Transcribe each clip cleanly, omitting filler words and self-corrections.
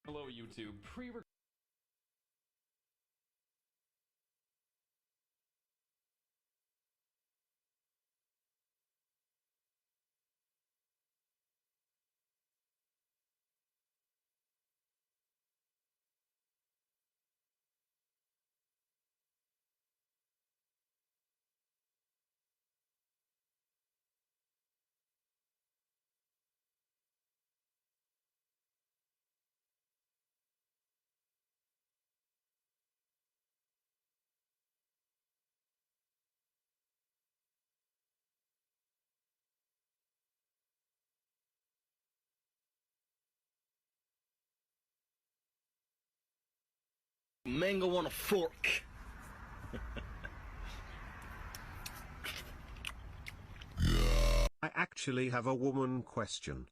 Hello, YouTube. Mango on a fork. I actually have a woman question.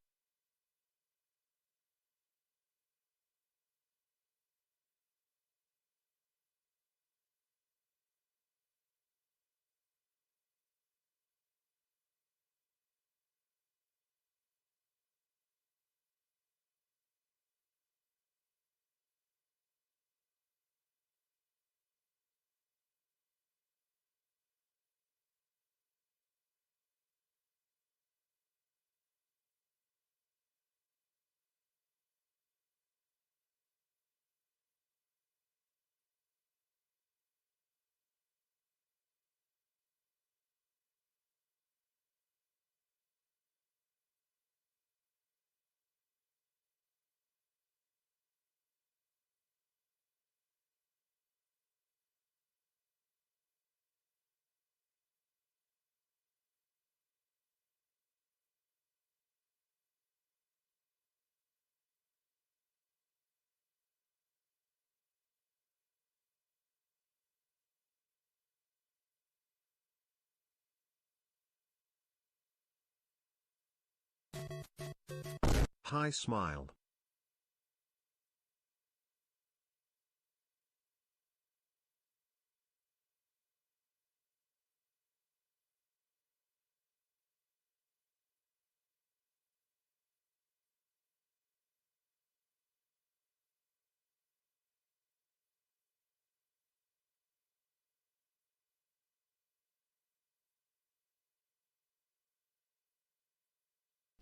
Hi, smile.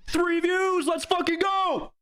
Three views! Let's fucking go!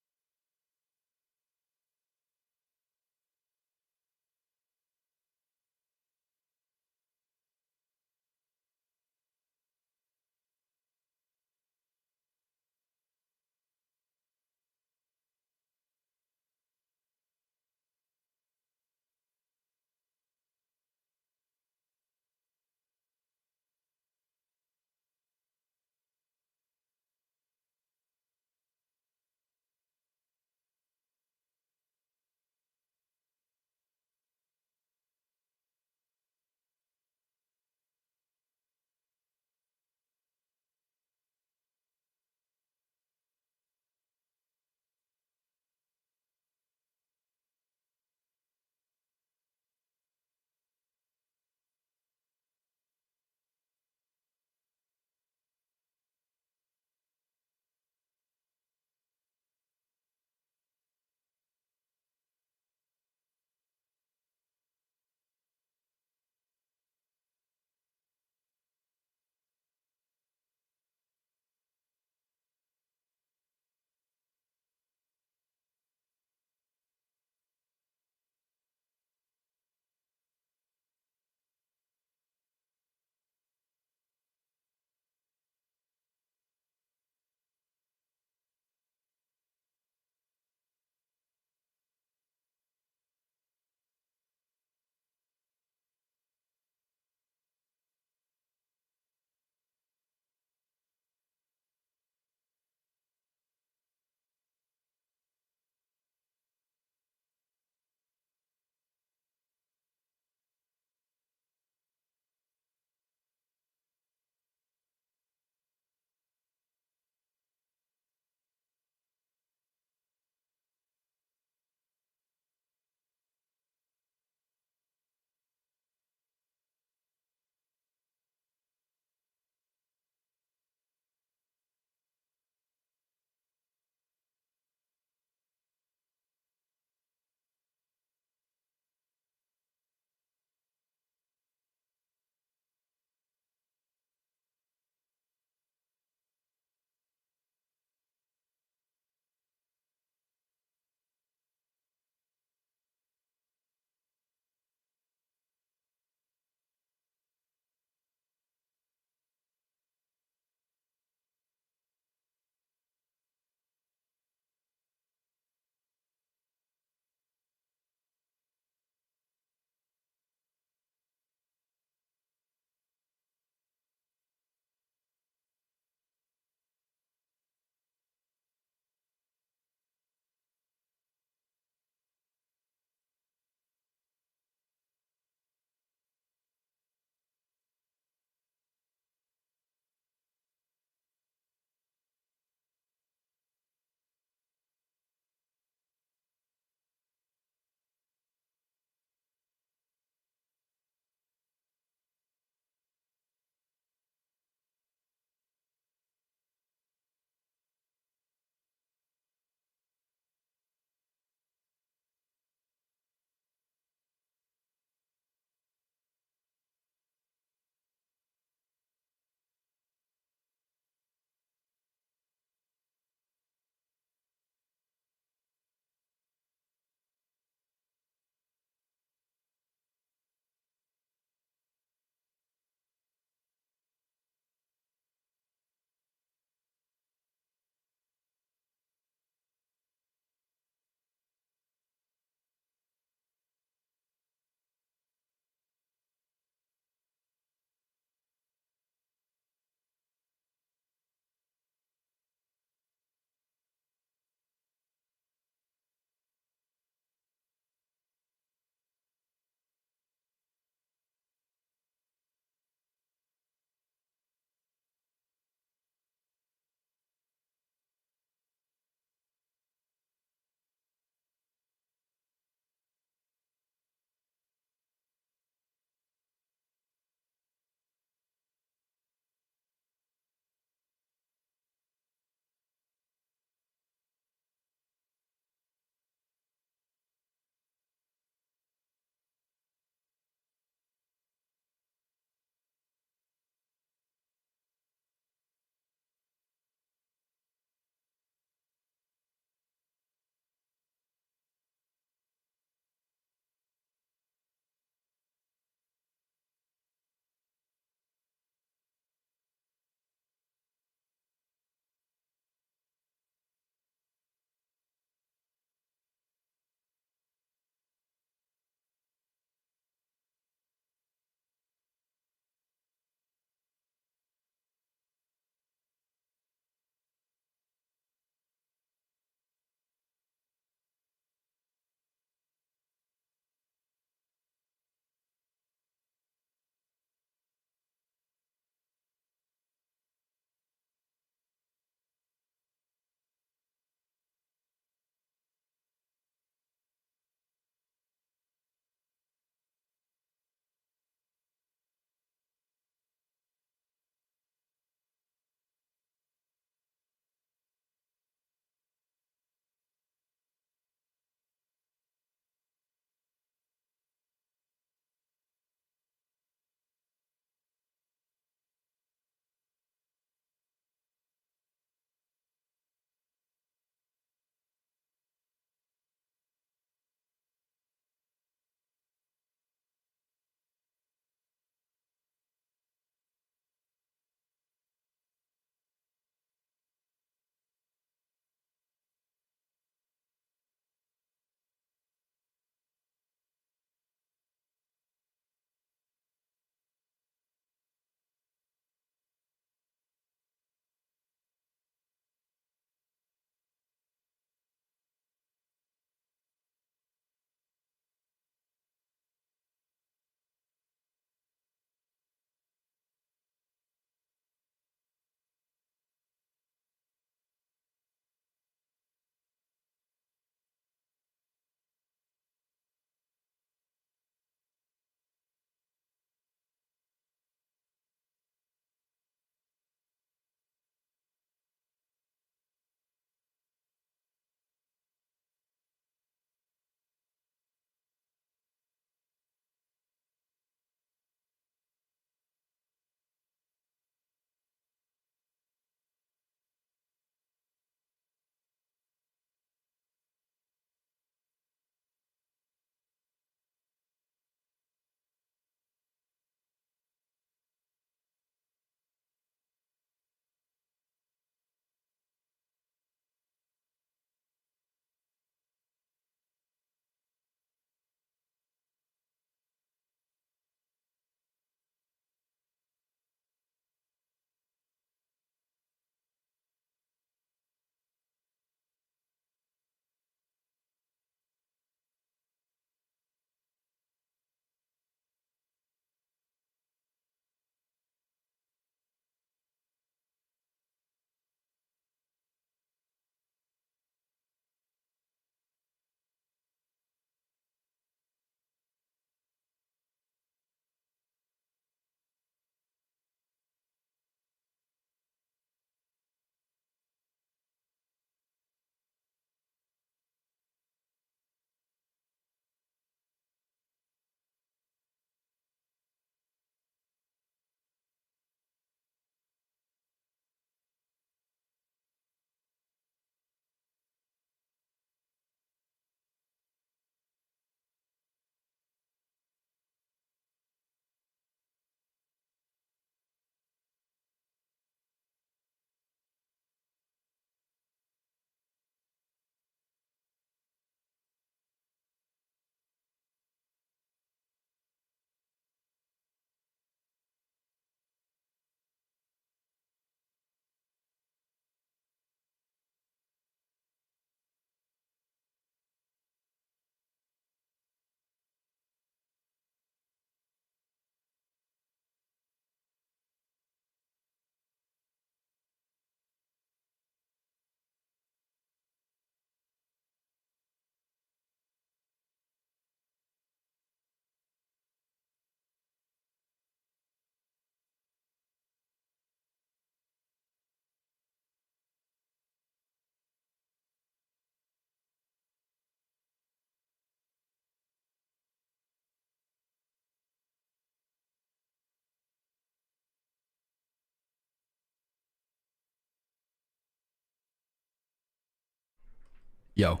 Yo.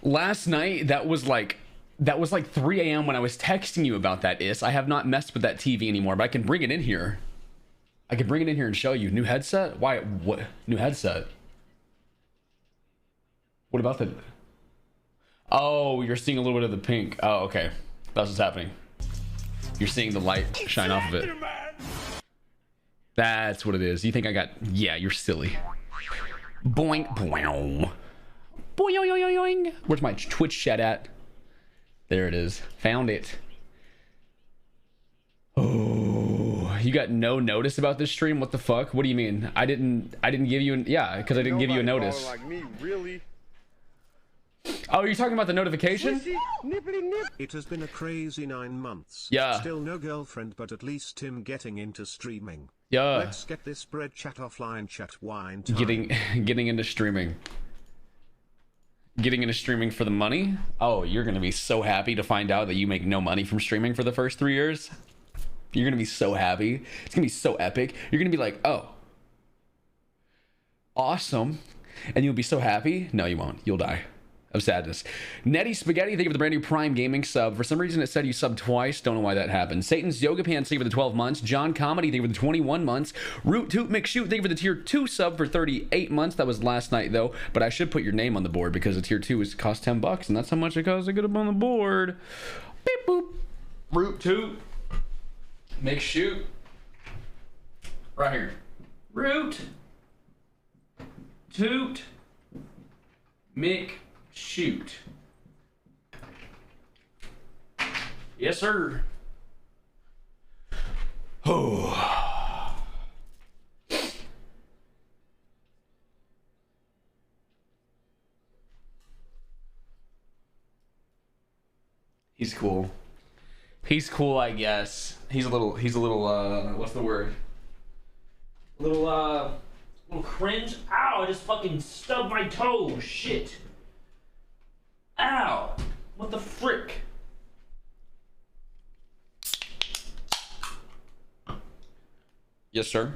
Last night, that was like 3 a.m. when I was texting you about that. I have not messed with that TV anymore, but I can bring it in here. I can bring it in here and show you. New headset? Why? What? New headset? What about the... Oh, you're seeing a little bit of the pink. Oh, okay. That's what's happening. You're seeing the light shine off of it. That's what it is. You think I got... Yeah, you're silly. Boink, boing. Boing. Where's my Twitch chat at? There it is. Found it. Oh, you got no notice about this stream? What the fuck? What do you mean? I didn't give you an... Yeah, because I didn't give you a notice. Like me, really? Oh, you're talking about the notification? It has been a crazy 9 months. Yeah. Still no girlfriend, but at least him getting into streaming. Yeah. Let's get this bread chat offline chat wine time. Getting into streaming. Getting into streaming for the money? Oh, you're gonna be so happy to find out that you make no money from streaming for the first 3 years. You're gonna be so happy. It's gonna be so epic. You're gonna be like, oh, awesome. And you'll be so happy. No, you won't. You'll die of sadness. Netty Spaghetti, thank you for the brand new Prime Gaming sub. For some reason, it said you subbed twice. Don't know why that happened. Satan's Yoga Pants, thank you for the 12 months. John Comedy, thank you for the 21 months. Root Toot McShoot, thank you for the tier 2 sub for 38 months. That was last night, though. But I should put your name on the board because the tier 2 costs 10 bucks, and that's how much it costs to get up on the board. Beep boop. Root Toot McShoot. Right here. Root Toot McShoot. Yes, sir. Oh. He's cool. He's cool, I guess. He's a little what's the word? Little cringe. Ow, I just fucking stubbed my toe. Shit. Ow. What the frick? Yes, sir.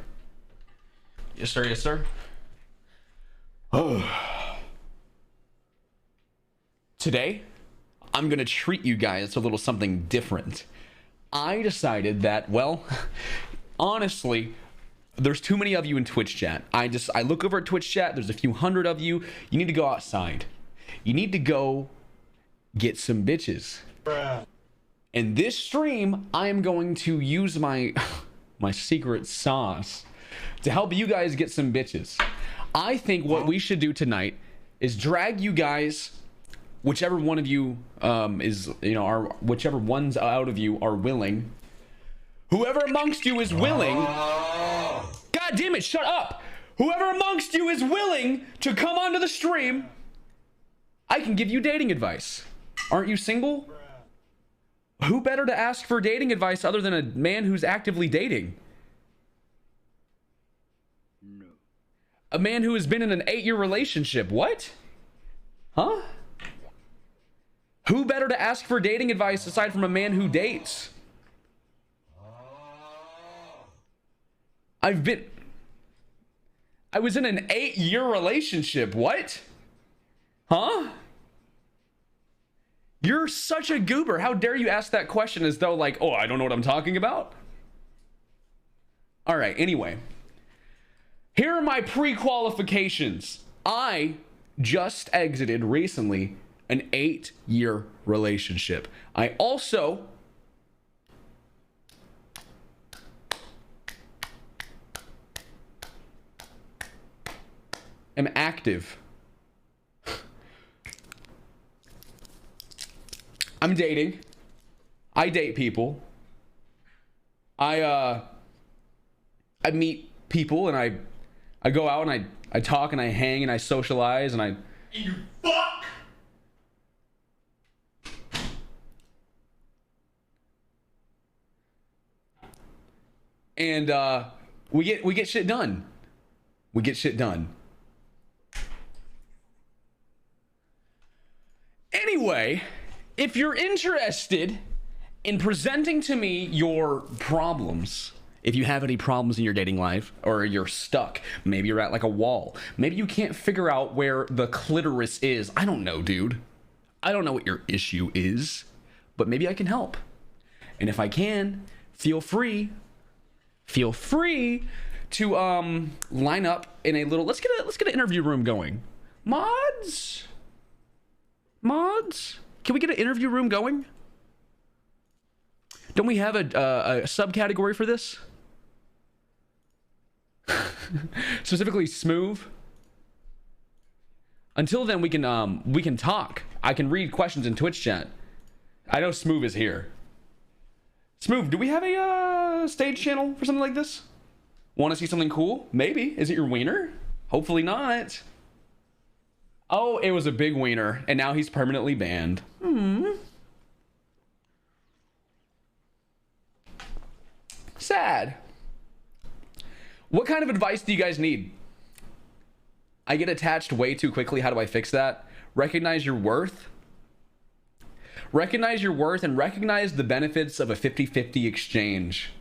Yes, sir. Yes, sir. Oh. Today, I'm gonna treat you guys to a little something different. I decided that, well, honestly, there's too many of you in Twitch chat. I look over at Twitch chat, there's a few hundred of you. You need to go outside. You need to go get some bitches. Bruh. In this stream, I am going to use my secret sauce to help you guys get some bitches. I think what we should do tonight is drag you guys, whichever one of you whichever ones out of you are willing. Whoever amongst you is willing. God damn it, shut up. Whoever amongst you is willing to come onto the stream, I can give you dating advice. Aren't you single? Who better to ask for dating advice other than a man who's actively dating? No. A man who has been in an 8-year relationship. What? Huh? Who better to ask for dating advice aside from a man who dates? I was in an 8-year relationship. What? Huh? You're such a goober. How dare you ask that question as though like, oh, I don't know what I'm talking about? All right, anyway. Here are my pre-qualifications. I just exited recently an 8-year relationship. I also am active. I'm dating. I date people. I meet people and I go out and I talk and I hang and I socialize and I... You fuck! And we get shit done. We get shit done. anyway, if you're interested in presenting to me your problems, if you have any problems in your dating life, or you're stuck, maybe you're at like a wall, maybe you can't figure out where the clitoris is. I don't know, dude. I don't know what your issue is, but maybe I can help. And if I can, feel free to line up in a little, let's get an interview room going. Mods, can we get an interview room going? Don't we have a subcategory for this? Specifically smooth. Until then, we can talk. I can read questions in Twitch chat. I know Smooth is here. Smooth, do we have a stage channel for something like this? Want to see something cool? Maybe. Is it your wiener? Hopefully not. Oh, it was a big wiener, and now he's permanently banned. Sad. What kind of advice do you guys need? I get attached way too quickly. How do I fix that? Recognize your worth. Recognize your worth and recognize the benefits of a 50-50 exchange.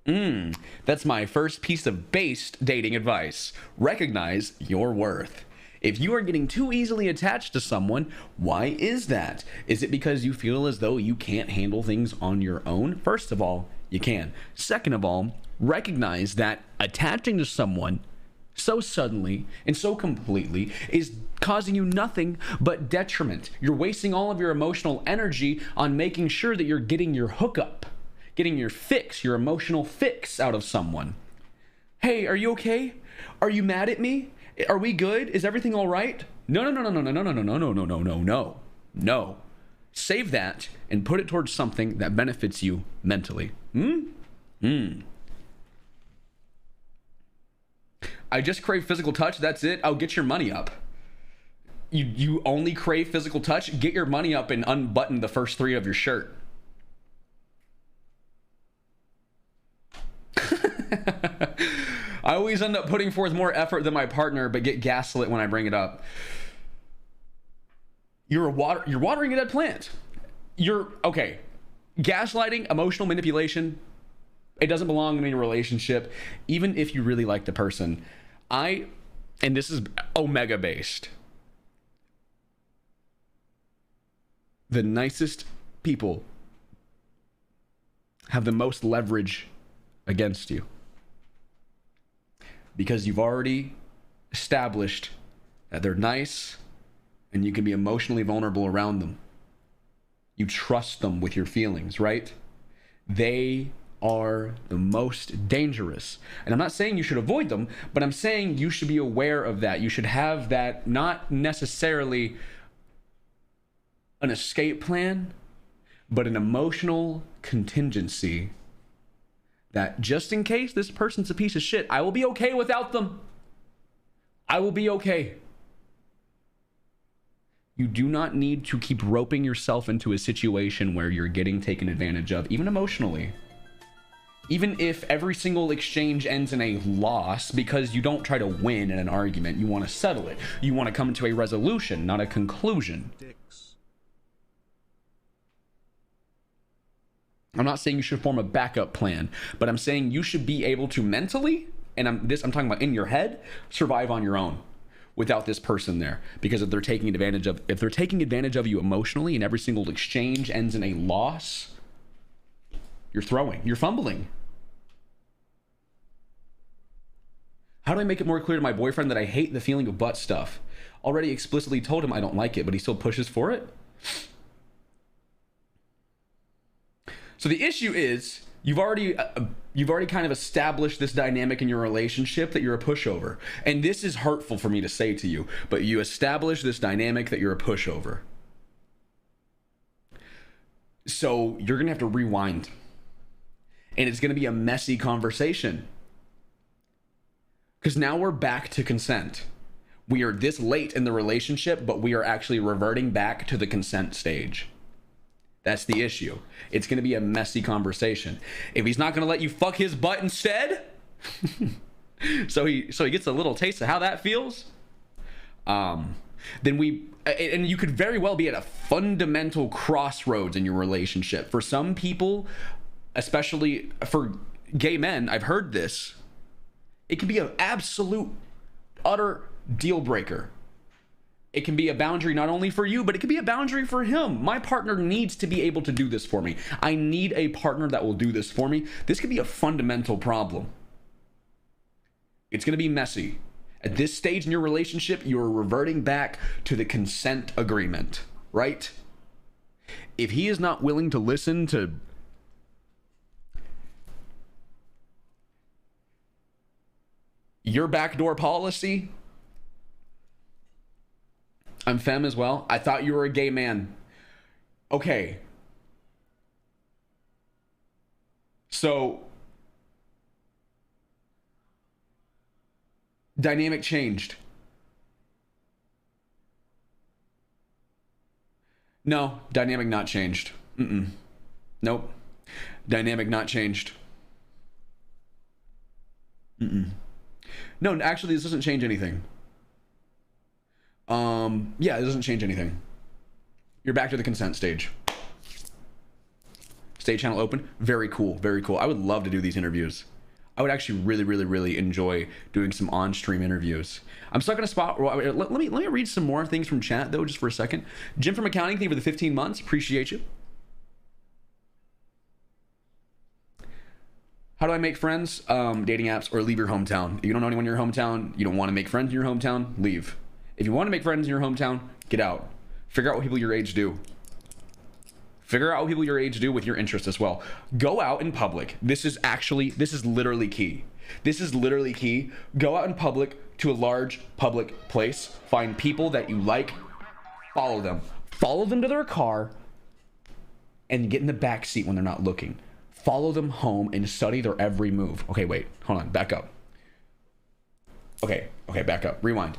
That's my first piece of based dating advice. Recognize your worth. If you are getting too easily attached to someone, why is that? Is it because you feel as though you can't handle things on your own? First of all, you can. Second of all, recognize that attaching to someone so suddenly and so completely is causing you nothing but detriment. You're wasting all of your emotional energy on making sure that you're getting your hookup, getting your fix, your emotional fix out of someone. Hey, are you okay? Are you mad at me? Are we good? Is everything all right? No. Save that and put it towards something that benefits you mentally. I just crave physical touch. That's it. Oh, get your money up. You only crave physical touch? Get your money up and unbutton the first 3 of your shirt. I always end up putting forth more effort than my partner, but get gaslit when I bring it up. You're watering a dead plant. Okay. Gaslighting, emotional manipulation, it doesn't belong in any relationship, even if you really like the person. And this is Omega based. The nicest people have the most leverage against you, because you've already established that they're nice and you can be emotionally vulnerable around them. You trust them with your feelings, right? They are the most dangerous. And I'm not saying you should avoid them, but I'm saying you should be aware of that. You should have that, not necessarily an escape plan, but an emotional contingency that just in case this person's a piece of shit, I will be okay without them. I will be okay. You do not need to keep roping yourself into a situation where you're getting taken advantage of, even emotionally. Even if every single exchange ends in a loss, because you don't try to win in an argument, you want to settle it. You want to come to a resolution, not a conclusion. I'm not saying you should form a backup plan, but I'm saying you should be able to mentally, and I'm talking about in your head, survive on your own without this person there. Because if they're taking advantage of you emotionally and every single exchange ends in a loss, you're fumbling. How do I make it more clear to my boyfriend that I hate the feeling of butt stuff? Already explicitly told him I don't like it, but he still pushes for it? So the issue is you've already kind of established this dynamic in your relationship that you're a pushover. And this is hurtful for me to say to you, but you establish this dynamic that you're a pushover. So you're going to have to rewind. And it's going to be a messy conversation. Because now we're back to consent. We are this late in the relationship, but we are actually reverting back to the consent stage. That's the issue. It's going to be a messy conversation. If he's not going to let you fuck his butt instead, so he gets a little taste of how that feels, then and you could very well be at a fundamental crossroads in your relationship. For some people, especially for gay men, I've heard this, it can be an absolute utter deal breaker. It can be a boundary not only for you, but it can be a boundary for him. My partner needs to be able to do this for me. I need a partner that will do this for me. This could be a fundamental problem. It's going to be messy. At this stage in your relationship, you're reverting back to the consent agreement, right? If he is not willing to listen to your backdoor policy, I'm femme as well. I thought you were a gay man. Okay. So, dynamic changed. No, dynamic not changed. Nope. Dynamic not changed. No, actually, this doesn't change anything. Yeah, it doesn't change anything. You're back to the consent stage. Stage channel open. Very cool. Very cool. I would love to do these interviews. I would actually really enjoy doing some on-stream interviews. I'm stuck in a spot. Let me read some more things from chat though, just for a second. Jim from accounting, thank you for the 15 months. Appreciate you. How do I make friends? Dating apps or leave your hometown. If you don't know anyone in your hometown, you don't want to make friends in your hometown, leave. If you want to make friends in your hometown, get out. Figure out what people your age do. Figure out what people your age do with your interests as well. Go out in public. This is literally key. This is literally key. Go out in public to a large public place. Find people that you like. Follow them. Follow them to their car and get in the back seat when they're not looking. Follow them home and study their every move. Okay, wait. Hold on. Back up. Okay, back up. Rewind.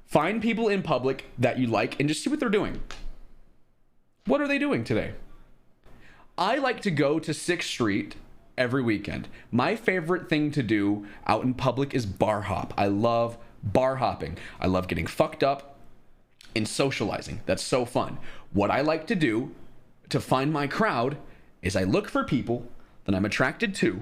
Find people in public that you like and just see what they're doing. What are they doing today? I like to go to 6th Street every weekend. My favorite thing to do out in public is bar hop. I love bar hopping. I love getting fucked up and socializing. That's so fun. What I like to do to find my crowd is I look for people that I'm attracted to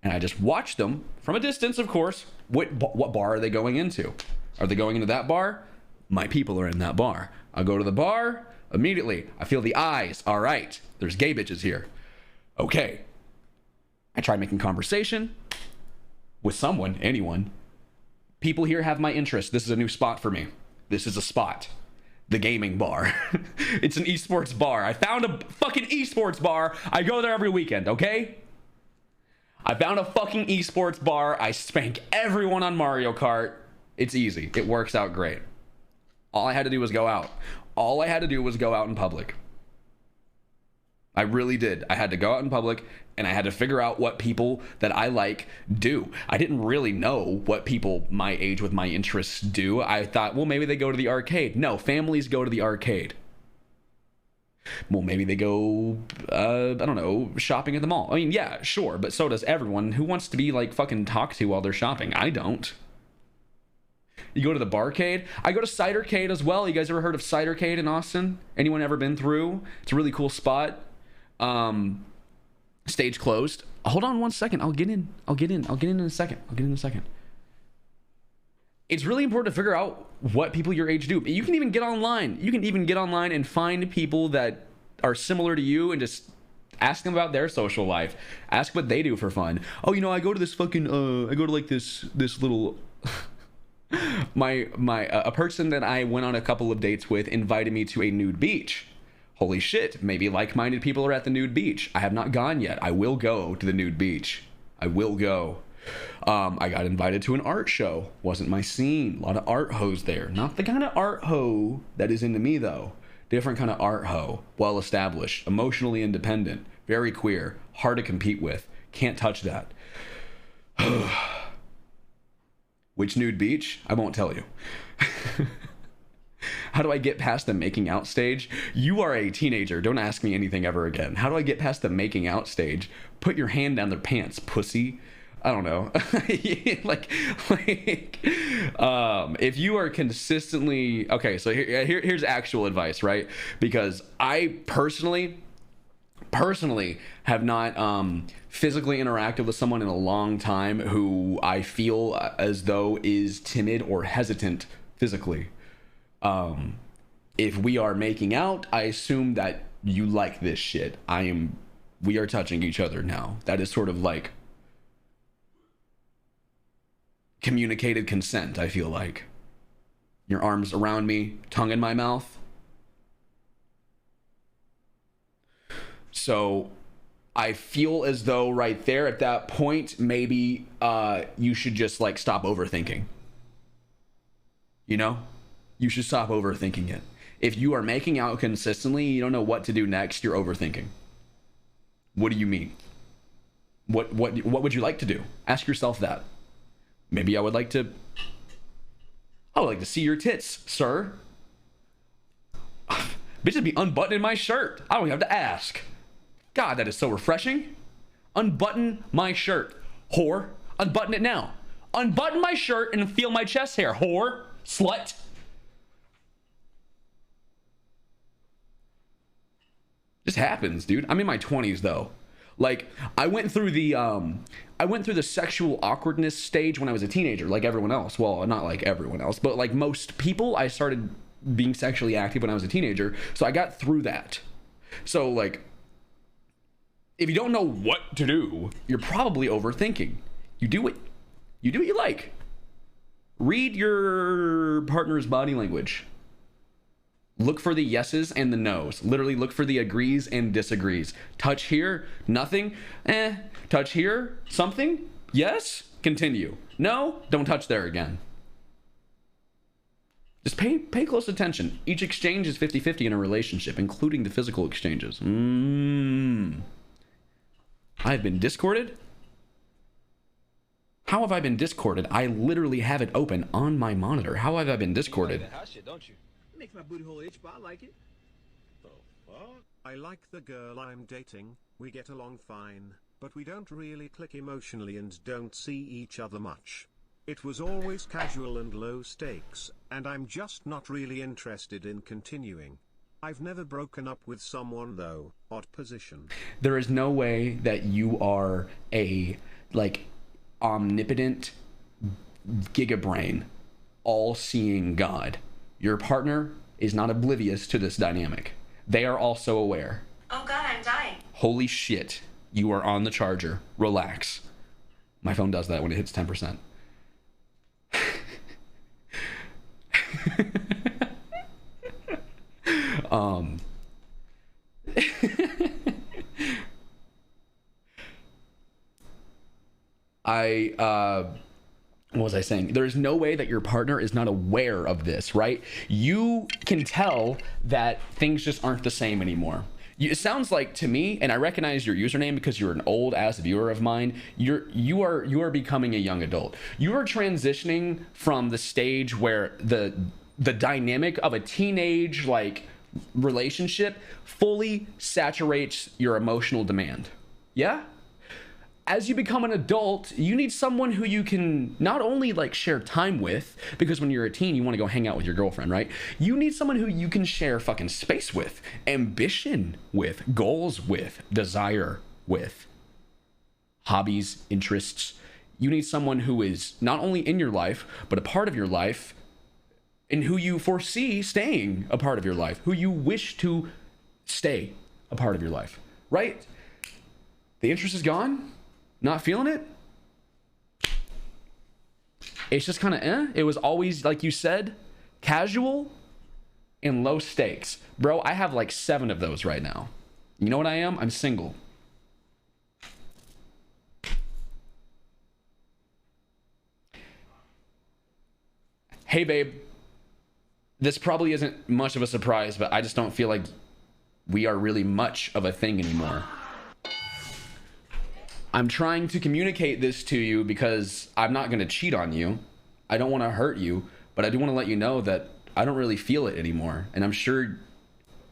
and I just watch them from a distance, of course. What bar are they going into? Are they going into that bar? My people are in that bar. I'll go to the bar immediately. I feel the eyes. All right, there's gay bitches here. Okay. I try making conversation with someone, anyone. People here have my interest. This is a new spot for me. This is a spot. The gaming bar. It's an esports bar. I found a fucking esports bar. I go there every weekend, okay? I found a fucking esports bar. I spank everyone on Mario Kart. It's easy. It works out great. All I had to do was go out. All I had to do was go out in public. I really did. I had to go out in public and I had to figure out what people that I like do. I didn't really know what people my age with my interests do. I thought, well, maybe they go to the arcade. No, families go to the arcade. Well, maybe they go, I don't know, shopping at the mall. I mean, yeah, sure, but so does everyone. Who wants to be like fucking talked to while they're shopping? I don't. You go to the barcade. I go to Cidercade as well. You guys ever heard of Cidercade in Austin? Anyone ever been through? It's a really cool spot. Stage closed. Hold on one second. I'll get in in a second. It's really important to figure out what people your age do. You can even get online. You can even get online and find people that are similar to you and just ask them about their social life. Ask what they do for fun. Oh, you know, I go to this fucking, I go to like this little... a person that I went on a couple of dates with invited me to a nude beach. Holy shit, maybe like-minded people are at the nude beach. I have not gone yet. I will go to the nude beach. I will go. I got invited to an art show. Wasn't my scene. A lot of art hoes there. Not the kind of art hoe that is into me though. Different kind of art hoe. Well established. Emotionally independent. Very queer. Hard to compete with. Can't touch that. Which nude beach? I won't tell you. How do I get past the making out stage? You are a teenager. Don't ask me anything ever again. How do I get past the making out stage? Put your hand down their pants, pussy. I don't know. If you are consistently okay, so here's actual advice, right? Because I personally have not physically interacted with someone in a long time who I feel as though is timid or hesitant physically. If we are making out, I assume that you like this shit. We are touching each other now. That is sort of like communicated consent, I feel like. Your arms around me, tongue in my mouth. So I feel as though right there at that point, maybe you should just like stop overthinking. You know? You should stop overthinking it. If you are making out consistently, you don't know what to do next, you're overthinking. What do you mean? What would you like to do? Ask yourself that. Maybe I would like to see your tits, sir. Bitches be unbuttoning my shirt. I don't even have to ask. God, that is so refreshing. Unbutton my shirt, whore. Unbutton it now. Unbutton my shirt and feel my chest hair, whore. Slut. This happens, dude. I'm in my 20s though. Like I went through the sexual awkwardness stage when I was a teenager, like everyone else. Well, not like everyone else, but like most people, I started being sexually active when I was a teenager. So I got through that. So like, if you don't know what to do, you're probably overthinking. You do what you like. Read your partner's body language. Look for the yeses and the nos. Literally look for the agrees and disagrees. Touch here, nothing. Touch here, something. Yes, continue. No, don't touch there again. Just pay close attention. Each exchange is 50-50 in a relationship, including the physical exchanges. I've been discorded? How have I been discorded? I literally have it open on my monitor. How have I been discorded? You like that hot shit, don't you? It makes my booty hole itch, but I like it. The fuck? I like the girl I'm dating, we get along fine, but we don't really click emotionally and don't see each other much. It was always casual and low stakes, and I'm just not really interested in continuing. I've never broken up with someone though. Odd position. There is no way that you are a like omnipotent gigabrain, all-seeing God. Your partner is not oblivious to this dynamic. They are also aware. Oh God, I'm dying. Holy shit, you are on the charger. Relax. My phone does that when it hits 10%. What was I saying? There's no way that your partner is not aware of this, right? You can tell that things just aren't the same anymore. It sounds like to me, and I recognize your username because you're an old ass viewer of mine. You are becoming a young adult. You are transitioning from the stage where the dynamic of a teenage like relationship fully saturates your emotional demand. Yeah? As you become an adult, you need someone who you can not only like share time with, because when you're a teen, you want to go hang out with your girlfriend, right? You need someone who you can share fucking space with, ambition with, goals with, desire with, hobbies, interests. You need someone who is not only in your life, but a part of your life, and who you foresee staying a part of your life, who you wish to stay a part of your life, right? The interest is gone. Not feeling it? It's just kind of It was always, like you said, casual and low stakes. Bro, I have like 7 of those right now. You know what I am? I'm single. Hey, babe. This probably isn't much of a surprise, but I just don't feel like we are really much of a thing anymore. I'm trying to communicate this to you because I'm not going to cheat on you. I don't want to hurt you, but I do want to let you know that I don't really feel it anymore. And I'm sure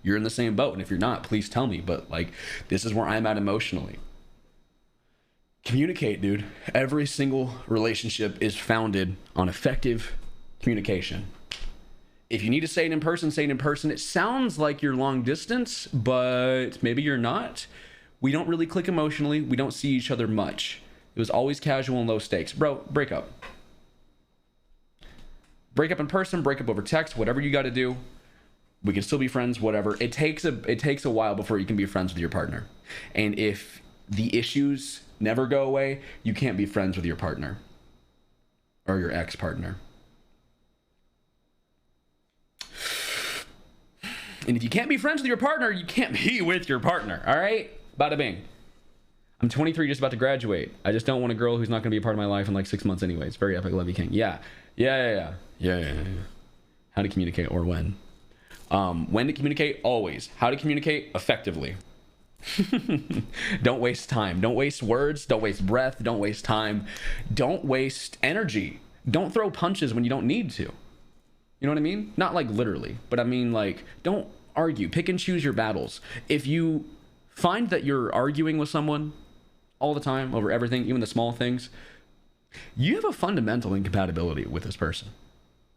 you're in the same boat. And if you're not, please tell me. But like, this is where I'm at emotionally. Communicate, dude. Every single relationship is founded on effective communication. If you need to say it in person, say it in person. It sounds like you're long distance, but maybe you're not. We don't really click emotionally. We don't see each other much. It was always casual and low stakes. Bro, break up. Break up in person, break up over text, whatever you got to do. We can still be friends, whatever. It takes a while before you can be friends with your partner. And if the issues never go away, you can't be friends with your partner or your ex-partner. And if you can't be friends with your partner, you can't be with your partner. All right? Bada bing. I'm 23, just about to graduate. I just don't want a girl who's not going to be a part of my life in like 6 months anyways. Very epic, love you, king. Yeah. How to communicate or when. When to communicate, always. How to communicate, effectively. Don't waste time. Don't waste words. Don't waste breath. Don't waste time. Don't waste energy. Don't throw punches when you don't need to. You know what I mean? Not like literally, but I mean like, don't argue. Pick and choose your battles. If you find that you're arguing with someone all the time over everything, even the small things, you have a fundamental incompatibility with this person.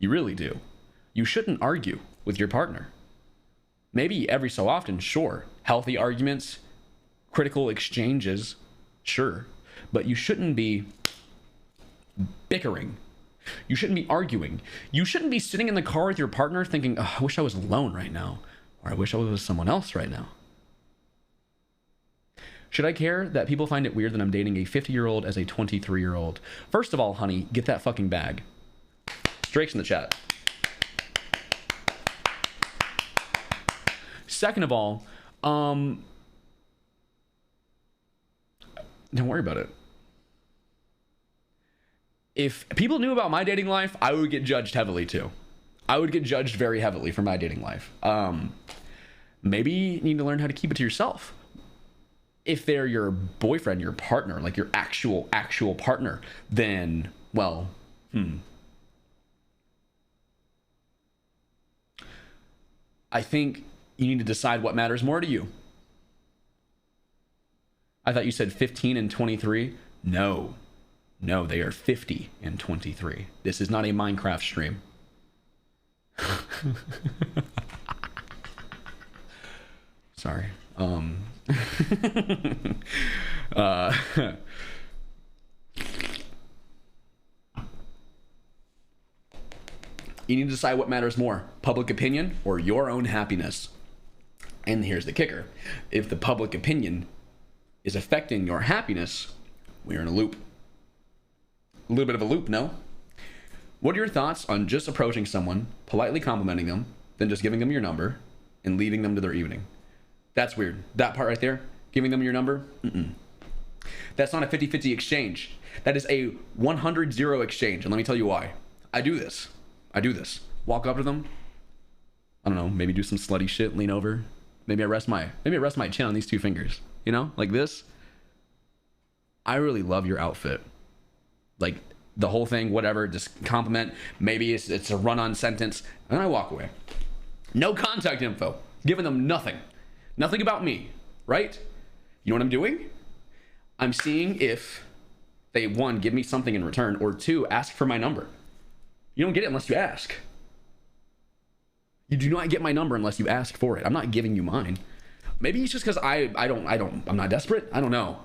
You really do. You shouldn't argue with your partner. Maybe every so often, sure. Healthy arguments, critical exchanges, sure. But you shouldn't be bickering. You shouldn't be arguing. You shouldn't be sitting in the car with your partner thinking, oh, I wish I was alone right now. Or I wish I was with someone else right now. Should I care that people find it weird that I'm dating a 50-year-old as a 23-year-old? First of all, honey, get that fucking bag. Drake's in the chat. Second of all, don't worry about it. If people knew about my dating life, I would get judged heavily too. I would get judged very heavily for my dating life. Maybe you need to learn how to keep it to yourself. If they're your boyfriend, your partner, like your actual partner, then, well, I think you need to decide what matters more to you. I thought you said 15 and 23. No, they are 50 and 23. This is not a Minecraft stream. Sorry. You need to decide what matters more, public opinion or your own happiness. And here's the kicker. If the public opinion is affecting your happiness, we're in a loop. A little bit of a loop, no? What are your thoughts on just approaching someone, politely complimenting them, then just giving them your number and leaving them to their evening? That's weird. That part right there, giving them your number, that's not a 50-50 exchange. That is a 100-0 exchange. And let me tell you why. I do this. Walk up to them. I don't know, maybe do some slutty shit, lean over. Maybe I rest my chin on these two fingers. You know, like this. I really love your outfit. Like the whole thing, whatever, just compliment. Maybe it's a run-on sentence. And then I walk away. No contact info. Giving them nothing. Nothing about me, right? You know what I'm doing? I'm seeing if they, one, give me something in return, or two, ask for my number. You don't get it unless you ask. You do not get my number unless you ask for it. I'm not giving you mine. Maybe it's just because I'm not desperate. I don't know.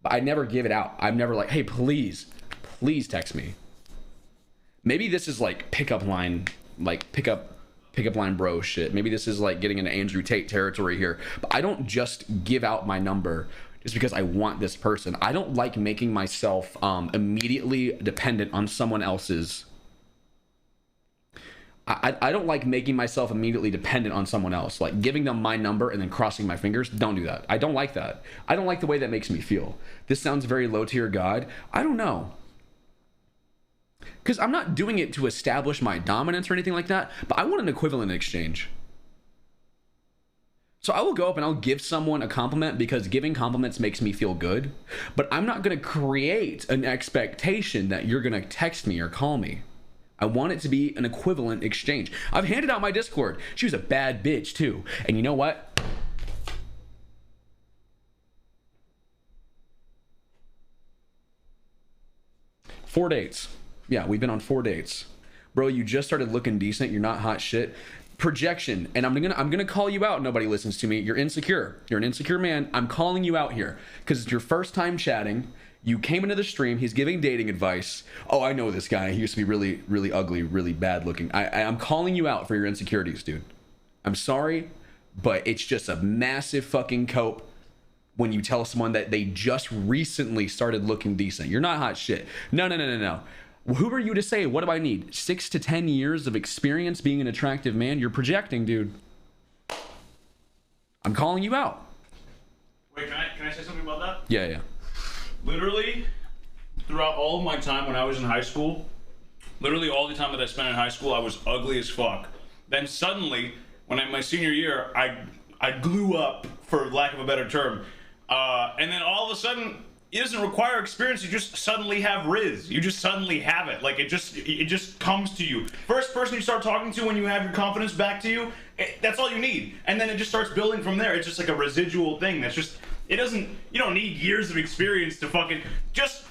But I never give it out. I'm never like, hey, please text me. Maybe this is like pickup line bro shit. Maybe this is like getting into Andrew Tate territory here. But I don't just give out my number just because I want this person. I don't like making myself immediately dependent on someone else's. I don't like making myself immediately dependent on someone else. Like giving them my number and then crossing my fingers. Don't do that. I don't like that. I don't like the way that makes me feel. This sounds very low tier God. I don't know. Because I'm not doing it to establish my dominance or anything like that, but I want an equivalent exchange. So I will go up and I'll give someone a compliment because giving compliments makes me feel good, but I'm not going to create an expectation that you're going to text me or call me. I want it to be an equivalent exchange. I've handed out my Discord. She was a bad bitch too. And you know what? 4 dates. Yeah, we've been on 4 dates. Bro, you just started looking decent. You're not hot shit. Projection, and I'm gonna call you out. Nobody listens to me. You're insecure. You're an insecure man. I'm calling you out here because it's your first time chatting. You came into the stream. He's giving dating advice. Oh, I know this guy. He used to be really, really ugly, really bad looking. I'm calling you out for your insecurities, dude. I'm sorry, but it's just a massive fucking cope when you tell someone that they just recently started looking decent. You're not hot shit. No. Who are you to say? What do I need? 6 to 10 years of experience being an attractive man? You're projecting, dude. I'm calling you out. Wait, can I say something about that? Yeah. Literally, throughout all of my time when I was in high school, literally all the time that I spent in high school, I was ugly as fuck. Then suddenly, when my senior year, I glue up, for lack of a better term, and then all of a sudden, it doesn't require experience. You just suddenly have Riz. You just suddenly have it. Like it just comes to you. First person you start talking to when you have your confidence back to you, that's all you need. And then it just starts building from there. It's just like a residual thing. That's just, you don't need years of experience to fucking, just,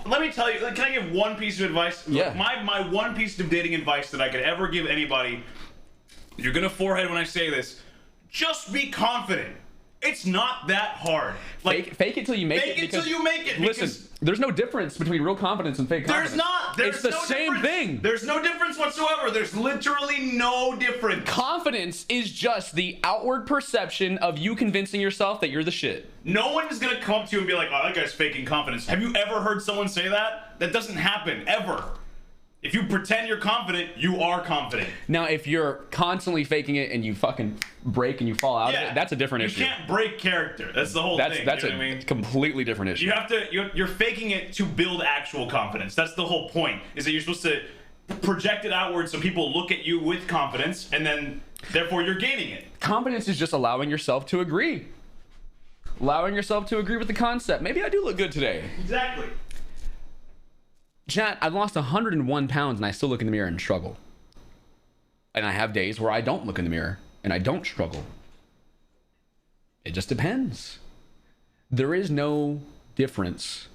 let me tell you, can I give one piece of advice? Yeah. My one piece of dating advice that I could ever give anybody, you're gonna forehead when I say this, just be confident. It's not that hard. Like fake it till you make it. Fake it till you make it. Listen, there's no difference between real confidence and fake confidence. There's not. It's the same thing. There's no difference whatsoever. There's literally no difference. Confidence is just the outward perception of you convincing yourself that you're the shit. No one is gonna come up to you and be like, "Oh, that guy's faking confidence." Have you ever heard someone say that? That doesn't happen ever. If you pretend you're confident, you are confident. Now, if you're constantly faking it and you fucking break and you fall out of it, that's a different issue. You can't break character. That's the whole thing. That's you know what I mean? completely different issue. You have to. You're faking it to build actual confidence. That's the whole point. Is that you're supposed to project it outward so people look at you with confidence, and then therefore you're gaining it. Confidence is just allowing yourself to agree. Allowing yourself to agree with the concept. Maybe I do look good today. Exactly. Chat, I've lost 101 pounds and I still look in the mirror and struggle. And I have days where I don't look in the mirror and I don't struggle. It just depends. There is no difference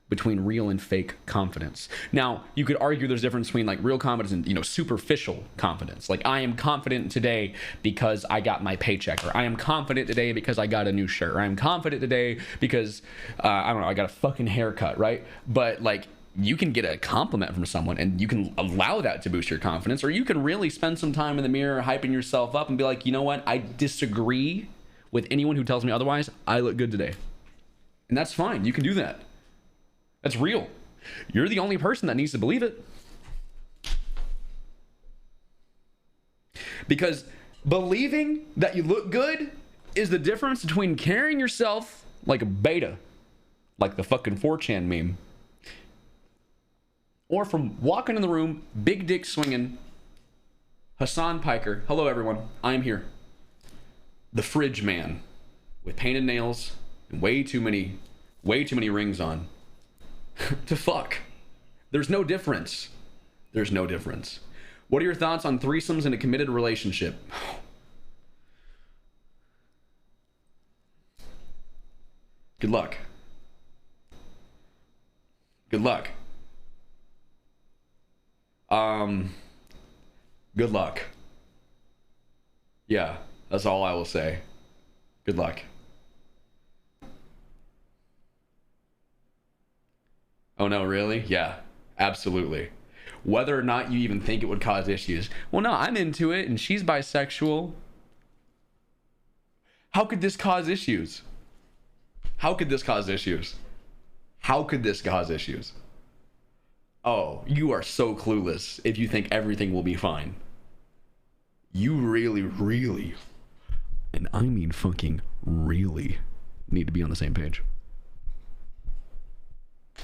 between real and fake confidence. Now, you could argue there's a difference between like real confidence and, superficial confidence. Like, I am confident today because I got my paycheck, or I am confident today because I got a new shirt, or I am confident today because, I don't know, I got a fucking haircut, right? But like, you can get a compliment from someone and you can allow that to boost your confidence, or you can really spend some time in the mirror hyping yourself up and be like, you know what? I disagree with anyone who tells me otherwise. I look good today. And that's fine. You can do that. That's real. You're the only person that needs to believe it. Because believing that you look good is the difference between carrying yourself like a beta, like the fucking 4chan meme, or from walking in the room, big dick swinging, Hassan Piker. Hello, everyone. I'm here. The fridge man with painted nails and way too many rings on. To fuck. There's no difference. There's no difference. What are your thoughts on threesomes in a committed relationship? Good luck. Good luck. Good luck. Yeah, that's all I will say. Good luck. Oh no, really? Yeah, absolutely. Whether or not you even think it would cause issues. Well, no, I'm into it and she's bisexual. How could this cause issues? How could this cause issues? How could this cause issues? Oh, you are so clueless if you think everything will be fine. You really, really, and I mean fucking really, need to be on the same page.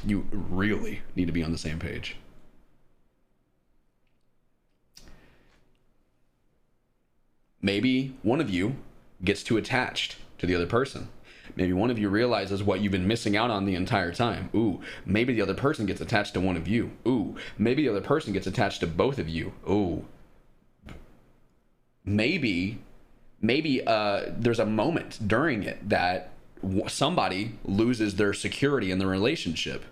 You really need to be on the same page. Maybe one of you gets too attached to the other person. Maybe one of you realizes what you've been missing out on the entire time. Ooh, maybe the other person gets attached to one of you. Ooh, maybe the other person gets attached to both of you. Ooh. Maybe there's a moment during it that somebody loses their security in the relationship.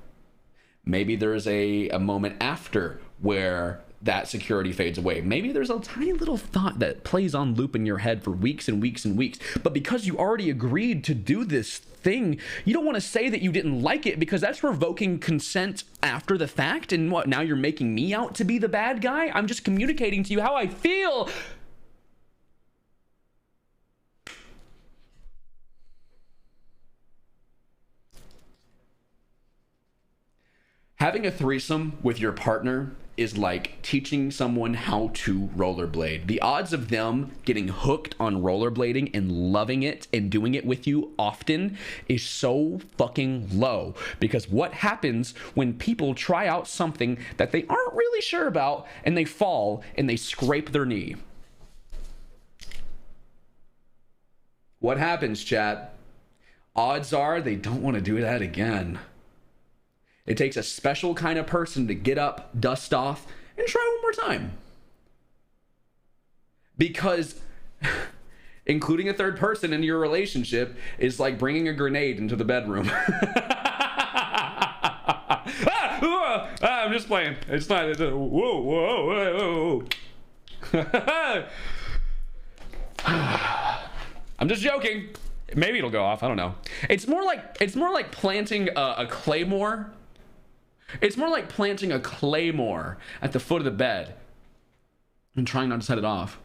Maybe there's a moment after where that security fades away. Maybe there's a tiny little thought that plays on loop in your head for weeks and weeks and weeks. But because you already agreed to do this thing, you don't want to say that you didn't like it, because that's revoking consent after the fact. And what, now you're making me out to be the bad guy? I'm just communicating to you how I feel. Having a threesome with your partner is like teaching someone how to rollerblade. The odds of them getting hooked on rollerblading and loving it and doing it with you often is so fucking low. Because what happens when people try out something that they aren't really sure about and they fall and they scrape their knee? What happens, chat? Odds are they don't want to do that again. It takes a special kind of person to get up, dust off, and try one more time. Because including a third person into your relationship is like bringing a grenade into the bedroom. I'm just playing. It's not. It's a, whoa, whoa, whoa, whoa. I'm just joking. Maybe it'll go off. I don't know. It's more like planting a claymore. It's more like planting a claymore at the foot of the bed and trying not to set it off.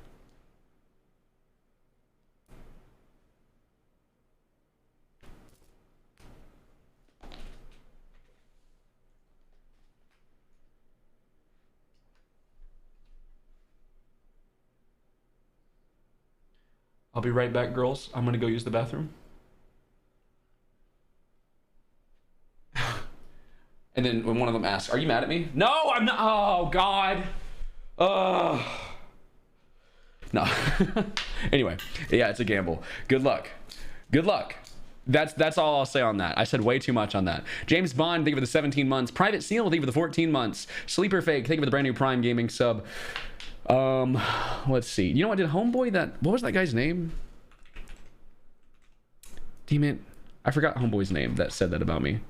I'll be right back, girls. I'm gonna go use the bathroom. And then when one of them asks, "Are you mad at me?" "No, I'm not." Oh, God. No. Anyway, yeah, it's a gamble. Good luck. Good luck. That's all I'll say on that. I said way too much on that. James Bond, thank you for the 17 months. Private Seal, thank you for the 14 months. Sleeper Fake, thank you for the brand new Prime Gaming sub. Let's see. You know what? Did Homeboy what was that guy's name? Damn it. I forgot Homeboy's name that said that about me.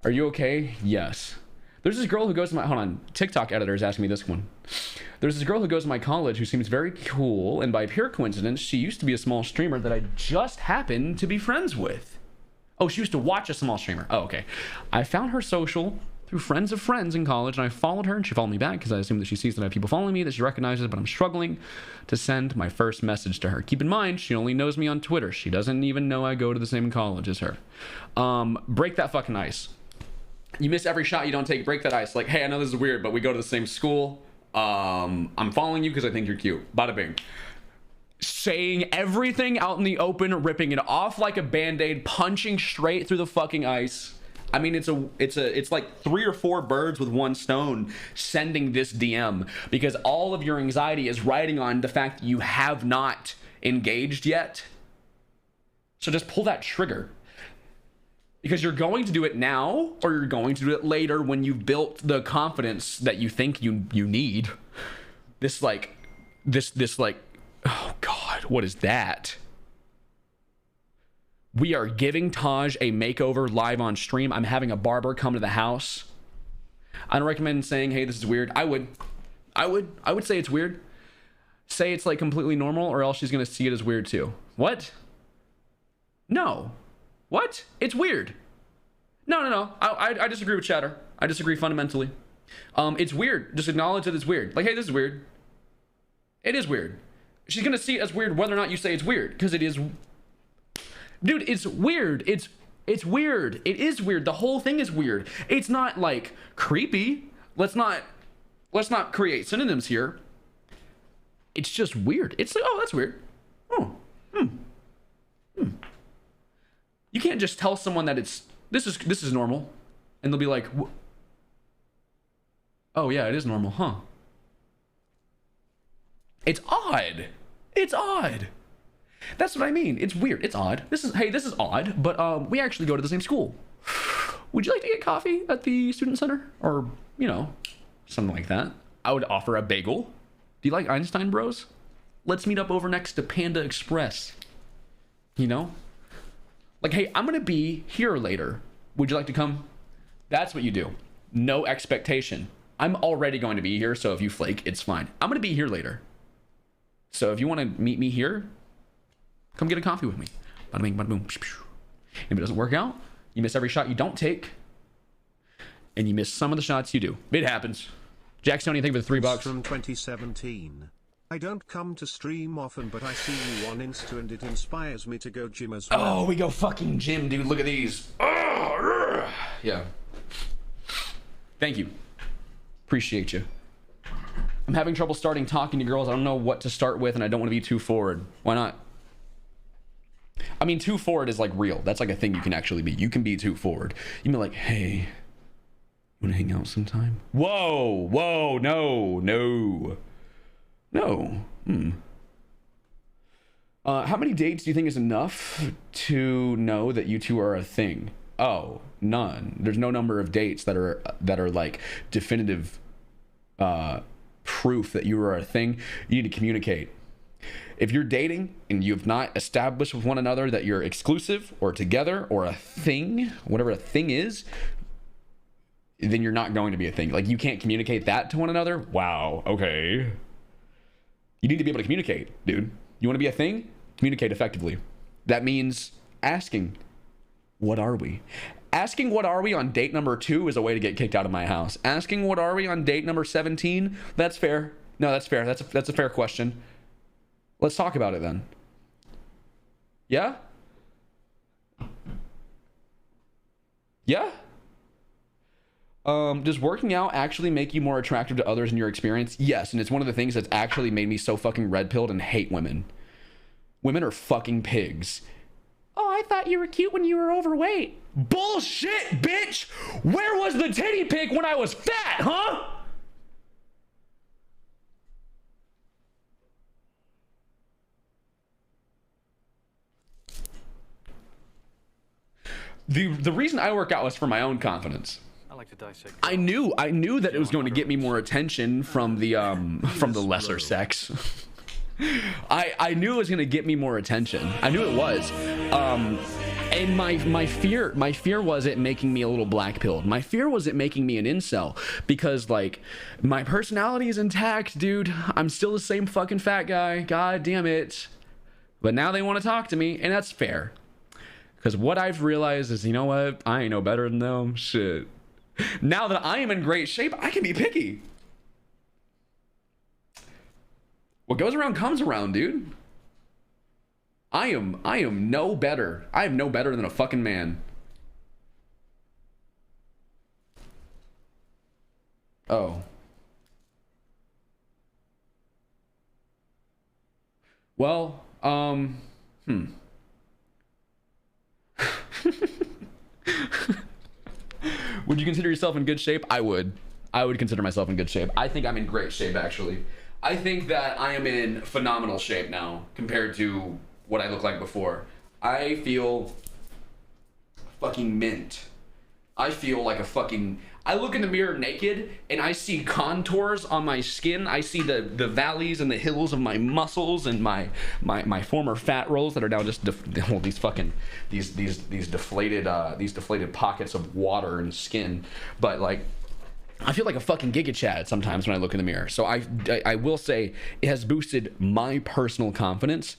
Are you okay? Yes. There's this girl who goes to my, hold on, TikTok editor is asking me this one. There's this girl who goes to my college who seems very cool, and by pure coincidence, she used to be a small streamer that I just happened to be friends with. Oh, she used to watch a small streamer. Oh, okay. I found her social through friends of friends in college, and I followed her, and she followed me back because I assume that she sees that I have people following me, that she recognizes, but I'm struggling to send my first message to her. Keep in mind, she only knows me on Twitter. She doesn't even know I go to the same college as her. Break that fucking ice. You miss every shot you don't take. Break that ice. Like, hey, I know this is weird, but we go to the same school. I'm following you because I think you're cute. Bada bing. Saying everything out in the open, ripping it off like a band-aid, punching straight through the fucking ice. I mean, it's like 3 or 4 birds with one stone sending this DM, because all of your anxiety is riding on the fact that you have not engaged yet. So just pull that trigger. Because you're going to do it now, or you're going to do it later when you've built the confidence that you think you need. This like, oh God, what is that? We are giving Taj a makeover live on stream. I'm having a barber come to the house. I don't recommend saying, hey, this is weird. I would say it's weird. Say it's like completely normal, or else she's gonna see it as weird too. What? No. What? It's weird. No. I disagree with Chatter. I disagree fundamentally. It's weird. Just acknowledge that it's weird. Like, hey, this is weird. It is weird. She's gonna see it as weird whether or not you say it's weird, because it is. Dude, it's weird. It's weird. It is weird. The whole thing is weird. It's not like creepy. Let's not create synonyms here. It's just weird. It's like, oh, that's weird. Oh. You can't just tell someone that this is normal, and they'll be like, oh yeah, it is normal, huh? It's odd. It's odd. That's what I mean. It's weird. It's odd. This is odd, but we actually go to the same school. Would you like to get coffee at the student center? Or, you know, something like that. I would offer a bagel. Do you like Einstein Bros? Let's meet up over next to Panda Express. You know? Like, hey, I'm gonna be here later. Would you like to come That's what you do. No expectation. I'm already going to be here, so if you flake, it's fine. I'm going to be here later. So if you want to meet me here, come get a coffee with me. Bada bing, bada boom. If it doesn't work out, you miss every shot you don't take, and you miss some of the shots you do. It happens. Jackson, anything for the $3? From 2017. I don't come to stream often, but I see you on Insta and it inspires me to go gym as well. Oh, we go fucking gym, dude. Look at these. Oh, yeah. Thank you. Appreciate you. I'm having trouble starting talking to girls. I don't know what to start with, and I don't want to be too forward. Why not? I mean, too forward is like real. That's like a thing you can actually be. You can be too forward. You can be like, hey, you want to hang out sometime? Whoa, whoa, no, no. No. How many dates do you think is enough to know that you two are a thing? Oh, none. There's no number of dates that are like definitive proof that you are a thing. You need to communicate. If you're dating and you have not established with one another that you're exclusive or together or a thing, whatever a thing is, then you're not going to be a thing. Like, you can't communicate that to one another. Wow. Okay. You need to be able to communicate, dude. You want to be a thing? Communicate effectively. That means asking, what are we? Asking what are we on date number 2 is a way to get kicked out of my house. Asking what are we on date number 17, that's fair. No, that's fair. That's a fair question. Let's talk about it then. Yeah? Yeah? Does working out actually make you more attractive to others in your experience? Yes, and it's one of the things that's actually made me so fucking red-pilled and hate women. Women are fucking pigs. Oh, I thought you were cute when you were overweight. Bullshit, bitch! Where was the titty pic when I was fat, huh? The reason I work out was for my own confidence. Like to dissect. I knew that it was going to get me more attention from the lesser sex. I knew it was going to get me more attention. I knew it was. And my fear was it making me a little black-pilled. My fear was it making me an incel, because like my personality is intact, dude. I'm still the same fucking fat guy. God damn it. But now they want to talk to me, and that's fair. Because what I've realized is, you know what? I ain't no better than them. Shit. Now that I am in great shape, I can be picky. What goes around comes around, dude. I am no better. I am no better than a fucking man. Oh. Well, Would you consider yourself in good shape? I would. I would consider myself in good shape. I think I'm in great shape, actually. I think that I am in phenomenal shape now compared to what I looked like before. I feel fucking mint. I feel like a fucking... I look in the mirror naked and I see contours on my skin. I see the valleys and the hills of my muscles and my former fat rolls that are now just these deflated pockets of water and skin. But like, I feel like a fucking Giga Chad sometimes when I look in the mirror. So I will say it has boosted my personal confidence.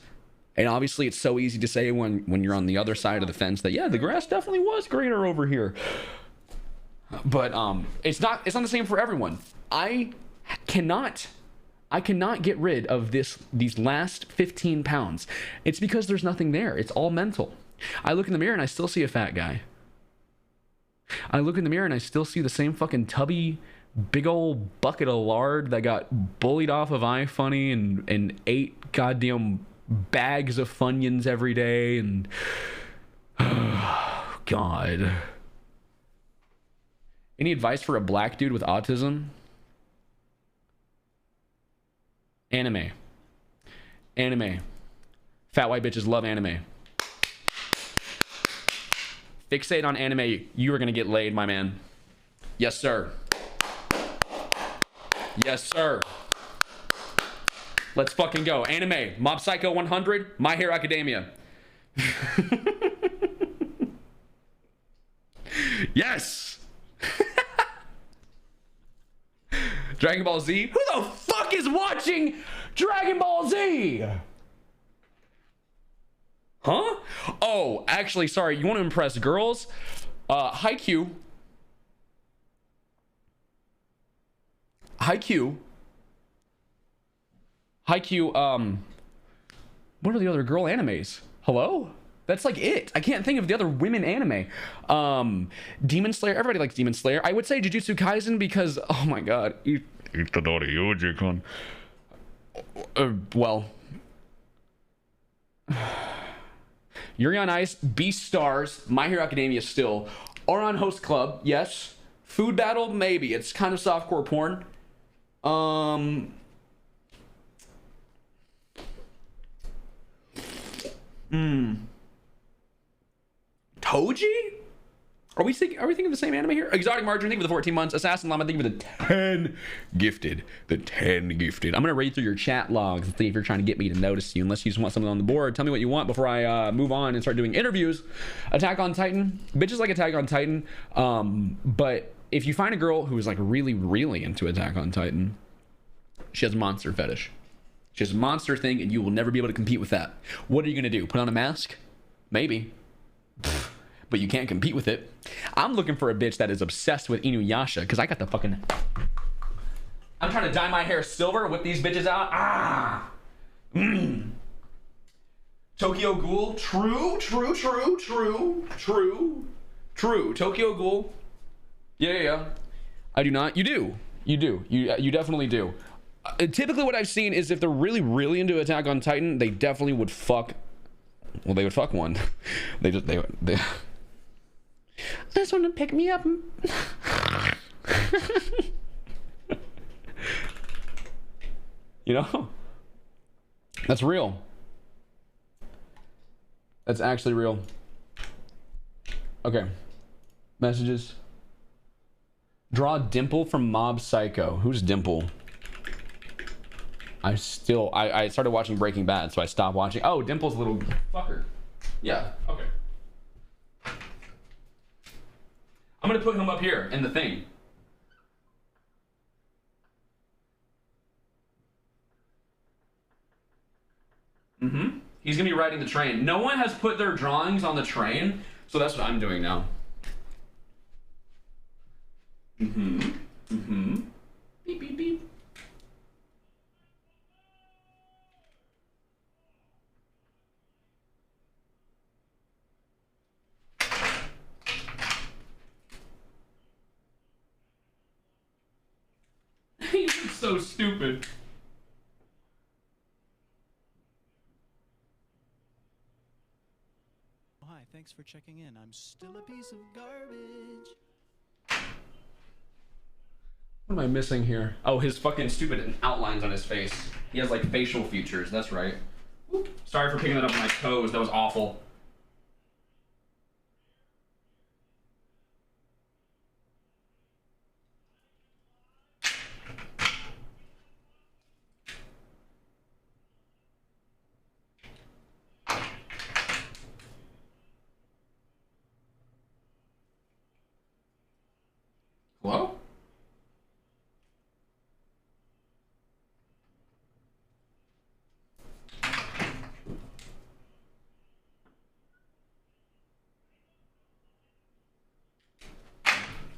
And obviously it's so easy to say when you're on the other side of the fence that, yeah, the grass definitely was greener over here. But it's not the same for everyone. I cannot get rid of these last 15 pounds. It's because there's nothing there. It's all mental. I look in the mirror and I still see a fat guy. I look in the mirror and I still see the same fucking tubby, big old bucket of lard that got bullied off of iFunny and ate goddamn bags of Funyuns every day and... Oh, God... Any advice for a black dude with autism? Anime. Anime. Fat white bitches love anime. Fixate on anime. You are going to get laid, my man. Yes, sir. Yes, sir. Let's fucking go. Anime. Mob Psycho 100. My Hero Academia. Yes. Dragon Ball Z? Who the fuck is watching Dragon Ball Z? Huh? Oh, actually, sorry. You want to impress girls? Haikyuu. What are the other girl animes? Hello? That's like it. I can't think of the other women anime. Demon Slayer. Everybody likes Demon Slayer. I would say Jujutsu Kaisen because, oh my god. Well. Yuri on Ice, Beast Stars, My Hero Academia still. Oran Host Club, yes. Food Battle, maybe. It's kind of softcore porn. Toji? Are we thinking of the same anime here? Exotic Margarine, thank you for the 14 months. Assassin Llama, thank you for the 10 gifted. The 10 gifted. I'm going to read through your chat logs and see if you're trying to get me to notice you. Unless you just want something on the board, tell me what you want before I move on and start doing interviews. Attack on Titan. Bitches like Attack on Titan. But if you find a girl who is like really, really into Attack on Titan, she has a monster fetish. She has a monster thing and you will never be able to compete with that. What are you going to do? Put on a mask? Maybe. But you can't compete with it. I'm looking for a bitch that is obsessed with Inuyasha because I got the fucking... I'm trying to dye my hair silver, whip these bitches out. Tokyo Ghoul. True. Tokyo Ghoul. Yeah. I do not. You do. You definitely do. Typically what I've seen is if they're really, really into Attack on Titan, they definitely would fuck... Well, they would fuck one. They just want to pick me up. You know? That's real. That's actually real. Okay. Messages. Draw Dimple from Mob Psycho. Who's Dimple? I started watching Breaking Bad, so I stopped watching. Oh, Dimple's a little fucker. Yeah, okay. I'm gonna put him up here in the thing. He's gonna be riding the train. No one has put their drawings on the train, so that's what I'm doing now. Beep, beep, beep. He's so stupid. Hi, thanks for checking in. I'm still a piece of garbage. What am I missing here? Oh, his fucking stupid outlines on his face. He has like facial features, that's right. Oop. Sorry for picking that up on my toes, that was awful. Hello?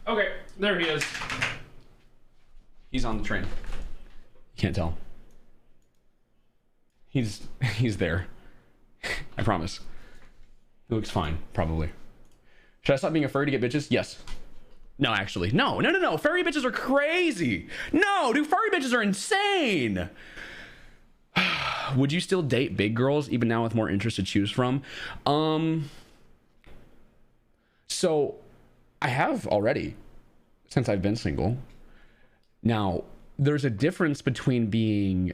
Okay, there he is. He's on the train. Can't tell. He's there. I promise. He looks fine, probably. Should I stop being a furry to get bitches? Yes. No, actually. No. Furry bitches are crazy. No, dude, furry bitches are insane. Would you still date big girls even now with more interest to choose from? So I have already, since I've been single. Now, there's a difference between being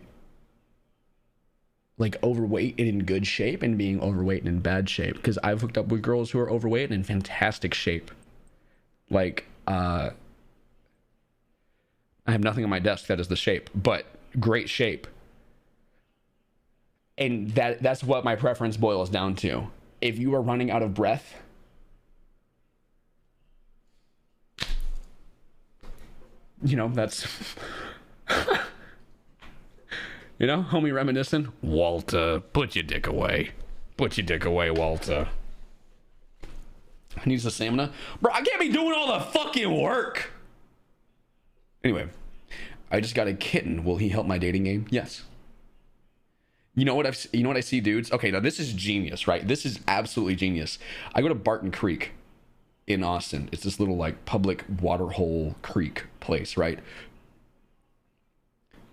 like overweight and in good shape and being overweight and in bad shape, because I've hooked up with girls who are overweight and in fantastic shape. Like, I have nothing on my desk that is the shape, but great shape. And that's what my preference boils down to. If you are running out of breath, you know, that's You know, homie reminiscing. Walter, put your dick away. Put your dick away, Walter. Needs the stamina. Bro, I can't be doing all the fucking work. Anyway, I just got a kitten. Will he help my dating game? Yes. You know what I see, dudes? Okay, now this is genius, right? This is absolutely genius. I go to Barton Creek in Austin. It's this little like public waterhole creek place, right?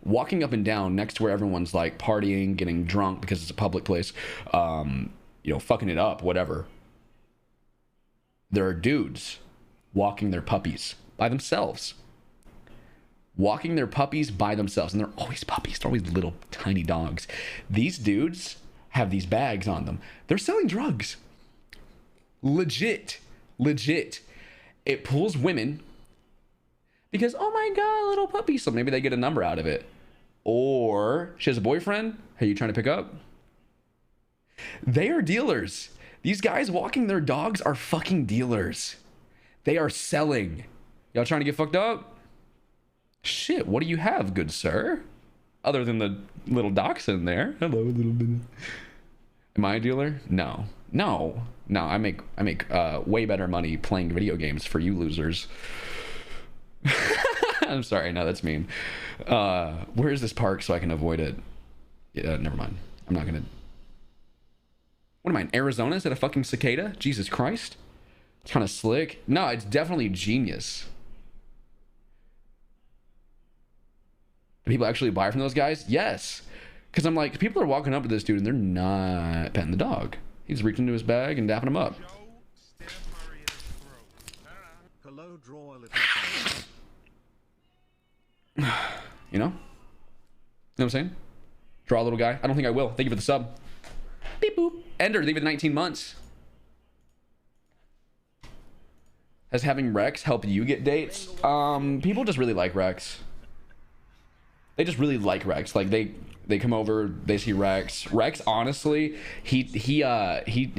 Walking up and down next to where everyone's like partying, getting drunk because it's a public place, you know, fucking it up, whatever. There are dudes walking their puppies by themselves. Walking their puppies by themselves. And they're always puppies. They're always little tiny dogs. These dudes have these bags on them. They're selling drugs. Legit. It pulls women because, oh my God, little puppy. So maybe they get a number out of it. Or she has a boyfriend. Hey, you trying to pick up? They are dealers. These guys walking their dogs are fucking dealers. They are selling. Y'all trying to get fucked up? Shit, what do you have, good sir? Other than the little dachshund there. Hello, little bit. Am I a dealer? No. I make way better money playing video games for you losers. I'm sorry, no, that's mean. Where is this park so I can avoid it? Yeah, never mind. I'm not gonna. What am I in Arizona? Is that a fucking cicada? Jesus Christ. It's kind of slick. No, it's definitely genius. Do people actually buy from those guys? Yes. Because I'm like, people are walking up to this dude and they're not petting the dog. He's reaching into his bag and dapping him up. Hello, draw a little. You know? You know what I'm saying? Draw a little guy. I don't think I will. Thank you for the sub. Beep boop. Ender, leave it 19 months. Has having Rex help you get dates? People just really like Rex. They just really like Rex. Like they come over, they see Rex. Rex, honestly, he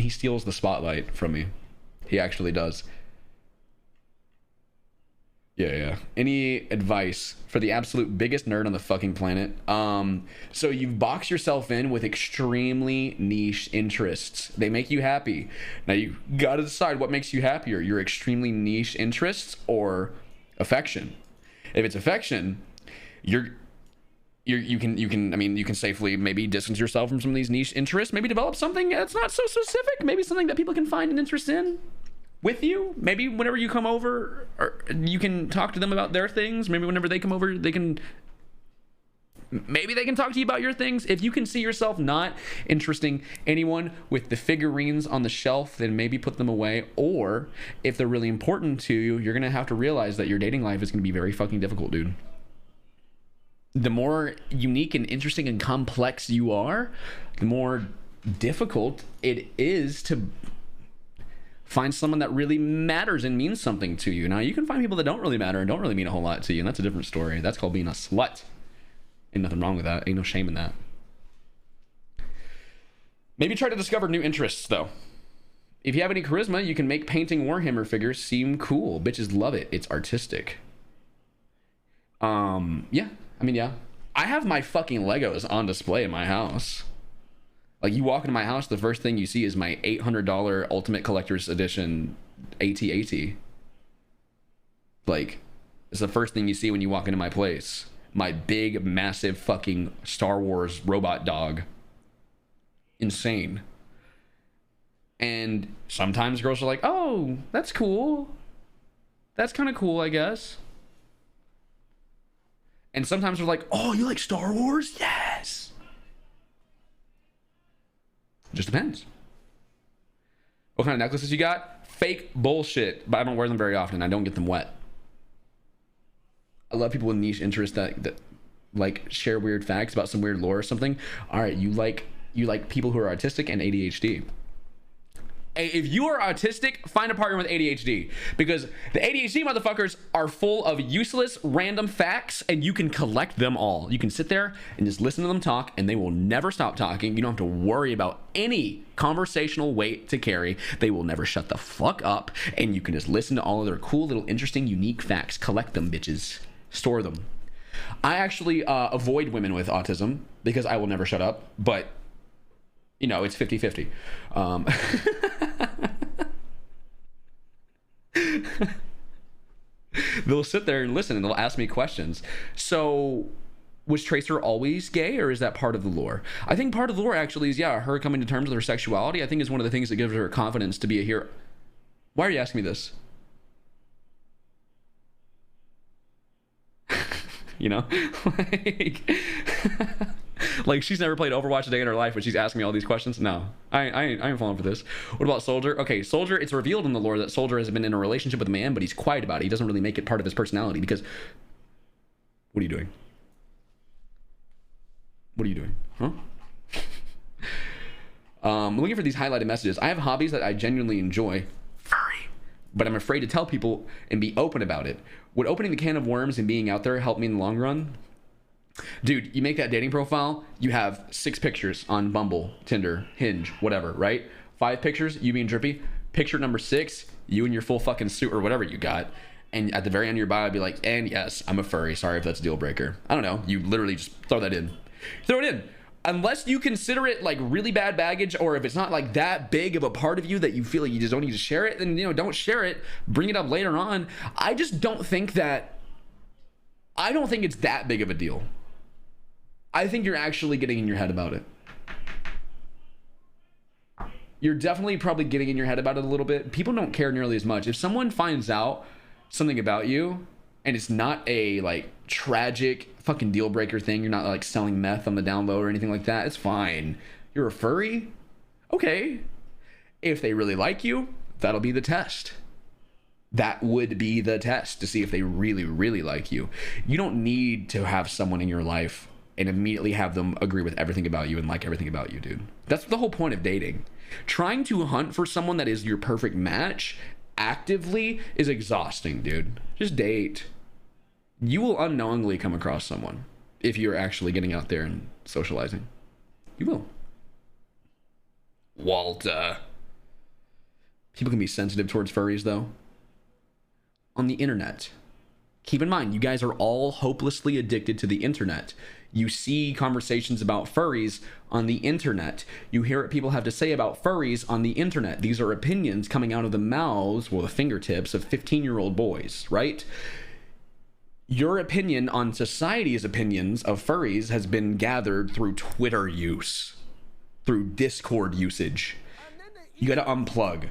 steals the spotlight from me. He actually does. Yeah. Any advice for the absolute biggest nerd on the fucking planet? So you've boxed yourself in with extremely niche interests. They make you happy. Now you gotta decide what makes you happier, your extremely niche interests or affection. If it's affection, you can safely maybe distance yourself from some of these niche interests, maybe develop something that's not so specific, maybe something that people can find an interest in with you. Maybe whenever you come over, or you can talk to them about their things. Maybe whenever they come over, maybe they can talk to you about your things. If you can see yourself not interesting anyone with the figurines on the shelf, then maybe put them away. Or if they're really important to you, you're gonna have to realize that your dating life is gonna be very fucking difficult, dude. The more unique and interesting and complex you are, the more difficult it is to find someone that really matters and means something to you. Now, you can find people that don't really matter and don't really mean a whole lot to you, and that's a different story. That's called being a slut. Ain't nothing wrong with that. Ain't no shame in that. Maybe try to discover new interests, though. If you have any charisma, you can make painting Warhammer figures seem cool. Bitches love it. It's artistic. Yeah. Yeah. I have my fucking Legos on display in my house. Like, you walk into my house, the first thing you see is my $800 Ultimate Collector's Edition AT-AT. Like, it's the first thing you see when you walk into my place. My big, massive fucking Star Wars robot dog. Insane. And sometimes girls are like, oh, that's cool. That's kind of cool, I guess. And sometimes they're like, oh, you like Star Wars? Yes. Just depends. What kind of necklaces you got? Fake bullshit, but I don't wear them very often. I don't get them wet. I love people with niche interests that like share weird facts about some weird lore or something. All right, you like people who are autistic and ADHD. If you are autistic, find a partner with ADHD, because the ADHD motherfuckers are full of useless random facts, and you can collect them all. You can sit there and just listen to them talk, and they will never stop talking. You don't have to worry about any conversational weight to carry. They will never shut the fuck up, and you can just listen to all of their cool little interesting unique facts. Collect them, bitches. Store them. I actually avoid women with autism because I will never shut up, but you know, it's 50-50. They'll sit there and listen and they'll ask me questions. So was Tracer always gay, or is that part of the lore? I think part of the lore actually is, yeah, her coming to terms with her sexuality. I think is one of the things that gives her confidence to be a hero. Why are you asking me this? You know, like she's never played Overwatch a day in her life, but she's asking me all these questions. No, I ain't falling for this. What about Soldier? Okay, Soldier, it's revealed in the lore that Soldier has been in a relationship with a man, but he's quiet about it. He doesn't really make it part of his personality because, what are you doing? What are you doing? Huh? I'm looking for these highlighted messages. I have hobbies that I genuinely enjoy. Furry. But I'm afraid to tell people and be open about it. Would opening the can of worms and being out there help me in the long run? Dude, you make that dating profile, you have 6 pictures on Bumble, Tinder, Hinge, whatever, right? 5 pictures, you being drippy. Picture number 6, you in your full fucking suit or whatever you got. And at the very end of your bio, I'd be like, and yes, I'm a furry. Sorry if that's a deal breaker. I don't know. You literally just throw that in. Throw it in. Unless you consider it like really bad baggage, or if it's not like that big of a part of you that you feel like you just don't need to share it, then, you know, don't share it. Bring it up later on. I just don't think that, I don't think it's that big of a deal. I think you're actually getting in your head about it. You're definitely probably getting in your head about it a little bit. People don't care nearly as much. If someone finds out something about you and it's not a like tragic fucking deal breaker thing, you're not like selling meth on the down low or anything like that, it's fine. You're a furry? Okay. If they really like you, that'll be the test. That would be the test to see if they really, really like you. You don't need to have someone in your life and immediately have them agree with everything about you and like everything about you, dude. That's the whole point of dating. Trying to hunt for someone that is your perfect match actively is exhausting, dude. Just date. You will unknowingly come across someone if you're actually getting out there and socializing. You will. Walter. People can be sensitive towards furries, though. On the internet. Keep in mind, you guys are all hopelessly addicted to the internet. You see conversations about furries on the internet. You hear what people have to say about furries on the internet. These are opinions coming out of the mouths, well, the fingertips of 15-year-old boys, right? Your opinion on society's opinions of furries has been gathered through Twitter use, through Discord usage. You gotta unplug.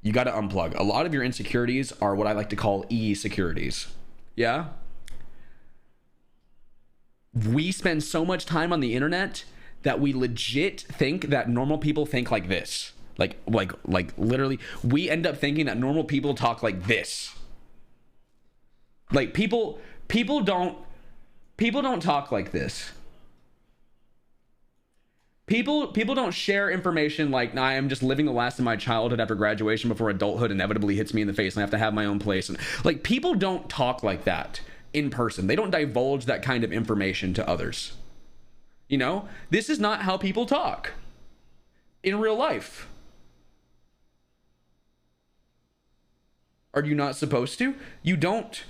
You gotta unplug. A lot of your insecurities are what I like to call e-securities. Yeah? We spend so much time on the internet that we legit think that normal people think like this. Like literally, we end up thinking that normal people talk like this. Like people don't talk like this. People don't share information like, nah, I'm just living the last of my childhood after graduation before adulthood inevitably hits me in the face and I have to have my own place. And like, people don't talk like that in person. They don't divulge that kind of information to others. You know, this is not how people talk in real life. Are you not supposed to? You don't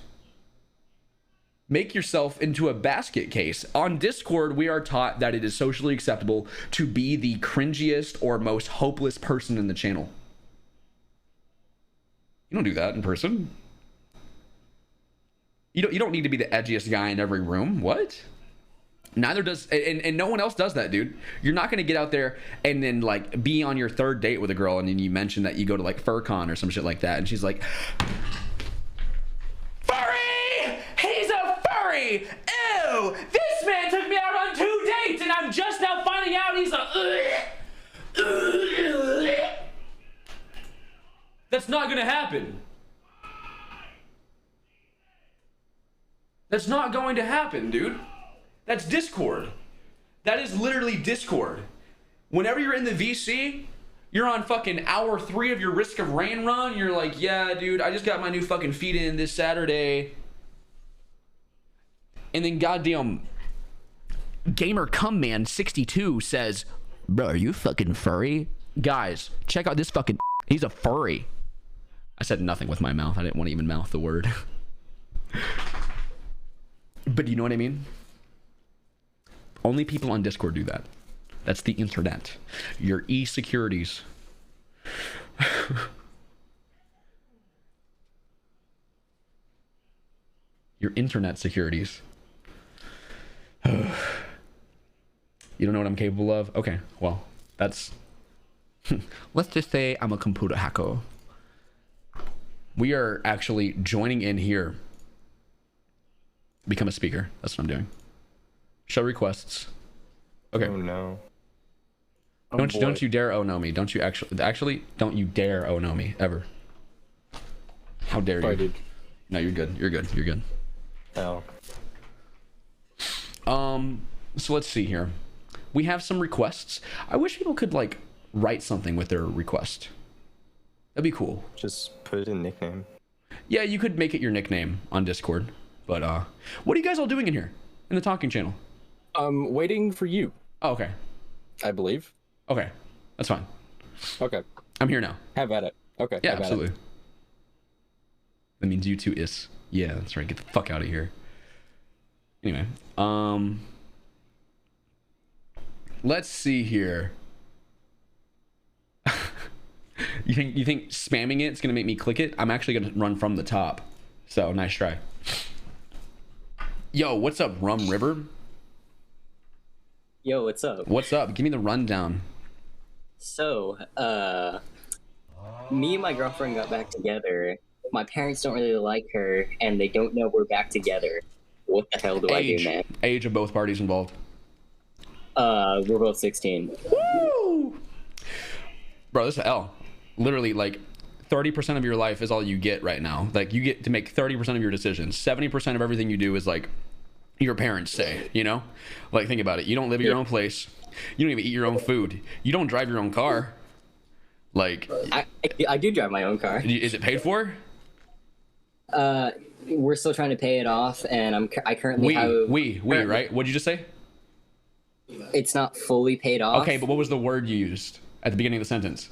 make yourself into a basket case. On Discord, we are taught that it is socially acceptable to be the cringiest or most hopeless person in the channel. You don't do that in person. You don't need to be the edgiest guy in every room. What? Neither does, and no one else does that, dude. You're not going to get out there and then like be on your 3rd date with a girl and then you mention that you go to like FurCon or some shit like that and she's like, furry! He's a furry! Ew! This man took me out on 2 dates and I'm just now finding out he's a... That's not going to happen. That's not going to happen, dude. That's Discord. That is literally Discord. Whenever you're in the VC, you're on fucking hour 3 of your Risk of Rain run. You're like, yeah, dude, I just got my new fucking feet in this Saturday. And then goddamn Gamer Come Man 62 says, bro, are you fucking furry? Guys, check out this fucking... He's a furry. I said nothing with my mouth. I didn't want to even mouth the word. But you know what I mean? Only people on Discord do that. That's the internet. Your e-securities. Your internet securities. You don't know what I'm capable of? Okay, well, that's... Let's just say I'm a computer hacker. We are actually joining in here. Become a speaker. That's what I'm doing. Show requests. Okay. Oh no. Don't you dare oh no me. Don't you actually don't you dare oh no me ever. How dare you? Dude. No, you're good. You're good. You're good. Oh. So let's see here. We have some requests. I wish people could like write something with their request. That'd be cool. Just put it in nickname. Yeah, you could make it your nickname on Discord. But what are you guys all doing in here in the talking channel? Waiting for you. Oh, okay. I believe. Okay. That's fine. Okay. I'm here now. Have at it. Okay. Yeah, have absolutely. At it. That means you two is. Yeah, that's right. Get the fuck out of here. Anyway, let's see here. You think spamming it's gonna make me click it? I'm actually gonna run from the top. So nice try. Yo, what's up, Rum River? Yo, what's up? What's up? Give me the rundown. So, me and my girlfriend got back together. My parents don't really like her, and they don't know we're back together. What the hell do I do, man? Age of both parties involved. We're both 16. Woo! Bro, this is L. Literally, like, 30% of your life is all you get right now. Like, you get to make 30% of your decisions. 70% of everything you do is, like, your parents say, you know? Like, think about it. You don't live at your own place. You don't even eat your own food. You don't drive your own car. Like... I do drive my own car. Is it paid for? We're still trying to pay it off, and I currently have... We, right? What'd you just say? It's not fully paid off. Okay, but what was the word you used at the beginning of the sentence?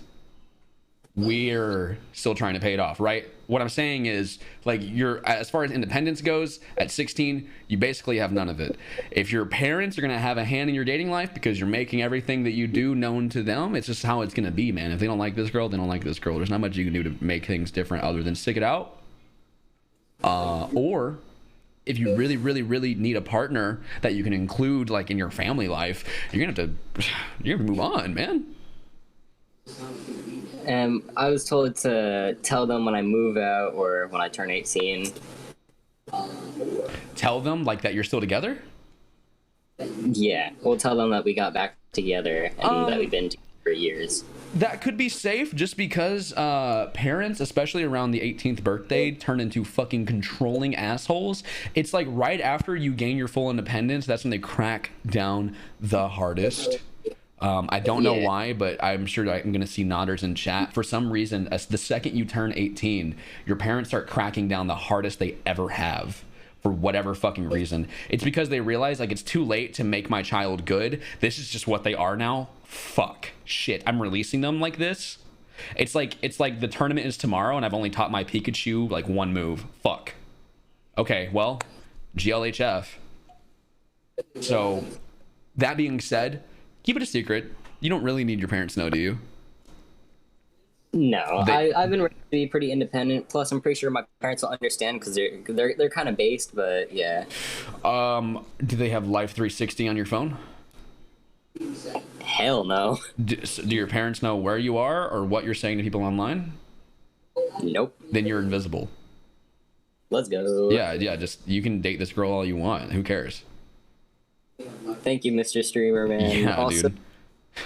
We're still trying to pay it off, right? What I'm saying is, like, you're, as far as independence goes, at 16, you basically have none of it. If your parents are going to have a hand in your dating life because you're making everything that you do known to them, it's just how it's going to be, man. If they don't like this girl, they don't like this girl. There's not much you can do to make things different other than stick it out. Or if you really, really, really need a partner that you can include, like, in your family life, you're going to move on, man. I was told to tell them when I move out or when I turn 18. Tell them, like, that you're still together? Yeah, we'll tell them that we got back together and that we've been together for years. That could be safe just because parents, especially around the 18th birthday, turn into fucking controlling assholes. It's like right after you gain your full independence, that's when they crack down the hardest. I don't know why, but I'm sure I'm going to see nodders in chat. For some reason, the second you turn 18, your parents start cracking down the hardest they ever have. For whatever fucking reason. It's because they realize, like, it's too late to make my child good. This is just what they are now. Fuck. Shit. I'm releasing them like this. It's like the tournament is tomorrow and I've only taught my Pikachu, like, one move. Fuck. Okay, well, GLHF. So, that being said, keep it a secret. You don't really need your parents to know, do you? No, I've been raised to be pretty independent. Plus, I'm pretty sure my parents will understand because they're kind of based. But yeah. Do they have Life 360 on your phone? Hell no. Do your parents know where you are or what you're saying to people online? Nope. Then you're invisible. Let's go. Yeah. Just you can date this girl all you want. Who cares? Thank you, Mr. Streamer, man. Yeah, also, dude.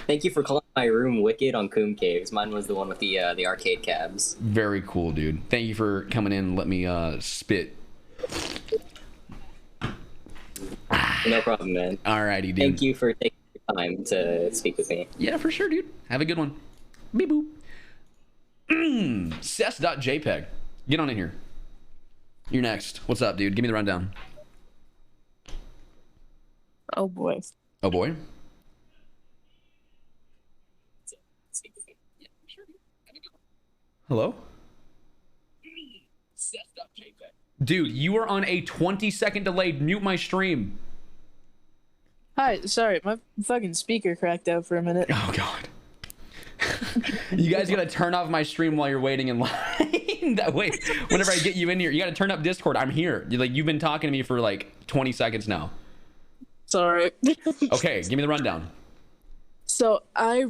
Thank you for calling my room Wicked on Coom Caves. Mine was the one with the arcade cabs. Very cool, dude. Thank you for coming in and let me spit. No problem, man. Alrighty, dude. Thank you for taking the time to speak with me. Yeah, for sure, dude. Have a good one. Beep boop. Cess.jpg. Get on in here. You're next. What's up, dude? Give me the rundown. Oh boy. Oh boy. Hello? Dude, you are on a 20-second delay. Mute my stream. Hi, sorry, my fucking speaker cracked out for a minute. Oh God. You guys gotta turn off my stream while you're waiting in line. That way, whenever I get you in here, you gotta turn up Discord. I'm here. You've been talking to me for like 20 seconds now. Sorry. Okay, give me the rundown. So I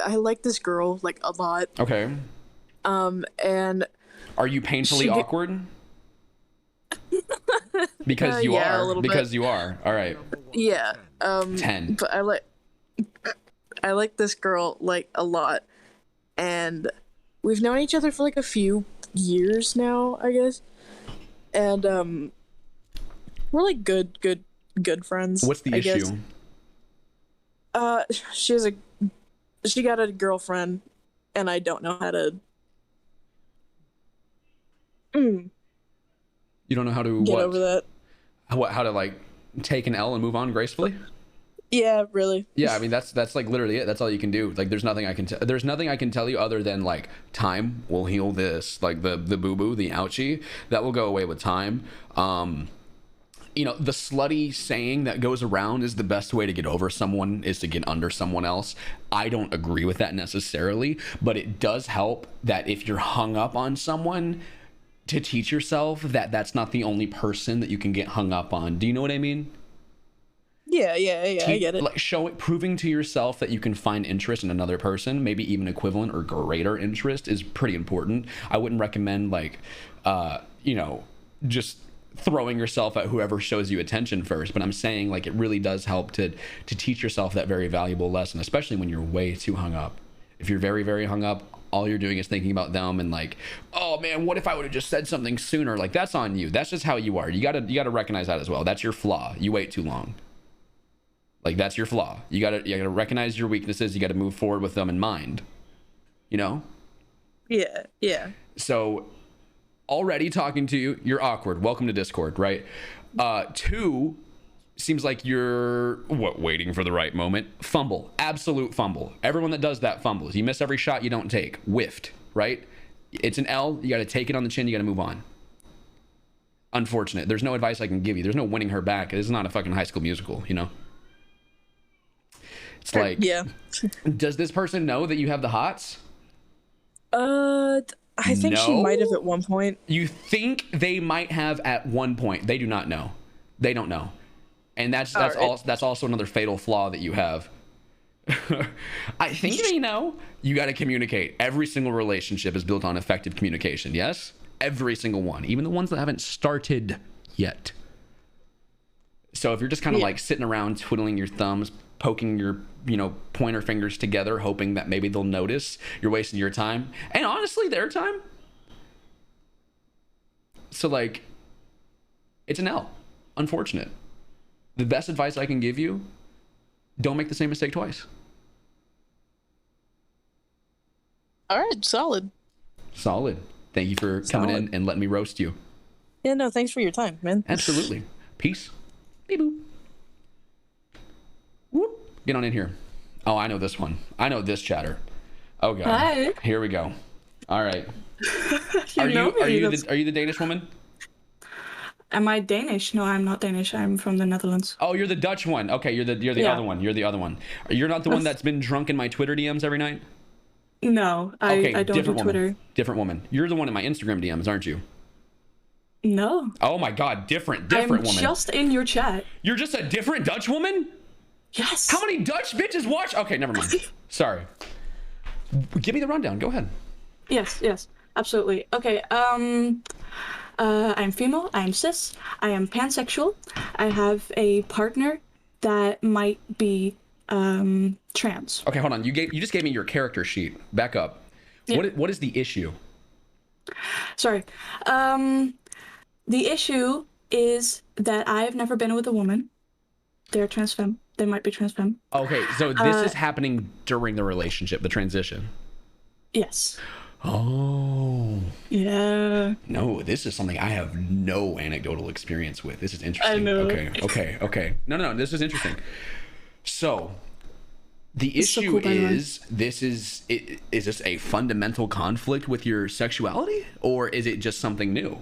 like this girl like a lot. Okay. And are you painfully awkward? Because you yeah, a are. little Because bit. you are. All right. Yeah. 10. But I like this girl like a lot, and we've known each other for like a few years now, I guess. And we're like good friends. What's the I issue? Guess. She got a girlfriend, and I don't know how to. You don't know how to get over that. How to like take an L and move on gracefully? Yeah, really. Yeah, I mean that's like literally it. That's all you can do. Like there's nothing I can tell you other than like time will heal this. Like the boo boo, the ouchie, that will go away with time. You know, the slutty saying that goes around is the best way to get over someone is to get under someone else. I don't agree with that necessarily, but it does help that if you're hung up on someone, to teach yourself that that's not the only person that you can get hung up on. Do you know what I mean? Yeah, I get it. Like proving to yourself that you can find interest in another person, maybe even equivalent or greater interest, is pretty important. I wouldn't recommend just throwing yourself at whoever shows you attention first, but I'm saying like it really does help to teach yourself that very valuable lesson, especially when you're way too hung up. If you're very, very hung up, all you're doing is thinking about them and like, oh man, what if I would have just said something sooner? Like that's on you. That's just how you are. You gotta recognize that as well. That's your flaw. You wait too long. Like that's your flaw. You gotta recognize your weaknesses. You gotta move forward with them in mind. You know? Yeah. So already talking to you, you're awkward. Welcome to Discord, right? 2, seems like you're waiting for the right moment. Fumble. Absolute fumble. Everyone that does that fumbles. You miss every shot you don't take. Whiffed, right? It's an L. You gotta take it on the chin. You gotta move on. Unfortunate. There's no advice I can give you. There's no winning her back. It's not a fucking High School Musical, you know? It's like, yeah. Does this person know that you have the hots? I think she might have at one point. You think they might have at one point. They do not know. They don't know. And that's also another fatal flaw that you have. I think they know. You got to communicate. Every single relationship is built on effective communication. Yes? Every single one. Even the ones that haven't started yet. So if you're just kind of like sitting around twiddling your thumbs, poking your pointer fingers together, hoping that maybe they'll notice, you're wasting your time and honestly their time. So like it's an L. Unfortunate. The best advice I can give you, don't make the same mistake twice. All right, solid. Thank you for coming in and letting me roast you. Yeah, no, thanks for your time, man. Absolutely. Peace. Beep boop. Whoop. Get on in here. Oh, I know this one. I know this chatter. Oh god. Hi. Here we go. All right. Are you the Danish woman? Am I Danish? No, I'm not Danish. I'm from the Netherlands. Oh, you're the Dutch one. Okay, you're the other one. You're the other one. You're not the one that's been drunk in my Twitter DMs every night? No, I don't do Twitter. Different woman. You're the one in my Instagram DMs, aren't you? No. Oh my god, different I'm woman. Just in your chat. You're just a different Dutch woman? Yes. How many Dutch bitches watch? Okay, never mind. Sorry. Give me the rundown. Go ahead. Yes, absolutely. Okay, I'm female, I'm cis, I am pansexual, I have a partner that might be trans. Okay, hold on. You just gave me your character sheet. Back up. Yeah. What is the issue? Sorry. The issue is that I've never been with a woman. They're trans femme. They might be trans femme. Okay, so this is happening during the relationship, the transition. Yes. Oh. Yeah. No, this is something I have no anecdotal experience with. This is interesting. I know. Okay. No, this is interesting. So, the issue is this a fundamental conflict with your sexuality, or is it just something new?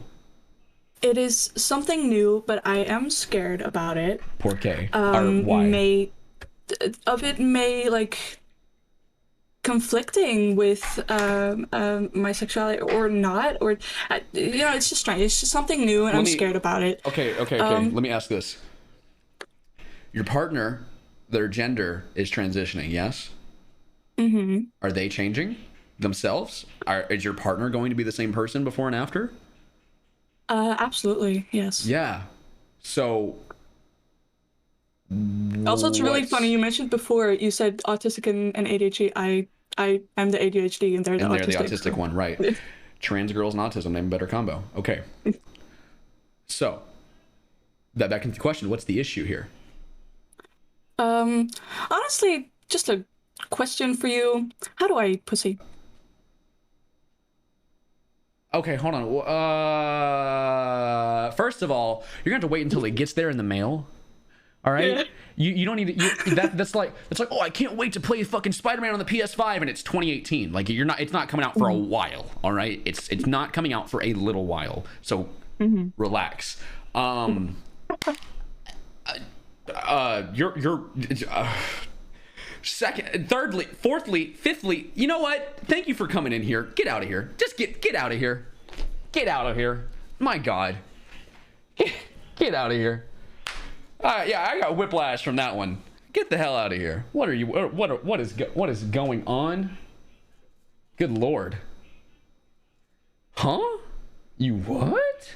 It is something new, but I am scared about it. Poor K. Or why? May like conflicting with my sexuality or not, or it's just strange. It's just something new, and I'm scared about it. Okay. Let me ask this: your partner, their gender is transitioning, yes? Mm-hmm. Are they changing themselves? Is your partner going to be the same person before and after? Absolutely, yes. Yeah. So. Also, it's really funny. You mentioned before. You said autistic and ADHD. I am the ADHD, and they're the autistic one, right? Trans girls and autism, name a better combo. Okay. So, back into the question. What's the issue here? Honestly, just a question for you. How do I pussy? Okay, hold on. First of all, you're gonna have to wait until it gets there in the mail. All right. Yeah. You don't need to. That's like oh, I can't wait to play fucking Spider-Man on the PS5 and it's 2018. Like it's not coming out for a while. All right. It's not coming out for a little while. So relax. Second, thirdly, fourthly, fifthly, you know what? Thank you for coming in here. Get out of here. Just get out of here. Get out of here. My God. Get out of here. Yeah, I got whiplash from that one. Get the hell out of here. What are you? What is going on? Good Lord. Huh? You what?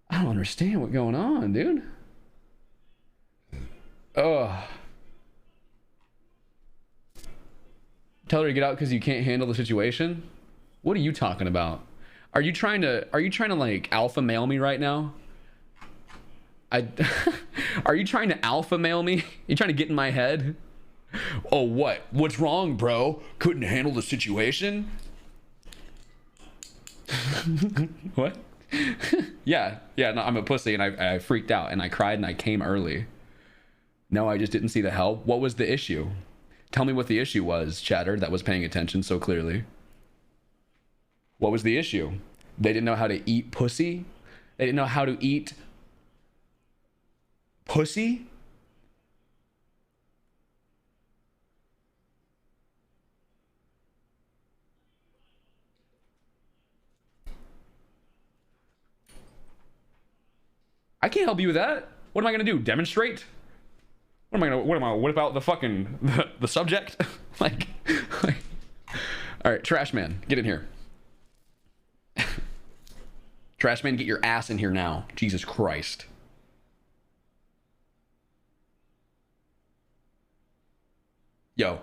I don't understand what's going on, dude. Ugh. Tell her to get out because you can't handle the situation? What are you talking about? Are you trying to like alpha male me right now? Are you trying to alpha male me? You trying to get in my head? Oh, what? What's wrong, bro? Couldn't handle the situation? What? Yeah, no, I'm a pussy and I freaked out and I cried and I came early. No, I just didn't see the help. What was the issue? Tell me what the issue was, chatter, that was paying attention so clearly. What was the issue? They didn't know how to eat pussy? They didn't know how to eat pussy? I can't help you with that. What am I gonna do? Demonstrate? What am I gonna whip out the fucking the subject? like all right, trash man, get in here. Trash man, get your ass in here now. Jesus Christ. Yo.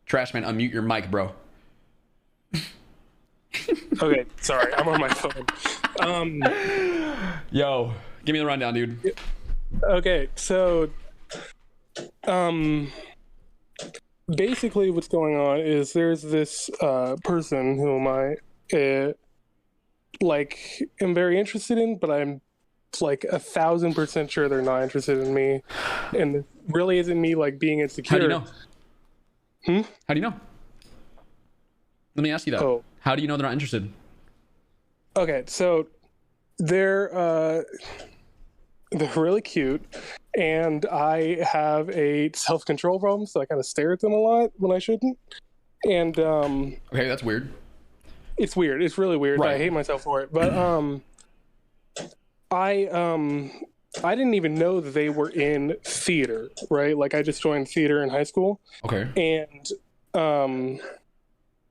Trash man, unmute your mic, bro. Okay, sorry, I'm on my phone. Yo, give me the rundown, dude. Okay, so basically what's going on is there's this person whom I am very interested in, but I'm like 1,000% sure they're not interested in me, and it really isn't me like being insecure. How do you know? How do you know? Let me ask you that. Oh. How do you know they're not interested? Okay, so they're really cute, and I have a self-control problem, so I kind of stare at them a lot when I shouldn't. And okay, that's weird. It's weird. It's really weird. Right. I hate myself for it. But I didn't even know that they were in theater, right? Like I just joined theater in high school. Okay. And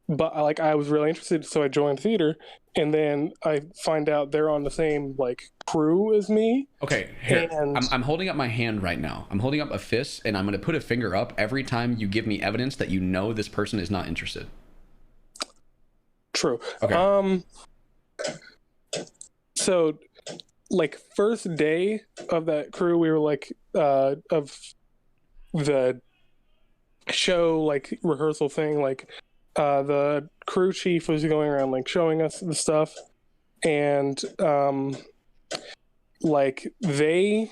but like I was really interested, so I joined theater, and then I find out they're on the same like crew as me. Okay, here. And I'm holding up my hand right now. I'm holding up a fist, and I'm going to put a finger up every time you give me evidence that you know this person is not interested. True. Okay. So, like first day of that crew, we were like of the show like rehearsal thing, like. The crew chief was going around like showing us the stuff, and like the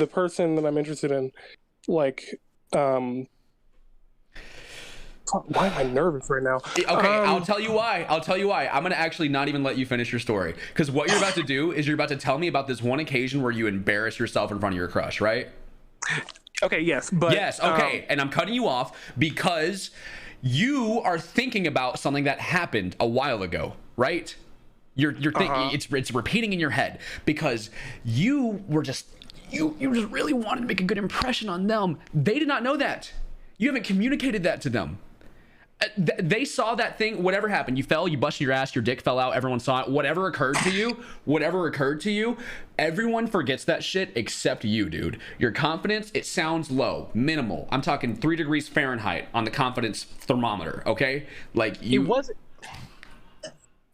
person that I'm interested in, like Why am I nervous right now? Okay, I'll tell you why. I'm gonna actually not even let you finish your story, because what you're about to do is you're about to tell me about this one occasion where you embarrass yourself in front of your crush, right? Okay, yes, but yes, okay, and I'm cutting you off because you are thinking about something that happened a while ago, right? You're thinking it's repeating in your head because you were just you just really wanted to make a good impression on them. They did not know that. You haven't communicated that to them. They saw that thing, whatever happened, you fell, you busted your ass, your dick fell out, everyone saw it, whatever occurred to you, everyone forgets that shit except you, dude. Your confidence, it sounds low, minimal. I'm talking 3 degrees Fahrenheit on the confidence thermometer, okay? Like, you...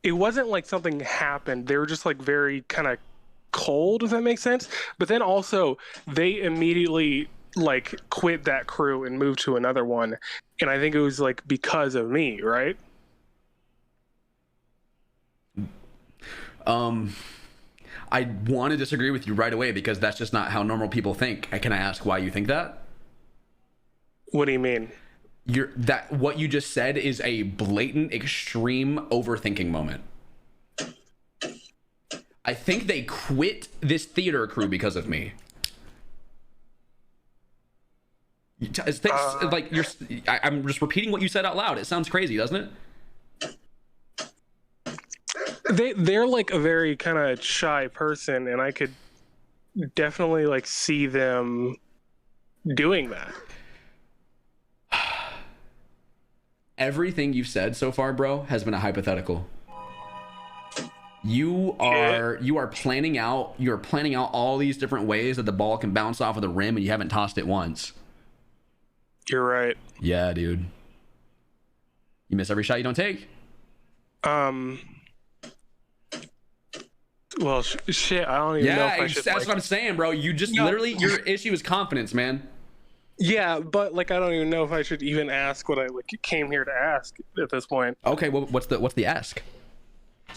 It wasn't like something happened. They were just like very kind of cold, if that makes sense. But then also, they immediately like quit that crew and moved to another one, and I think it was like because of me, right? I want to disagree with you right away because that's just not how normal people think. Can I ask why you think that? What do you mean? What you just said is a blatant, extreme overthinking moment. I think they quit this theater crew because of me. I'm just repeating what you said out loud. It sounds crazy, doesn't it? They're like a very kind of shy person, and I could definitely like see them doing that. Everything you've said so far, bro, has been a hypothetical. You're planning out all these different ways that the ball can bounce off of the rim, and you haven't tossed it once. You're right. Yeah, dude. You miss every shot you don't take. Well, shit, I don't even know if I should. That's what I'm saying, bro. You just literally, your issue is confidence, man. Yeah, but like I don't even know if I should even ask what I like came here to ask at this point. Okay, well, what's the ask?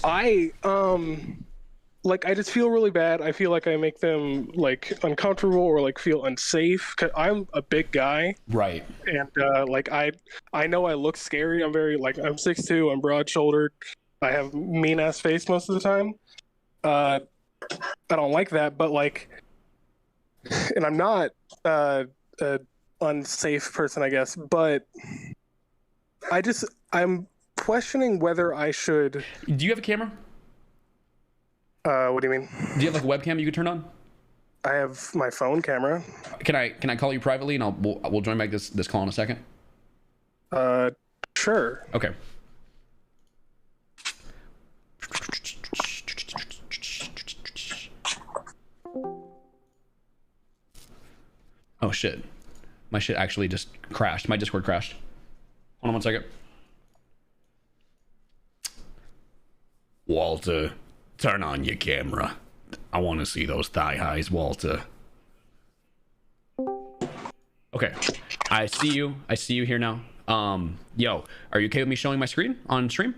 I just feel really bad. I feel like I make them like uncomfortable or like feel unsafe. 'Cause I'm a big guy, right? And I know I look scary. I'm 6'2". I'm broad-shouldered. I have mean-ass face most of the time. I don't like that, but like, and I'm not a unsafe person, I guess. But I'm questioning whether I should. Do you have a camera? What do you mean? Do you have like a webcam you could turn on? I have my phone camera. Can I call you privately and we'll join back this call in a second? Sure. Okay. Oh shit. My shit actually just crashed. My Discord crashed. Hold on one second. Walter, turn on your camera. I want to see those thigh highs, Walter. Okay. I see you here now. Yo, are you okay with me showing my screen on stream?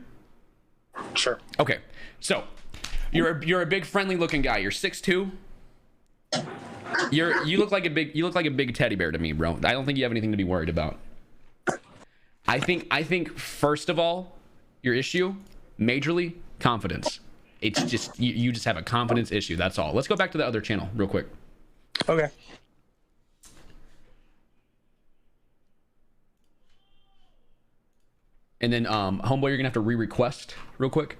Sure. Okay. So, you're a big friendly looking guy. You're 6'2". You look like a big teddy bear to me, bro. I don't think you have anything to be worried about. I think first of all, your issue, majorly, confidence. It's just you just have a confidence issue. That's all. Let's go back to the other channel real quick. Okay. And then homeboy, you're gonna have to re-request real quick.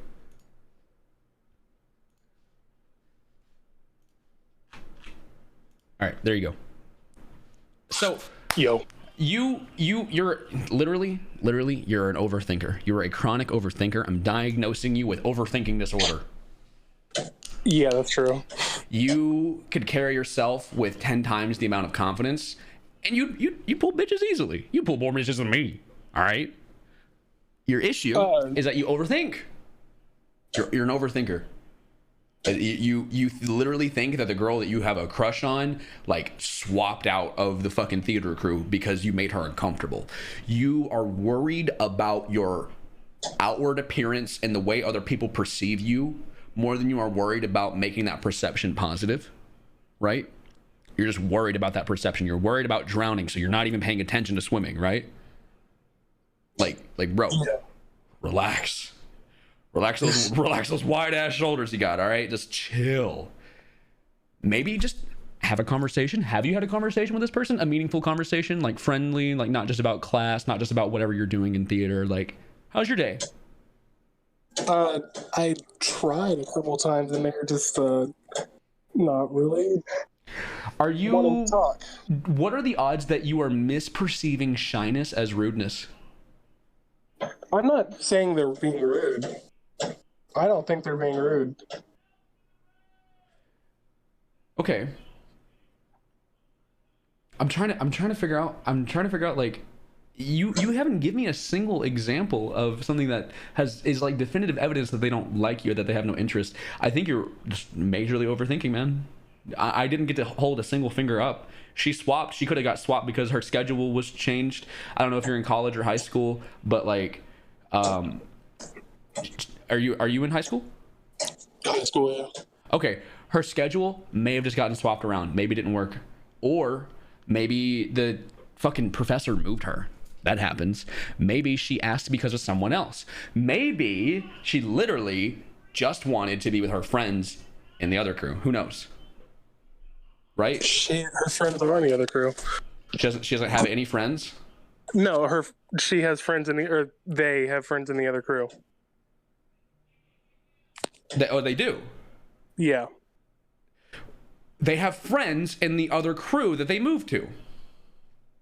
All right, there you go. So, you're literally you're an overthinker. You're a chronic overthinker. I'm diagnosing you with overthinking disorder. Yeah, that's true. You could carry yourself with 10 times the amount of confidence, and you pull bitches easily. You pull more bitches than me. All right. Your issue is that you overthink. You're an overthinker. You literally think that the girl that you have a crush on like swapped out of the fucking theater crew because you made her uncomfortable. You are worried about your outward appearance and the way other people perceive you more than you are worried about making that perception positive, right? You're just worried about that perception. You're worried about drowning, so you're not even paying attention to swimming, right? Like, bro, relax. Relax those wide ass shoulders you got, all right? Just chill. Maybe just have a conversation. Have you had a conversation with this person? A meaningful conversation, like friendly, like not just about class, not just about whatever you're doing in theater. Like, how's your day? I tried a couple times and they're just not really. Are you? Want to talk. What are the odds that you are misperceiving shyness as rudeness? I'm not saying they're being rude. I don't think they're being rude. Okay. I'm trying to figure out like you haven't given me a single example of something that is like definitive evidence that they don't like you or that they have no interest. I think you're just majorly overthinking, man. I didn't get to hold a single finger up. She swapped. She could have got swapped because her schedule was changed. I don't know if you're in college or high school, but like, are you in high school? High school, yeah. Okay, her schedule may have just gotten swapped around. Maybe it didn't work, or maybe the fucking professor moved her. That happens. Maybe she asked because of someone else. Maybe she literally just wanted to be with her friends in the other crew. Who knows? Right? Her friends are in the other crew. She doesn't have any friends? No, she has friends they have friends in the other crew. They do? Yeah. They have friends in the other crew that they moved to.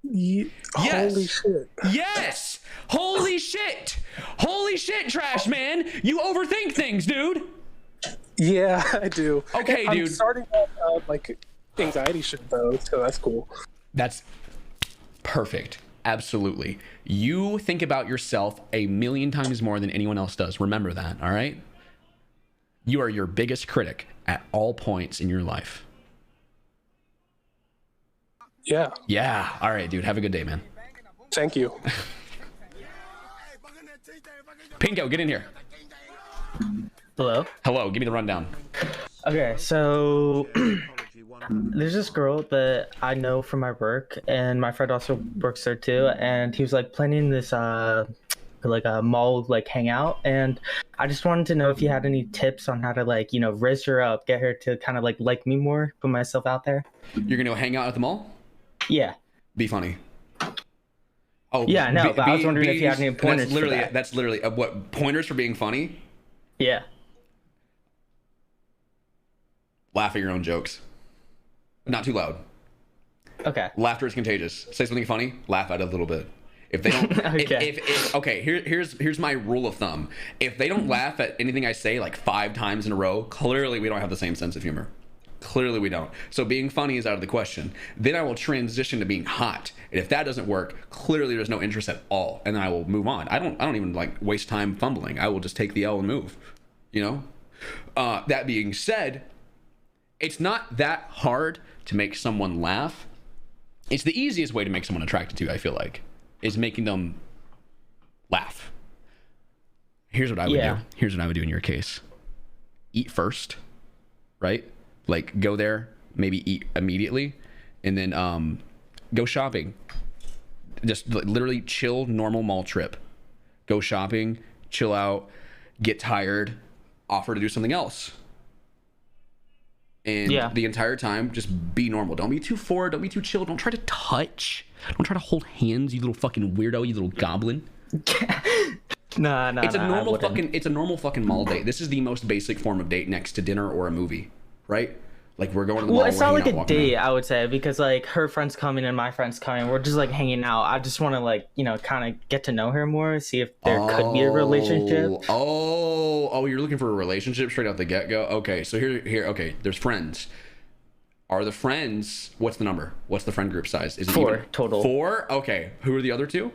Yes. Holy shit. Yes! Holy shit! Holy shit, Trash Man! You overthink things, dude! Yeah, I do. Okay, I'm dude. starting to like anxiety shit though, so that's cool. That's perfect. Absolutely. You think about yourself a million times more than anyone else does. Remember that, all right? You are your biggest critic at all points in your life. Yeah. Yeah. All right, dude. Have a good day, man. Thank you. Pinko, get in here. Hello? Hello. Give me the rundown. Okay, so there's this girl that I know from my work, and my friend also works there too, and he was like planning this like a mall like hangout, and I just wanted to know if you had any tips on how to like, you know, raise her up, get her to kind of like me more, put myself out there. You're gonna go hang out at the mall? Yeah. Be funny. Oh yeah, I know, but I was wondering if you had any pointers. That's literally what pointers for being funny? Yeah. Laugh at your own jokes. Not too loud. Okay. Laughter is contagious. Say something funny, laugh at it a little bit. If they don't, okay. Here's my rule of thumb. If they don't laugh at anything I say like 5 times in a row, clearly we don't have the same sense of humor. Clearly we don't. So being funny is out of the question. Then I will transition to being hot, and if that doesn't work, clearly there's no interest at all, and then I will move on. I don't even like waste time fumbling. I will just take the L and move. You know. That being said, it's not that hard to make someone laugh. It's the easiest way to make someone attracted to you, I feel like, is making them laugh. Here's what I would do. Here's what I would do in your case. Eat first, right? Like go there, maybe eat immediately, and then go shopping. Just literally chill, normal mall trip. Go shopping, chill out, get tired, offer to do something else. And the entire time, just be normal. Don't be too forward. Don't be too chill. Don't try to touch. Don't try to hold hands, you little fucking weirdo, you little goblin. Nah. It's a normal fucking mall date. This is the most basic form of date next to dinner or a movie, right? Like we're going to the mall. Well, it's not like a date, I would say, because like her friend's coming and my friend's coming. We're just like hanging out. I just want to like, you know, kind of get to know her more, see if there could be a relationship. Oh, you're looking for a relationship straight out the get-go? Okay, so here, okay, there's friends. Are the friends, what's the number? What's the friend group size? Is it 4 even? total. 4? Okay, who are the other 2?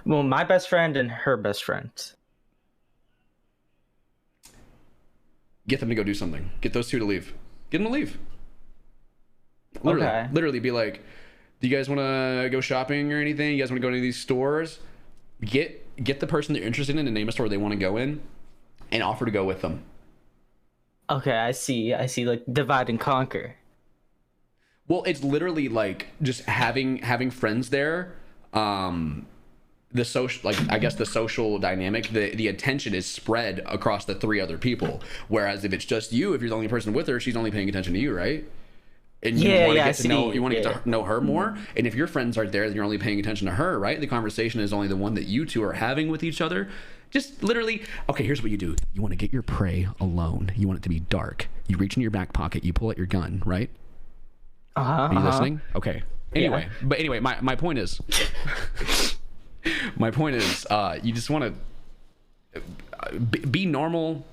Well, my best friend and her best friend. Get them to go do something. Get those 2 to leave. Get them to leave. Literally be like, do you guys want to go shopping or anything? You guys want to go to any of these stores? Get the person they're interested in and name a store they want to go in and offer to go with them. Okay, I see, like divide and conquer. Well, it's literally like just having friends there the social, like, I guess the social dynamic, the attention is spread across the 3 other people. Whereas if it's just you, if you're the only person with her, she's only paying attention to you, right? And you want to get to know, you want to get to know her more. And if your friends aren't there, then you're only paying attention to her, right? The conversation is only the one that you two are having with each other. Just literally, okay, here's what you do. You want to get your prey alone. You want it to be dark. You reach in your back pocket, you pull out your gun, right? Are you listening? Okay. Anyway, but anyway, my point is, you just want to be normal.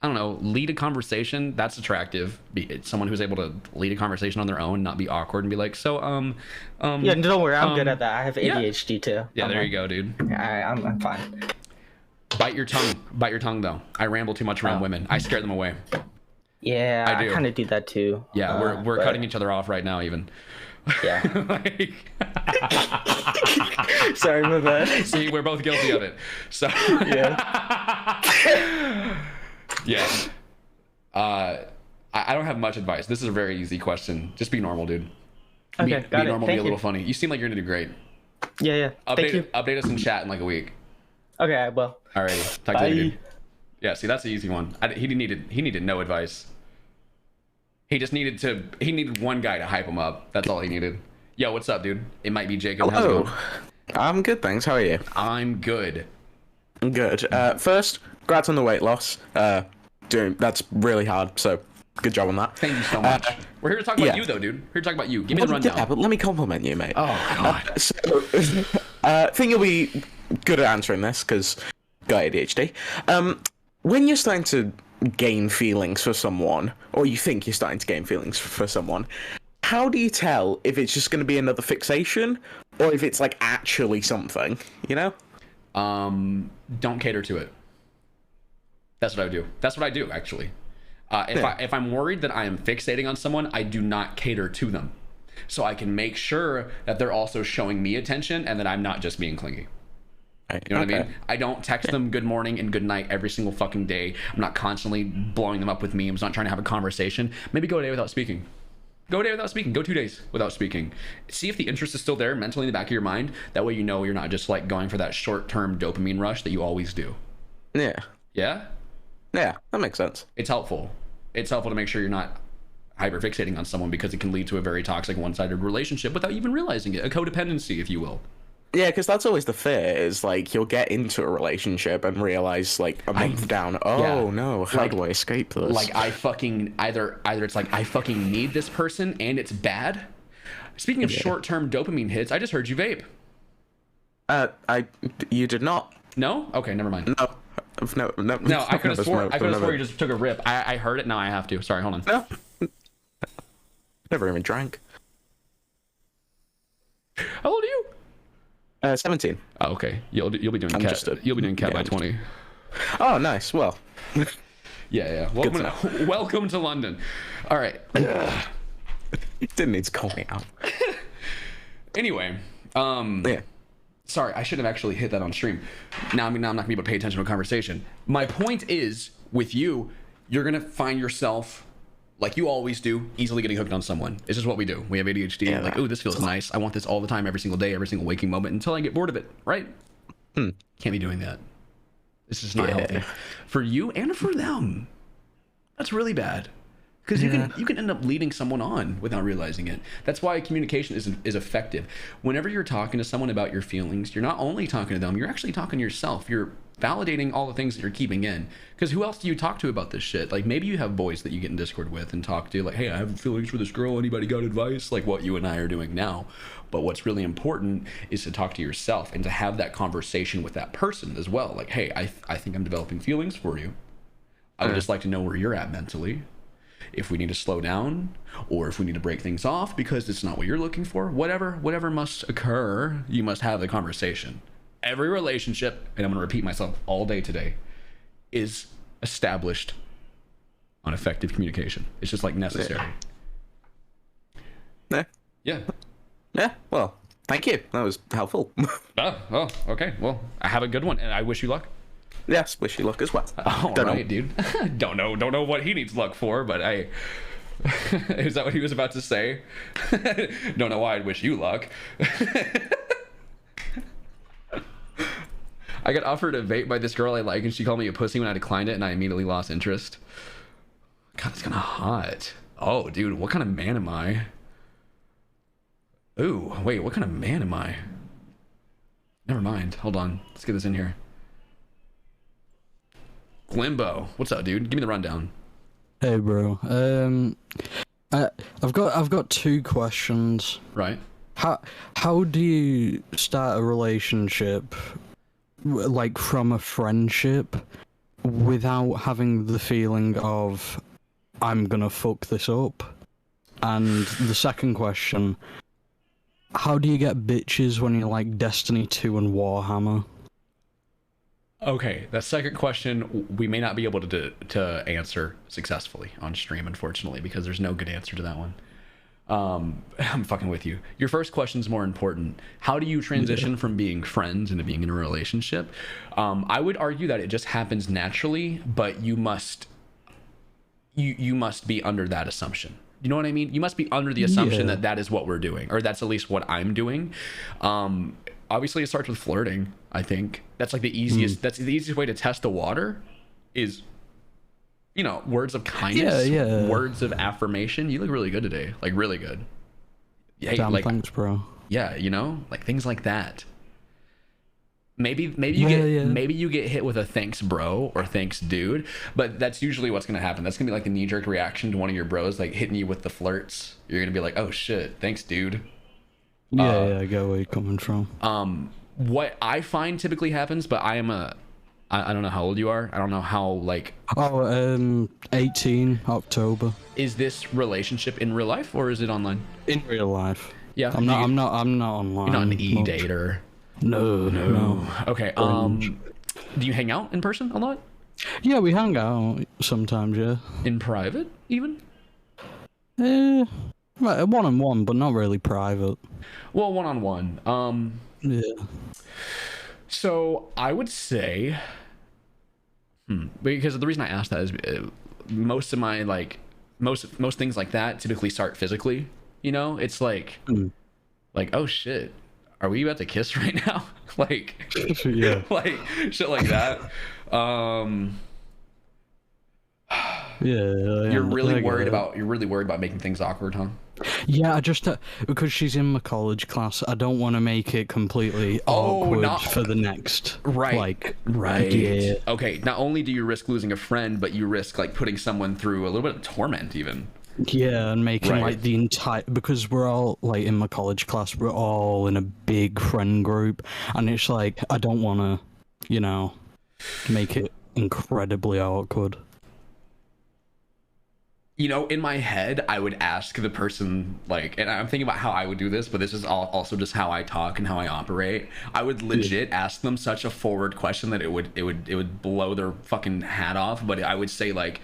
I don't know, lead a conversation. That's attractive. It's someone who's able to lead a conversation on their own, not be awkward and be like, so, yeah, don't worry, I'm good at that. I have ADHD too. Yeah, there you go, dude. I'm fine. Bite your tongue, though. I ramble too much around women. I scare them away. Yeah, I kind of do that too. Yeah, we're cutting each other off right now, even. Yeah. Sorry, my bad. See, we're both guilty of it. So. Yeah. I don't have much advice. This is a very easy question. Just be normal, dude. Okay, be normal, be a little funny. You seem like you're gonna do great. Yeah. Update us in chat in like a week. Okay, I will. Alrighty. Talk to you later, dude. Yeah, see, that's the easy one. He needed no advice. He needed one guy to hype him up. That's all he needed. Yo, what's up, dude? It might be Jacob. How's it going? I'm good, thanks. How are you? I'm good. Good. First, congrats on the weight loss. That's really hard, so good job on that. Thank you so much. We're here to talk about you, though, dude. We're here to talk about you. Give me the rundown. Yeah, but let me compliment you, mate. Oh, God. I think you'll be good at answering this, because got ADHD. When you're starting to gain feelings for someone, or you think you're starting to gain feelings for someone, how do you tell if it's just going to be another fixation, or if it's, like, actually something, you know? Don't cater to it. That's what I do. That's what I do, actually. If I'm worried that I am fixating on someone, I do not cater to them. So I can make sure that they're also showing me attention and that I'm not just being clingy. You know what I mean? I don't text them good morning and good night every single fucking day. I'm not constantly blowing them up with memes, not trying to have a conversation. Maybe go a day without speaking. Go a day without speaking. Go 2 days without speaking. See if the interest is still there mentally in the back of your mind. That way you know you're not just like going for that short-term dopamine rush that you always do. Yeah. Yeah? Yeah, that makes sense. It's helpful. It's helpful to make sure you're not hyperfixating on someone because it can lead to a very toxic one-sided relationship without even realizing it. A codependency, if you will. Yeah, because that's always the fear, is like you'll get into a relationship and realize like a month down, no, how do I escape this? Like I fucking either it's like I fucking need this person and it's bad. Speaking of short-term dopamine hits, I just heard you vape. You did not. No? Okay, never mind. No, I could have swore you just took a rip. I heard it, now I have to. Sorry, hold on. No. Never even drank. How old are you? 17. Oh, okay. You'll be doing cat by 20. Oh, nice. Well. Yeah. Welcome to London. All right. Didn't need to call me out. Anyway, yeah. Sorry, I should have actually hit that on stream. Now I'm not gonna be able to pay attention to a conversation. My point is, with you, you're gonna find yourself, like you always do, easily getting hooked on someone. It's just what we do. We have ADHD. Yeah. Like, ooh, this feels nice. I want this all the time, every single day, every single waking moment, until I get bored of it, right? Can't be doing that. This is not healthy. For you and for them. That's really bad. Because you can end up leading someone on without realizing it. That's why communication is effective. Whenever you're talking to someone about your feelings, you're not only talking to them, you're actually talking to yourself. You're validating all the things that you're keeping in. Because who else do you talk to about this shit? Like, maybe you have boys that you get in Discord with and talk to, like, hey, I have feelings for this girl. Anybody got advice? Like what you and I are doing now. But what's really important is to talk to yourself and to have that conversation with that person as well. Like, hey, I think I'm developing feelings for you. I would just like to know where you're at mentally. If we need to slow down, or if we need to break things off because it's not what you're looking for, whatever must occur, you must have the conversation. Every relationship, and I'm going to repeat myself all day today, is established on effective communication. It's just like necessary. Yeah. Well, thank you. That was helpful. Oh, okay. Well, I have a good one, and I wish you luck. Yes, wish you luck as well. All right, dude. Don't know what he needs luck for, but is that what he was about to say? Don't know why I'd wish you luck. I got offered a vape by this girl I like, and she called me a pussy when I declined it, and I immediately lost interest. God, it's kind of hot. Oh, dude, what kind of man am I? Ooh, wait, what kind of man am I? Never mind. Hold on. Let's get this in here. Glimbo, what's up, dude? Give me the rundown. Hey, bro. I've got 2 questions. Right. How do you start a relationship, like from a friendship, without having the feeling of I'm gonna fuck this up? And the second question, how do you get bitches when you like Destiny 2 and Warhammer? Okay, that second question we may not be able to answer successfully on stream, unfortunately, because there's no good answer to that one. I'm fucking with you. Your first question is more important. How do you transition from being friends into being in a relationship? I would argue that it just happens naturally, but you must be under that assumption. You know what I mean? You must be under the assumption that that is what we're doing, or that's at least what I'm doing. Obviously, it starts with flirting. I think that's like the easiest. That's the easiest way to test the water. Is, you know, words of kindness, words of affirmation. You look really good today, like really good. Yeah, damn, like, thanks, bro. Yeah, you know, like things like that. Maybe you get hit with a thanks bro or thanks dude, but that's usually what's gonna happen. That's gonna be like the knee-jerk reaction to one of your bros like hitting you with the flirts. You're gonna be like, oh shit, thanks dude. Yeah, I get where you're coming from. What I find typically happens, but I don't know how old you are. I don't know how like. 18 October. Is this relationship in real life or is it online? In real life. Yeah. I'm not online. You're not an e-dater. No. Okay. Do you hang out in person a lot? Yeah, we hang out sometimes. Yeah. In private, even. One-on-one, but not really private. Well, one-on-one. Yeah. So I would say, because the reason I asked that is most of my like most things like that typically start physically. You know, it's like oh shit, are we about to kiss right now? Like yeah, like shit like that. Yeah, you're really worried about making things awkward, huh? Yeah, I just because she's in my college class, I don't want to make it completely awkward for the next right. Yeah. Okay, not only do you risk losing a friend, but you risk like putting someone through a little bit of torment even. Yeah, and making like the entire, because we're all like in my college class, we're all in a big friend group, and it's like I don't want to, you know, make it incredibly awkward. You know, in my head, I would ask the person, like, and I'm thinking about how I would do this, but this is also just how I talk and how I operate. I would legit ask them such a forward question that it would blow their fucking hat off. But I would say, like,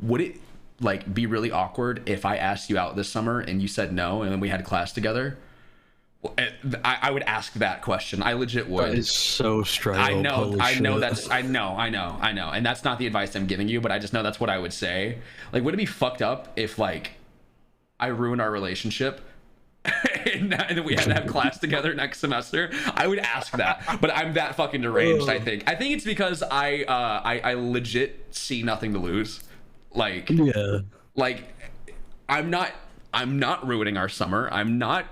would it like be really awkward if I asked you out this summer and you said no, and then we had class together? I would ask that question. I legit would. That is so straight up. I know, and that's not the advice I'm giving you, but I just know that's what I would say. Like, would it be fucked up if like I ruined our relationship and then we had to have class together next semester? I would ask that, but I'm that fucking deranged. I think it's because I legit see nothing to lose. Like, yeah, like I'm not ruining our summer. I'm not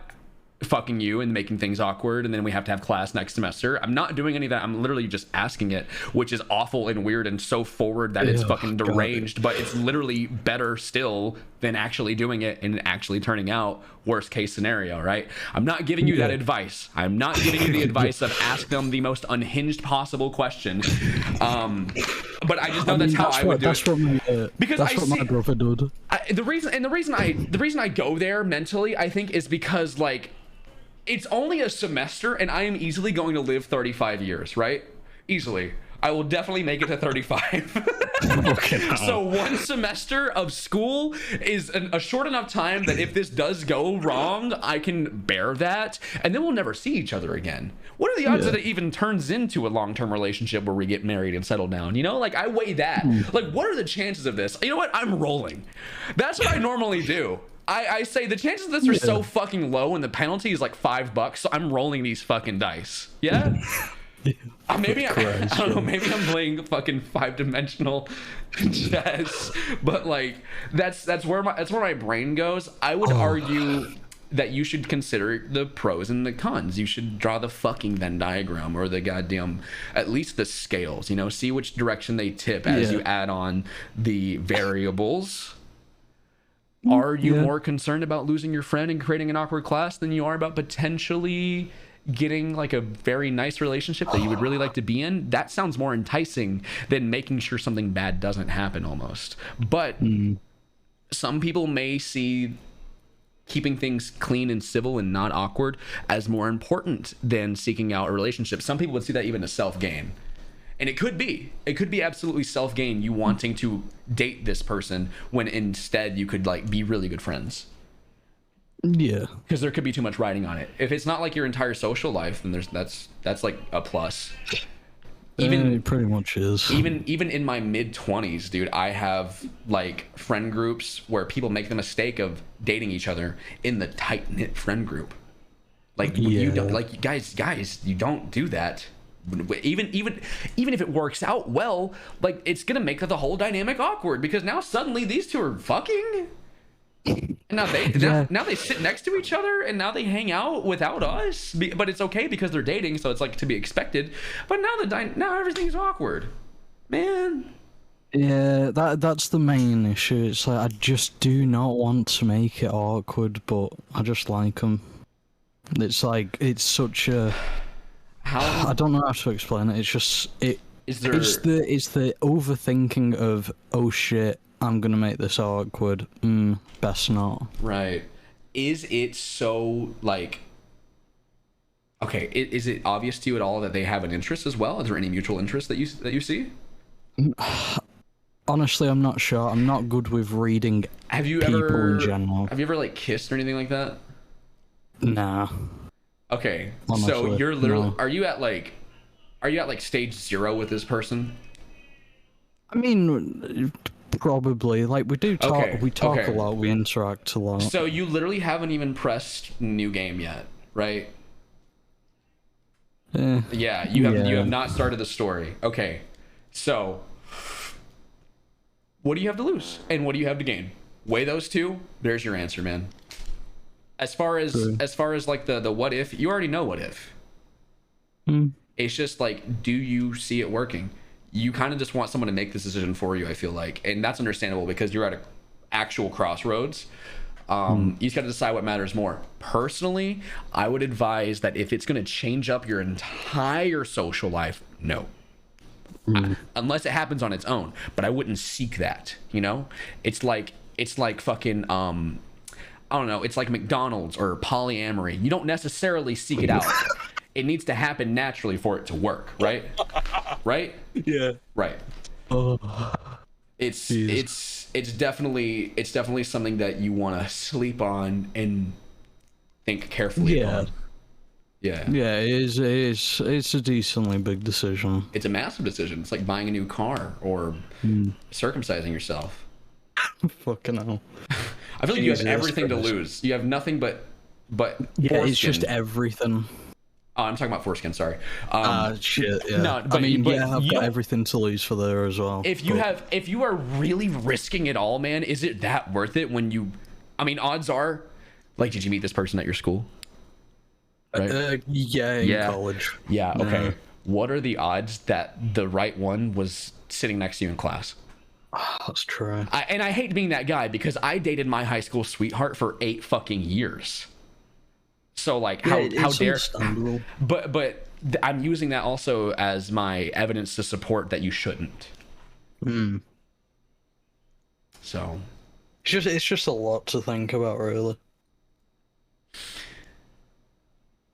fucking you and making things awkward and then we have to have class next semester. I'm not doing any of that. I'm literally just asking it, which is awful and weird and so forward that it's fucking deranged, but it's literally better still than actually doing it and actually turning out worst case scenario, right? I'm not giving you that advice. I'm not giving you the advice of ask them the most unhinged possible question. But I just know that's how I would do it. Because that's what my brother did. The reason I go there mentally, I think, is because like it's only a semester and I am easily going to live 35 years, right? Easily. I will definitely make it to 35. Okay, so one semester of school is a short enough time that if this does go wrong, I can bear that, and then we'll never see each other again. What are the odds that it even turns into a long-term relationship where we get married and settle down? You know, like I weigh that. Like, what are the chances of this? You know what? I'm rolling. That's what I normally do. I say the chances of this are so fucking low and the penalty is like $5, so I'm rolling these fucking dice. Yeah? Maybe Christ, I don't know. yeah. Maybe I'm playing fucking 5-dimensional chess, but like that's where my brain goes. I would argue that you should consider the pros and the cons. You should draw the fucking Venn diagram or the goddamn, at least the scales. You know, see which direction they tip as you add on the variables. Are you more concerned about losing your friend and creating an awkward class than you are about potentially getting like a very nice relationship that you would really like to be in? That sounds more enticing than making sure something bad doesn't happen almost. But some people may see keeping things clean and civil and not awkward as more important than seeking out a relationship. Some people would see that even as self-gain. And it could be absolutely self-gain, you wanting to date this person when instead you could like be really good friends. Yeah, because there could be too much riding on it. If it's not like your entire social life, then that's like a plus. Even it pretty much is. Even in my mid-20s, dude, I have like friend groups where people make the mistake of dating each other in the tight-knit friend group. Like you don't, like guys, you don't do that. Even if it works out well, like it's gonna make the whole dynamic awkward because now suddenly these two are fucking. And now they sit next to each other and now they hang out without us, but it's okay because they're dating, so it's like to be expected. But now everything's awkward, man. Yeah, that's the main issue. It's like I just do not want to make it awkward, but I just like them. It's like it's such a. I don't know how to explain it. It's just it's the overthinking of, oh shit, I'm gonna make this awkward. Best not. Right. Is it so like? Okay, is it obvious to you at all that they have an interest as well? Is there any mutual interest that you see? Honestly, I'm not sure. I'm not good with reading people in general. Have you ever like kissed or anything like that? Nah. Okay, Honestly, so you're literally no. are you at like stage 0 with this person? I mean, probably. Like we do talk. Okay, We talk okay. a lot. We interact a lot. So you literally haven't even pressed new game yet, right? Yeah, you have not started the story. Okay, so what do you have to lose and what do you have to gain? Weigh those two. There's your answer, man. As far as like the what if, you already know what if. It's just like, do you see it working? You kind of just want someone to make this decision for you, I feel like, and that's understandable because you're at an actual crossroads. You just got to decide what matters more. Personally, I would advise that if it's going to change up your entire social life, no. Unless it happens on its own, but I wouldn't seek that. You know, it's like fucking I don't know. It's like McDonald's or polyamory. You don't necessarily seek it out. It needs to happen naturally for it to work, right? Right? Yeah. Right. It's definitely something that you want to sleep on and think carefully on. Yeah. Yeah, it is. It's a decently big decision. It's a massive decision. It's like buying a new car or circumcising yourself. Fucking hell. I feel like you have everything to lose. You have nothing but yeah, foreskin. it's just everything. Oh, I'm talking about foreskin. Sorry. Shit. Yeah. No, but, I mean, but yeah, I've got everything to lose for there as well. If you are really risking it all, man, is it that worth it? When you, I mean, odds are, like, did you meet this person at your school? Right? Yeah, in college. Yeah. Okay. What are the odds that the right one was sitting next to you in class? That's true. And I hate being that guy because I dated my high school sweetheart for 8 fucking years. So like, how dare? But I'm using that also as my evidence to support that you shouldn't. So it's just a lot to think about, really.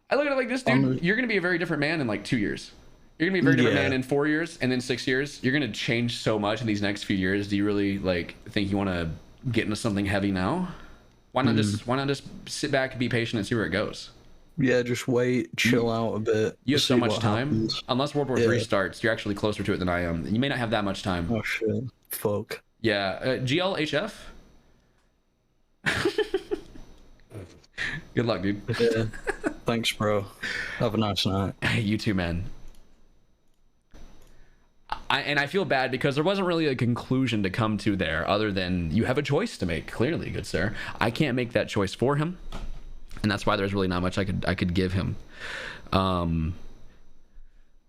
I look at it like this, dude. You're gonna be a very different man in like 2 years. You're gonna be a very different man in 4 years, and then 6 years. You're gonna change so much in these next few years. Do you really like think you want to get into something heavy now? Why not just sit back and be patient and see where it goes? Yeah, just wait, chill out a bit. You have so much time. Happens. Unless World War III starts, you're actually closer to it than I am. You may not have that much time. Oh shit! Fuck. Yeah, GLHF. Good luck, dude. Yeah. Thanks, bro. Have a nice night. You too, man. And I feel bad because there wasn't really a conclusion to come to there other than you have a choice to make, clearly, good sir. I can't make that choice for him, and that's why there's really not much I could give him.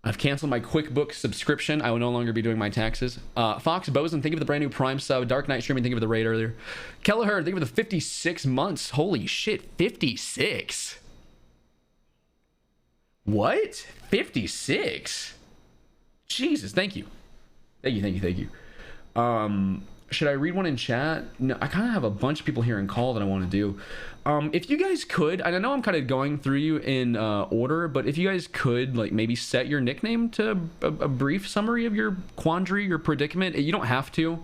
I've canceled my QuickBooks subscription. I will no longer be doing my taxes. Fox Bozen, thank you for the brand new Prime sub. Dark Knight Streaming, thank you for the raid earlier. Kelleher, thank you for the 56 months. Holy shit, 56. What? 56? Jesus, thank you. Thank you. Should I read one in chat? No, I kind of have a bunch of people here in call that I want to do. If you guys could, and I know I'm kind of going through you in order, but if you guys could, like, maybe set your nickname to a brief summary of your quandary, your predicament. You don't have to,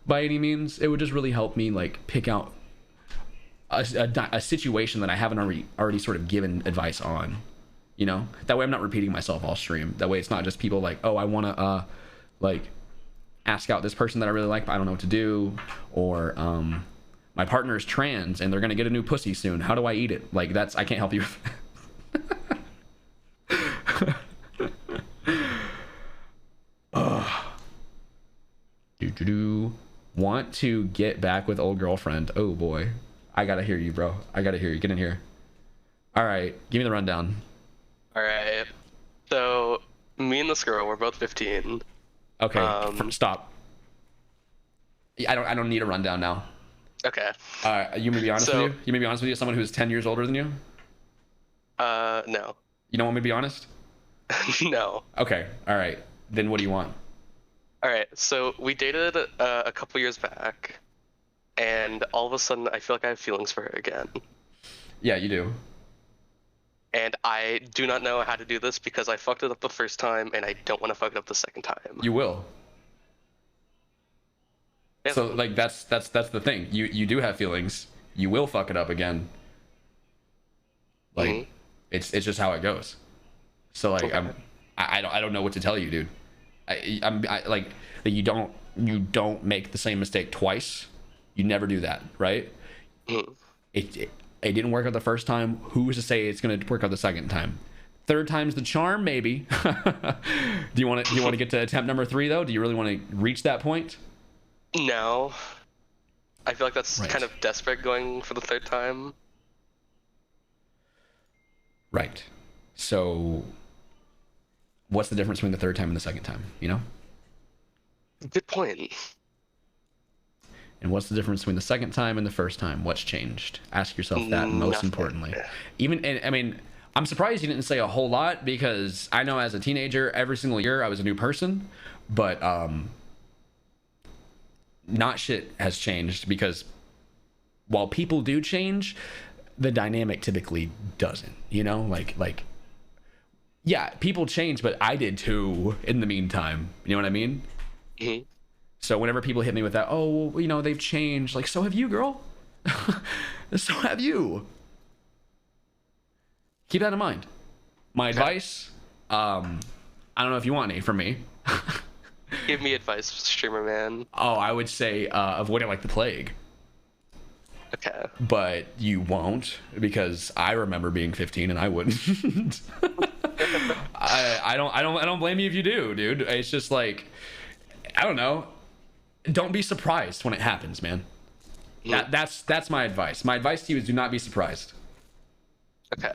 by any means. It would just really help me, like, pick out a situation that I haven't already sort of given advice on. You know? That way I'm not repeating myself all stream. That way it's not just people like, oh, I want to, like, ask out this person that I really like, but I don't know what to do. Or, my partner is trans and they're going to get a new pussy soon. How do I eat it? Like, I can't help you with that. Want to get back with old girlfriend. Oh boy. I gotta hear you, bro. I gotta hear you. Get in here. All right. Give me the rundown. All right. So, me and this girl, we're both 15. Okay. Stop. I don't need a rundown now. Okay. You may be honest with you? You may be honest with you? Someone who's 10 years older than you? No. You don't want me to be honest? No. Okay. All right. Then what do you want? All right. So we dated a couple years back, and all of a sudden I feel like I have feelings for her again. Yeah, you do. And I do not know how to do this because I fucked it up the first time, and I don't want to fuck it up the second time. You will. Yeah. So, like, that's the thing. You do have feelings. You will fuck it up again. Like, it's just how it goes. So, like, okay. I don't know what to tell you, dude. I like, you don't make the same mistake twice. You never do that, right? It didn't work out the first time. Who's to say it's gonna work out the second time? Third time's the charm, maybe. Do you want to get to attempt number 3 though? Do you really want to reach that point? No. I feel like that's kind of desperate going for the third time. Right. So, what's the difference between the third time and the second time? You know? Good point. And what's the difference between the second time and the first time? What's changed? Ask yourself that most importantly. And I mean, I'm surprised you didn't say a whole lot because I know as a teenager, every single year I was a new person, but not shit has changed because while people do change, the dynamic typically doesn't, you know? Like, yeah, people change, but I did too in the meantime. You know what I mean? Mm-hmm. So whenever people hit me with that, oh, well, you know, they've changed. Like, so have you, girl. So have you. Keep that in mind. My advice, I don't know if you want any from me. Give me advice, streamer man. Oh, I would say avoid it like the plague. Okay. But you won't because I remember being 15 and I wouldn't. I don't blame you if you do, dude. It's just like, I don't know. Don't be surprised when it happens, man. That's my advice. My advice to you is do not be surprised. Okay.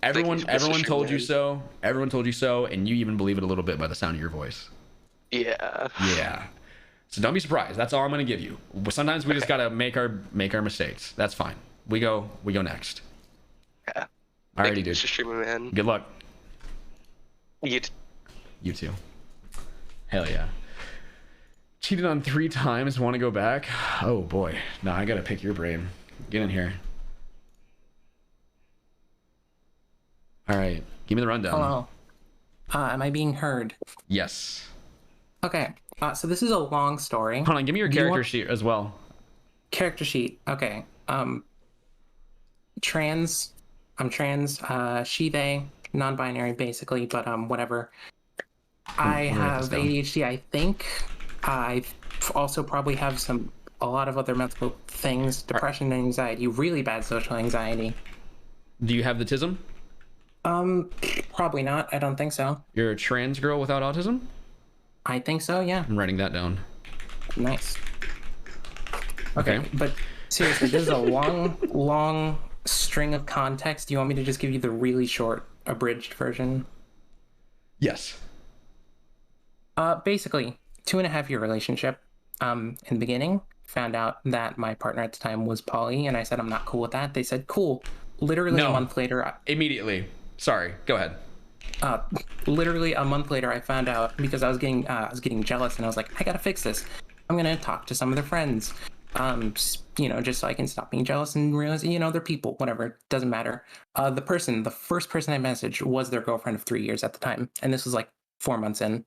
Everyone told you so. Everyone told you so, and you even believe it a little bit by the sound of your voice. Yeah. Yeah. So don't be surprised. That's all I'm gonna give you. Sometimes we just gotta make our mistakes. That's fine. We go next. Yeah. Alrighty, dude. Streamer man. Good luck. You too. Hell yeah. Cheated on 3 times. Want to go back? Oh boy. No, I gotta pick your brain. Get in here. All right. Give me the rundown. Hello. Am I being heard? Yes. Okay. So this is a long story. Hold on. Give me your character sheet as well. Character sheet. Okay. Trans. I'm trans. She, they. Non-binary, basically, but whatever. I have ADHD, I think. I also probably have a lot of other mental things, depression and anxiety, really bad social anxiety. Do you have the autism? Probably not. I don't think so. You're a trans girl without autism? I think so, yeah. I'm writing that down. Nice. Okay, but seriously, this is a long string of context. Do you want me to just give you the really short, abridged version? Yes. Basically, 2.5-year relationship. In the beginning, found out that my partner at the time was poly, and I said I'm not cool with that. They said cool. Literally a month later, immediately. Sorry, go ahead. Literally a month later, I found out because I was getting jealous, and I was like, I gotta fix this. I'm gonna talk to some of their friends, just so I can stop being jealous and realize, they're people. Whatever, it doesn't matter. The first person I messaged was their girlfriend of 3 years at the time, and this was like 4 months in.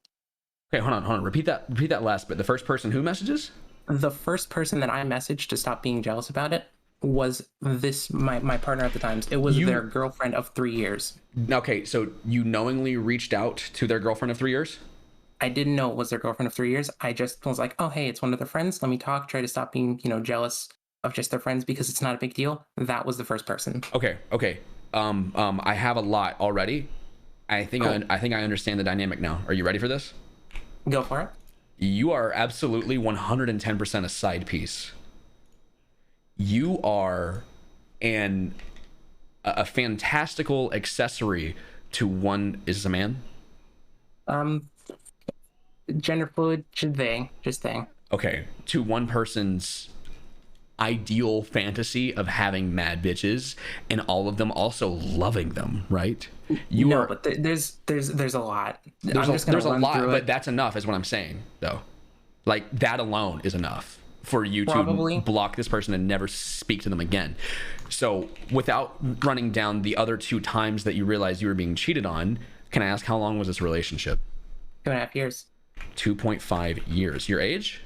Okay, hold on. Repeat that last bit. The first person who messages? The first person that I messaged to stop being jealous about it was my partner at the time. It was their girlfriend of 3 years. Okay, so you knowingly reached out to their girlfriend of 3 years? I didn't know it was their girlfriend of 3 years. I just was like, oh, hey, it's one of their friends. Let me talk, try to stop being, jealous of just their friends because it's not a big deal. That was the first person. Okay. I have a lot already. I think I understand the dynamic now. Are you ready for this? Go for it. You are absolutely 110% a side piece. You are a fantastical accessory to one. Is this a man? Gender fluid, just they. Okay, to one person's ideal fantasy of having mad bitches and all of them also loving them, right? But there's a lot. There's a lot, but that's enough is what I'm saying, though. Like, that alone is enough for you to block this person and never speak to them again. So without running down the other 2 times that you realized you were being cheated on, can I ask how long was this relationship? 2.5 years. 2.5 years. Your age?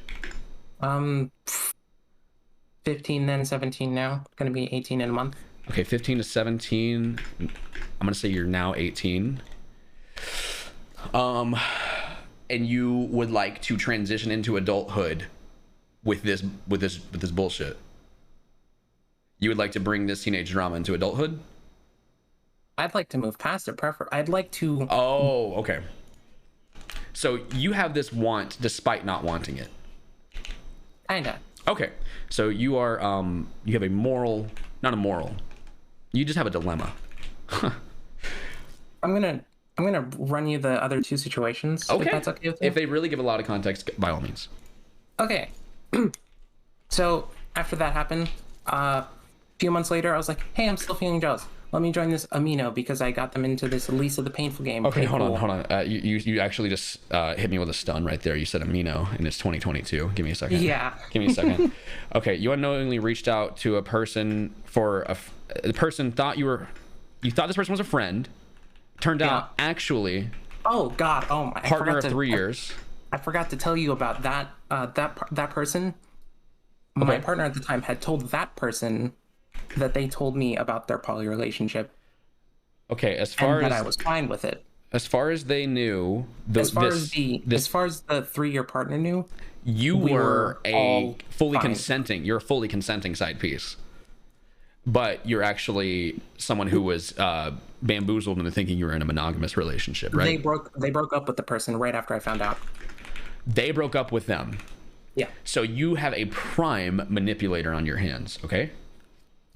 15 then, 17 now. Gonna be 18 in a month. Okay, 15 to 17. I'm gonna say you're now 18. And you would like to transition into adulthood with this bullshit. You would like to bring this teenage drama into adulthood? I'd like to move past it. I'd like to. Oh, okay. So you have this want despite not wanting it. Kinda. Okay. So you are you have a moral, not a moral. You just have a dilemma. I'm gonna run you the other 2 situations. Okay. If that's okay with you. If they really give a lot of context, by all means. Okay. So after that happened, a few months later, I was like, hey, I'm still feeling jealous. Let me join this amino because I got them into this Lisa the Painful game. Okay, hold on. You actually just hit me with a stun right there. You said amino and it's 2022. Give me a second. Yeah. Give me a second. Okay, you unknowingly reached out to a person the person thought you thought this person was a friend. Turned out actually. Oh God! Oh my. Partner of 3 years. I forgot to tell you about that. That person. Okay. My partner at the time had told that person that they told me about their poly relationship. Okay, as far as I was fine with it. As far as they knew, as far as the 3-year partner knew, you were a fully consenting. You're a fully consenting side piece, but you're actually someone who was bamboozled into thinking you were in a monogamous relationship, right? They broke up with the person right after I found out. They broke up with them. Yeah. So you have a prime manipulator on your hands, okay?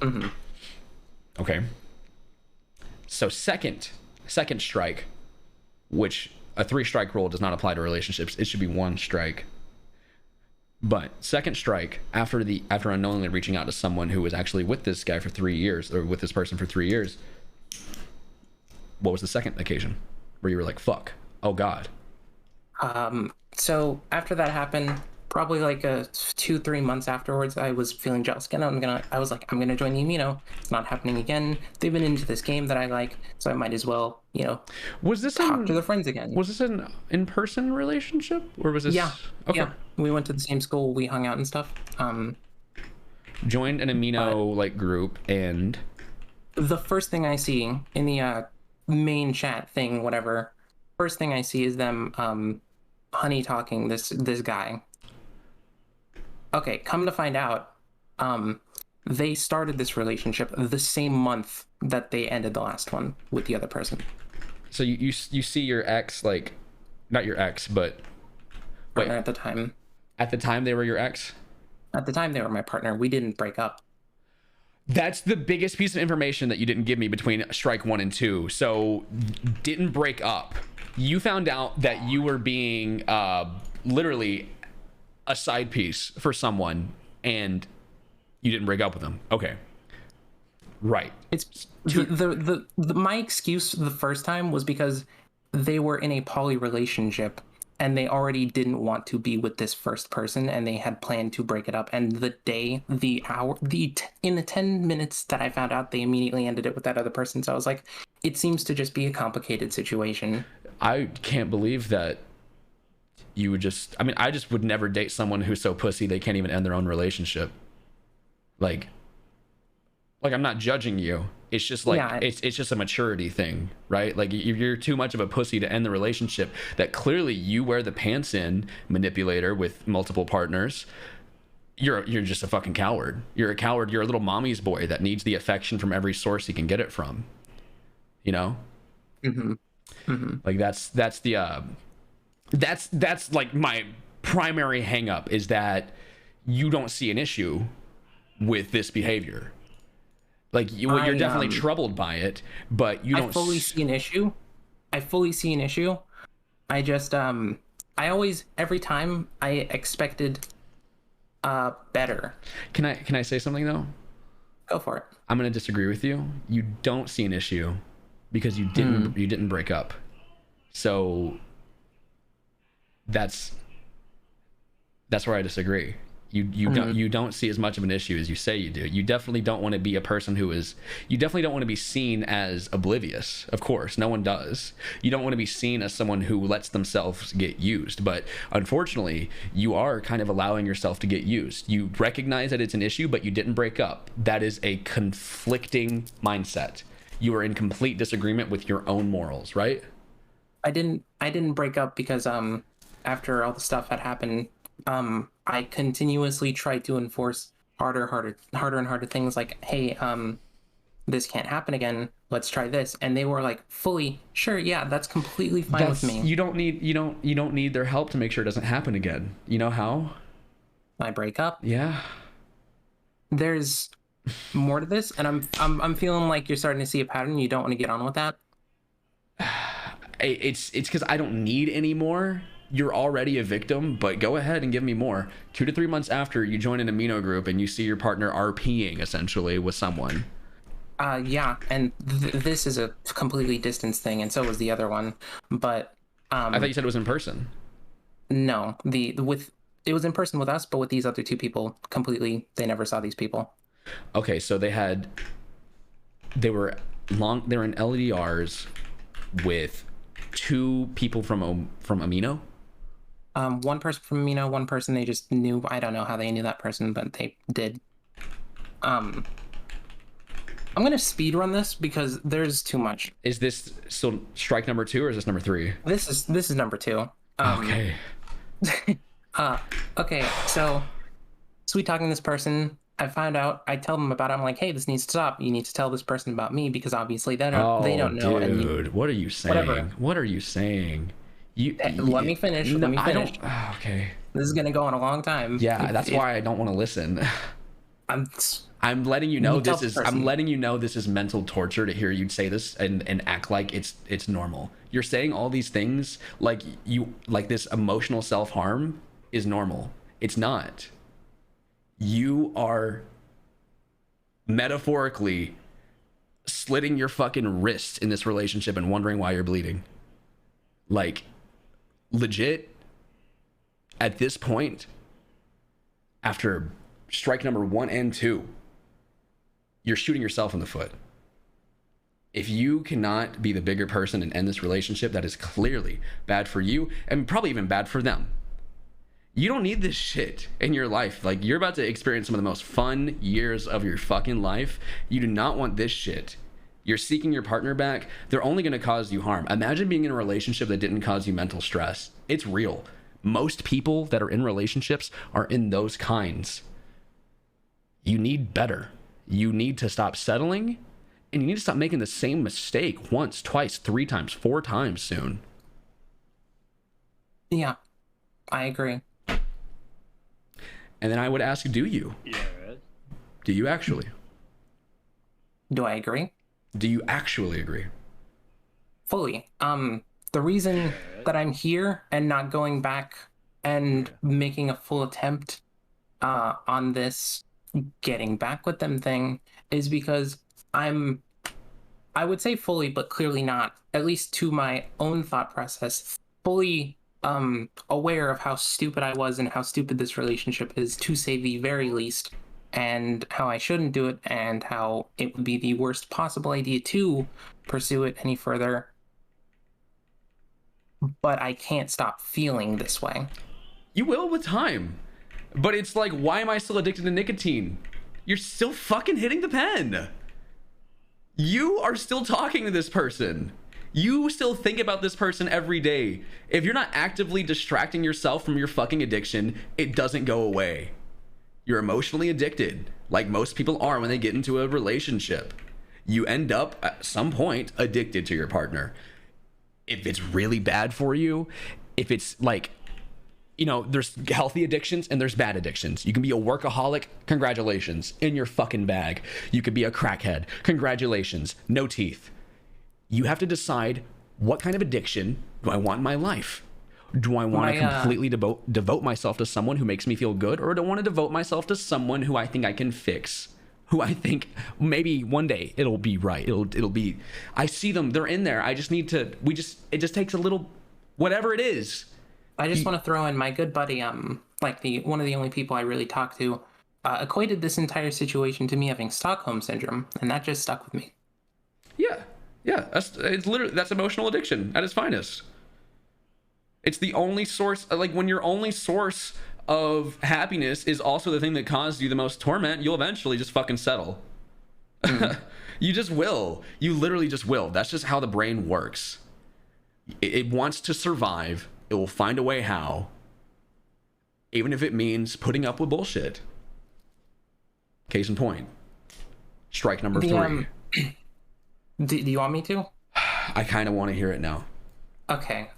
Mm-hmm. Okay. So second strike, which a 3-strike rule does not apply to relationships. It should be 1 strike. But second strike, after unknowingly reaching out to someone who was actually with this guy for 3 years, or with this person for 3 years, what was the second occasion where you were like, fuck, oh God? So after that happened, probably like 2-3 months afterwards, I was feeling jealous again. I was like, I'm gonna join the amino. It's not happening again. They've been into this game that I like, so I might as well, was this talk to their friends again. Was this an in-person relationship, or was this? Yeah. Okay. Yeah. We went to the same school. We hung out and stuff. Joined an amino group, and the first thing I see in the main chat thing, whatever. First thing I see is them honey talking this guy. Okay, come to find out, they started this relationship the same month that they ended the last one with the other person. So you see your ex, like, not your ex, but partner at the time. At the time, they were your ex? At the time, they were my partner. We didn't break up. That's the biggest piece of information that you didn't give me between strike 1 and 2. So, didn't break up. You found out that you were being literally a side piece for someone, and you didn't break up with them. Okay. Right. It's my excuse the first time was because they were in a poly relationship and they already didn't want to be with this first person and they had planned to break it up. And in the 10 minutes that I found out, they immediately ended it with that other person. So I was like, it seems to just be a complicated situation. I can't believe that you would just, I mean, I just would never date someone who's so pussy they can't even end their own relationship. Like I'm not judging you. It's just like, yeah, it's just a maturity thing, right? Like you're too much of a pussy to end the relationship that clearly you wear the pants in, manipulator with multiple partners. You're just a fucking coward. You're a coward. You're a little mommy's boy that needs the affection from every source he can get it from. You know? Mm-hmm. Mm-hmm. Like that's like my primary hang up is that you don't see an issue with this behavior. Like you're definitely troubled by it, but you don't. I fully see an issue. I just I always, every time I expected better. Can I say something though? Go for it. I'm gonna disagree with you. You don't see an issue because you didn't break up. So that's where I disagree. You don't see as much of an issue as you say you do. You definitely don't want to be a person you definitely don't want to be seen as oblivious. Of course, no one does. You don't want to be seen as someone who lets themselves get used. But unfortunately, you are kind of allowing yourself to get used. You recognize that it's an issue, but you didn't break up. That is a conflicting mindset. You are in complete disagreement with your own morals, right? I didn't break up because after all the stuff had happened, I continuously tried to enforce harder and harder things like, hey, this can't happen again. Let's try this. And they were like fully sure. Yeah, that's completely fine with me. You don't need their help to make sure it doesn't happen again. You know how? I break up. Yeah. There's more to this, and I'm feeling like you're starting to see a pattern. You don't want to get on with that. It's because I don't need any more. You're already a victim, but go ahead and give me more. 2 to 3 months after you join an amino group and you see your partner RPing essentially with someone. Yeah, and this is a completely distance thing, and so was the other one. But I thought you said it was in person. No, it was in person with us, but with these other two people, completely, they never saw these people. Okay, so they were in LDRs with 2 people from Amino. One person from Amino, one person they just knew. I don't know how they knew that person, but they did. I'm gonna speed run this because there's too much. Is this still strike number 2 or is this number 3? This is number 2. Okay. Okay, so sweet talking this person. I found out. I tell them about it. I'm like, hey, this needs to stop. You need to tell this person about me because obviously they don't know. Dude, what are you saying? Whatever. What are you saying? Let me finish. No, let me finish. I don't. Okay. This is gonna go on a long time. Yeah, that's why I don't want to listen. I'm letting you know this is. I'm letting you know this is mental torture to hear you say this and act like it's normal. You're saying all these things like this emotional self-harm is normal. It's not. You are metaphorically slitting your fucking wrists in this relationship and wondering why you're bleeding. Like, legit, at this point, after strike number 1 and 2, you're shooting yourself in the foot. If you cannot be the bigger person and end this relationship, that is clearly bad for you and probably even bad for them. You don't need this shit in your life. Like, you're about to experience some of the most fun years of your fucking life. You do not want this shit. You're seeking your partner back. They're only going to cause you harm. Imagine being in a relationship that didn't cause you mental stress. It's real. Most people that are in relationships are in those kinds. You need better. You need to stop settling, and you need to stop making the same mistake once, twice, 3 times, 4 times soon. Yeah. I agree. And then I would ask, do you? Yeah. Do you actually? Do I agree? Do you actually agree? Fully. The reason that I'm here and not going back and making a full attempt on this getting back with them thing is because I would say fully, but clearly not, at least to my own thought process, fully aware of how stupid I was and how stupid this relationship is, to say the very least, and how I shouldn't do it, and how it would be the worst possible idea to pursue it any further. But I can't stop feeling this way. You will with time. But it's like, why am I still addicted to nicotine? You're still fucking hitting the pen. You are still talking to this person. You still think about this person every day. If you're not actively distracting yourself from your fucking addiction, it doesn't go away. You're emotionally addicted, like most people are when they get into a relationship. You end up at some point addicted to your partner. If it's really bad for you, if it's like, you know, there's healthy addictions and there's bad addictions. You can be a workaholic, congratulations, in your fucking bag. You could be a crackhead, congratulations, no teeth. You have to decide, what kind of addiction do I want in my life? Do I want to completely devote myself to someone who makes me feel good, or do I want to devote myself to someone who I think I can fix? Who I think maybe one day it'll be right. It'll be, I see them, they're in there. I just need to, it just takes a little, whatever it is. I just want to throw in my good buddy, like one of the only people I really talk to, equated this entire situation to me having Stockholm syndrome, and that just stuck with me. Yeah, that's emotional addiction at its finest. It's the only source, like when your only source of happiness is also the thing that caused you the most torment, you'll eventually just fucking settle. You just will. You literally just will. That's just how the brain works. It wants to survive. It will find a way how. Even if it means putting up with bullshit. Case in point. Strike number 3. Do you want me to? I kind of want to hear it now. Okay.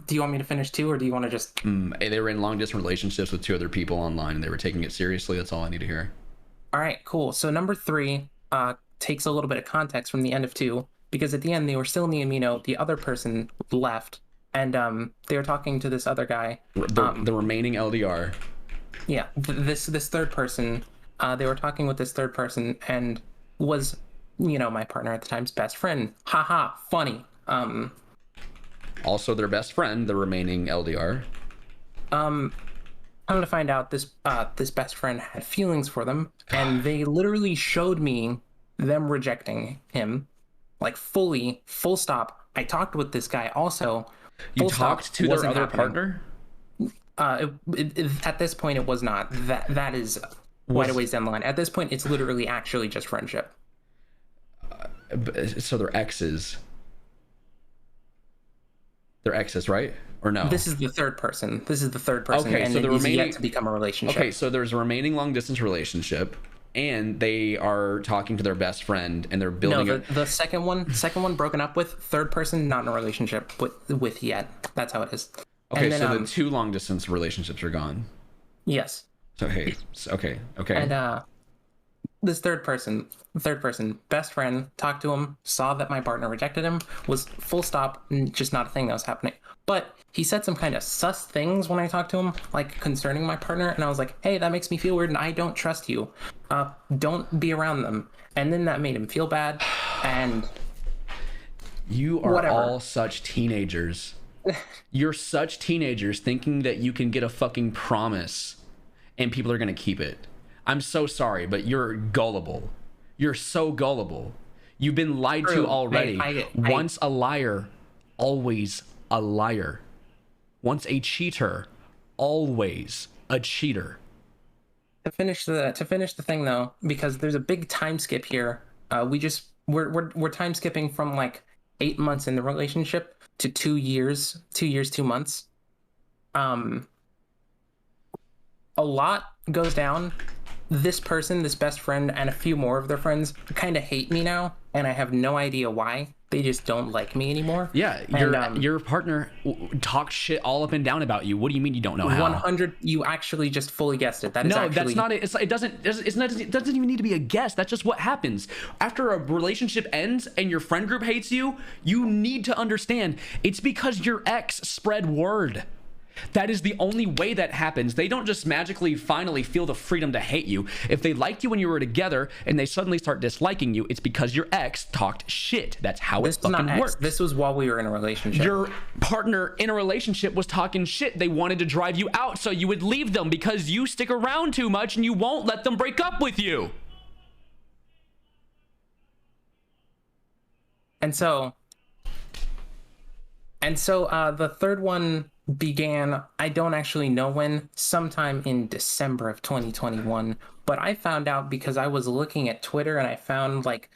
Do you want me to finish too, or do you want to just... They were in long-distance relationships with 2 other people online, and they were taking it seriously. That's all I need to hear. All right, cool. So number 3 takes a little bit of context from the end of 2, because at the end, they were still in the amino. The other person left, and they were talking to this other guy. The remaining LDR. Yeah, this third person, they were talking with this third person, and was, you know, my partner at the time's best friend. Haha, funny. Also their best friend, the remaining LDR. I'm gonna find out this best friend had feelings for them, and they literally showed me them rejecting him, like fully, full stop. I talked with this guy also. You talked to their other partner? At this point, it was not. That is quite a ways down the line. At this point, it's literally actually just friendship. So they're exes. They're exes, right? Or no? This is the third person. Okay, and so the it is remaining yet to become a relationship. Okay, so there's a remaining long distance relationship, and they are talking to their best friend, and they're building. No, the second one broken up with, third person, not in a relationship with yet. That's how it is. Okay, and then, so the 2 long distance relationships are gone. Yes. So hey, okay. And this third person, best friend, talked to him, saw that my partner rejected him, was full stop, just not a thing that was happening. But he said some kind of sus things when I talked to him, like concerning my partner, and I was like, hey, that makes me feel weird, and I don't trust you. Don't be around them. And then that made him feel bad, and you are whatever. all such teenagers. You're such teenagers thinking that you can get a fucking promise and people are gonna keep it. I'm so sorry, but you're gullible. You're so gullible. You've been lied to already. Once a liar, always a liar. Once a cheater, always a cheater. To finish the thing though, because there's a big time skip here. We're time skipping from like 8 months in the relationship to 2 years, 2 months. A lot goes down this person, this best friend, and a few more of their friends kind of hate me now, and I have no idea why. They just don't like me anymore. Yeah, your partner talks shit all up and down about you. What do you mean you don't know how? 100. You actually just fully guessed it. That is no, actually... that's not it. It doesn't even need to be a guess. That's just what happens after a relationship ends and your friend group hates you. You need to understand it's because your ex spread word. That is the only way that happens. They don't just magically finally feel the freedom to hate you. If they liked you when you were together and they suddenly start disliking you, it's because your ex talked shit. That's how it fucking works. This was while we were in a relationship. Your partner in a relationship was talking shit. They wanted to drive you out so you would leave them because you stick around too much and you won't let them break up with you. And so the third one began, I don't actually know when, sometime in December of 2021, but I found out because I was looking at Twitter and I found like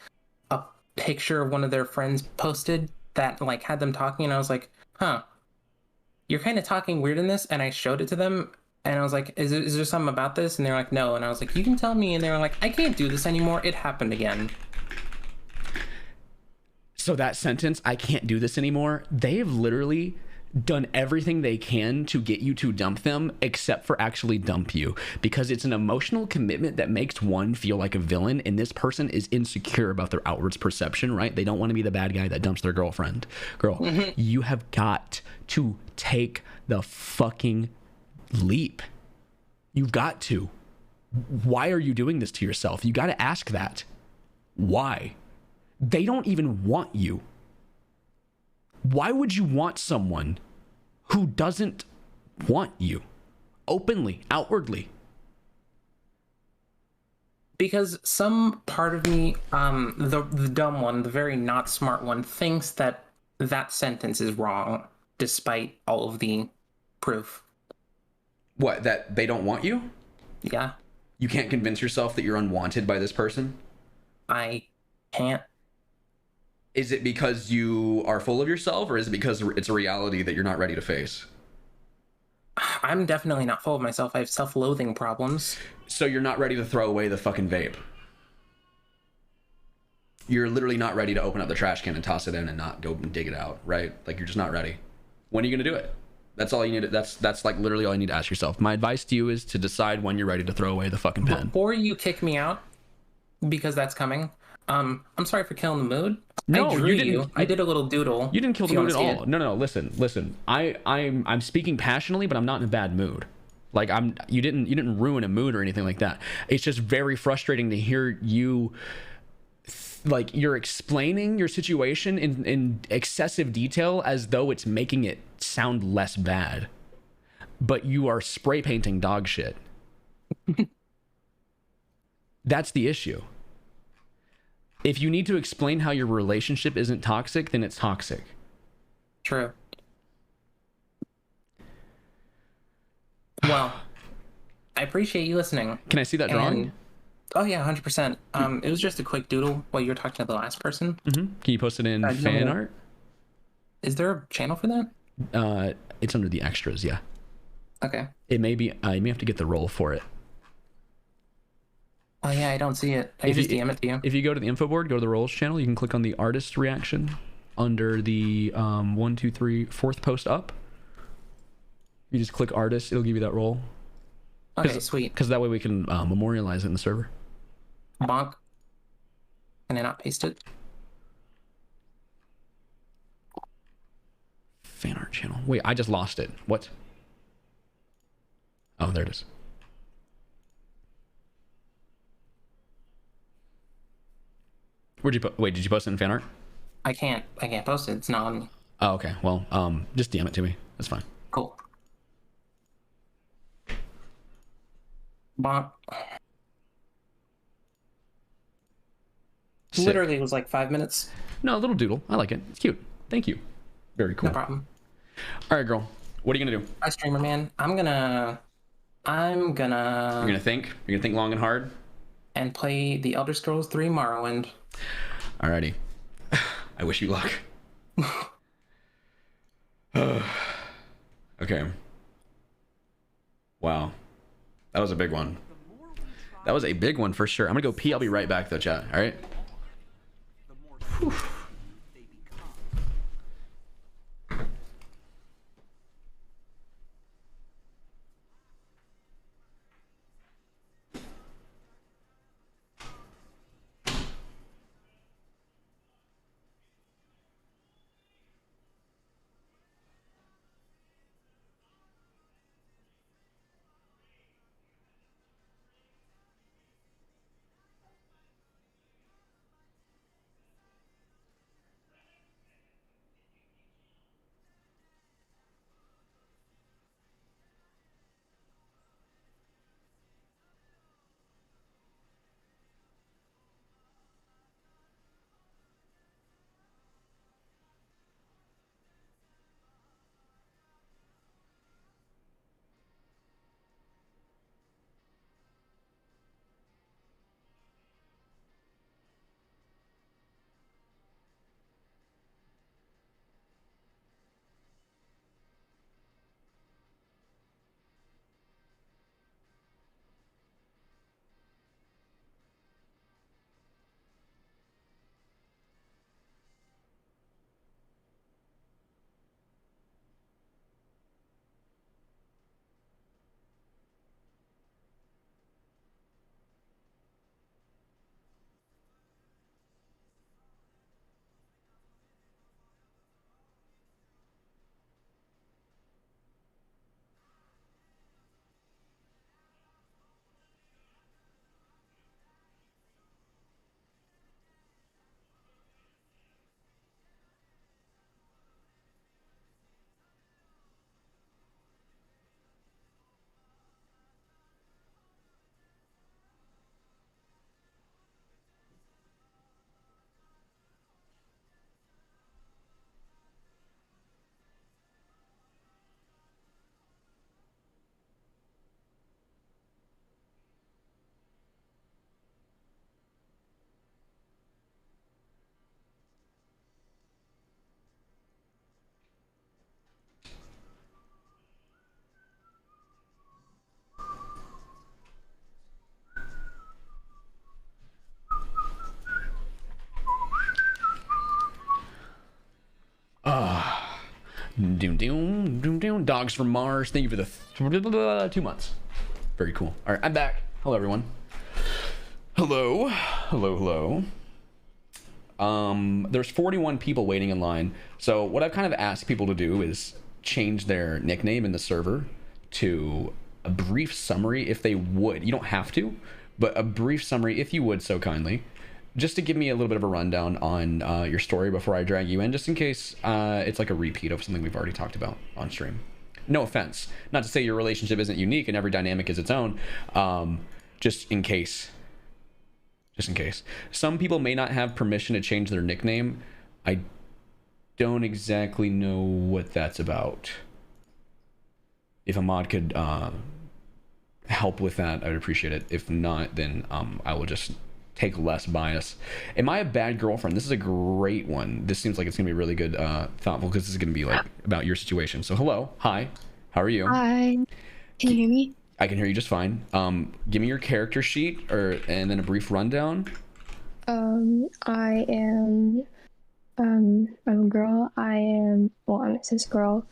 a picture of one of their friends posted that like had them talking, and I was like, huh, you're kind of talking weird in this. And I showed it to them and I was like, is there something about this? And they're like, no. And I was like, you can tell me. And they were like, I can't do this anymore, it happened again. So that sentence, I can't do this anymore, they have literally done everything they can to get you to dump them except for actually dump you, because it's an emotional commitment that makes one feel like a villain, and this person is insecure about their outwards perception, right? They don't want to be the bad guy that dumps their girlfriend. You have got to take the fucking leap. You've got to. Why are you doing this to yourself? You got to ask that. Why? They don't even want you. Why would you want someone who doesn't want you openly, outwardly? Because some part of me, the dumb one, the very not smart one, thinks that that sentence is wrong despite all of the proof. What, that they don't want you? Yeah. You can't convince yourself that you're unwanted by this person? I can't. Is it because you are full of yourself, or is it because it's a reality that you're not ready to face? I'm definitely not full of myself. I have self-loathing problems. So you're not ready to throw away the fucking vape? You're literally not ready to open up the trash can and toss it in and not go and dig it out, right? Like, you're just not ready. When are you going to do it? That's all you need. That's like literally all you need to ask yourself. My advice to you is to decide when you're ready to throw away the fucking pen. Before you kick me out, because that's coming, I'm sorry for killing the mood. No, I drew you didn't. I did a little doodle. You didn't kill the mood at all. No, listen. I'm speaking passionately, but I'm not in a bad mood. Like, you didn't ruin a mood or anything like that. It's just very frustrating to hear you, like, you're explaining your situation in excessive detail as though it's making it sound less bad, but you are spray painting dog shit. That's the issue. If you need to explain how your relationship isn't toxic, then it's toxic. True. Well, I appreciate you listening. Can I see that drawing? Oh yeah, 100%. It was just a quick doodle while you were talking to the last person. Mm-hmm. Can you post it in fan art? Is there a channel for that? It's under the extras, yeah. Okay. It may be. You may have to get the role for it. Oh yeah, I don't see it. I just DM it to you. If you go to the info board, go to the roles channel, you can click on the artist reaction under the 1, 2, 3, 4th post up. You just click artist, it'll give you that role. Okay, sweet. Because that way we can memorialize it in the server. Bonk. Can I not paste it? Fan art channel. Wait, I just lost it. What? Oh, there it is. Where'd you put? Wait, did you post it in fan art? I can't post it. It's not on me. Oh, okay. Well, just DM it to me. That's fine. Cool. Bonk. Sick. Literally, it was like 5 minutes. No, a little doodle. I like it. It's cute. Thank you. Very cool. No problem. All right, girl. What are you gonna do? Hi, streamer man. I'm gonna. You're gonna think. You're gonna think long and hard. And play the Elder Scrolls 3 Morrowind. Alrighty. I wish you luck. Okay. Wow. That was a big one. That was a big one for sure. I'm gonna go pee. I'll be right back though, chat. All right. Whew. Doom doom doom doom. Dogs from Mars. Thank you for the 2 months. Very cool. All right, I'm back. Hello, everyone. Hello, hello, hello. There's 41 people waiting in line. So what I've kind of asked people to do is change their nickname in the server to a brief summary if they would. You don't have to, but a brief summary if you would so kindly. Just to give me a little bit of a rundown on your story before I drag you in, just in case it's like a repeat of something we've already talked about on stream. No offense. Not to say your relationship isn't unique and every dynamic is its own. Just in case. Just in case. Some people may not have permission to change their nickname. I don't exactly know what that's about. If a mod could help with that, I would appreciate it. If not, then I will just take less bias. Am I a bad girlfriend? This is a great one. This seems like it's gonna be really good, thoughtful, because this is gonna be like about your situation. So hello, hi, how are you? Hi, can you hear me? I can hear you just fine. Give me your character sheet, and then a brief rundown. I am, I'm a girl. I'm a cis girl.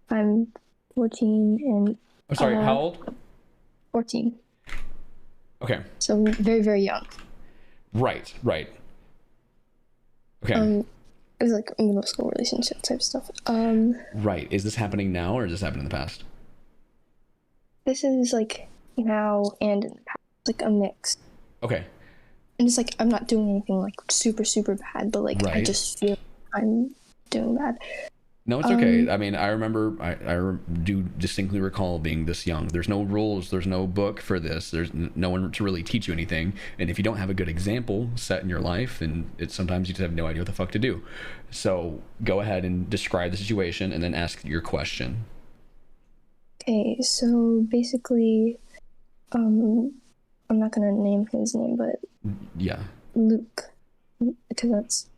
I'm 14 and. Oh, sorry, how old? 14. Okay. So very, very young. Right. Okay. It was like a middle school relationship type stuff. Right. Is this happening now or has this happened in the past? This is like now and in the past, like a mix. Okay. And it's like I'm not doing anything like super, super bad, but like I just feel I'm doing bad. No, it's okay. I mean, I remember, I do distinctly recall being this young. There's no rules, there's no book for this, there's no one to really teach you anything. And if you don't have a good example set in your life, and sometimes you just have no idea what the fuck to do. So go ahead and describe the situation and then ask your question. Okay, so basically, I'm not gonna name his name, but yeah, Luke, because that's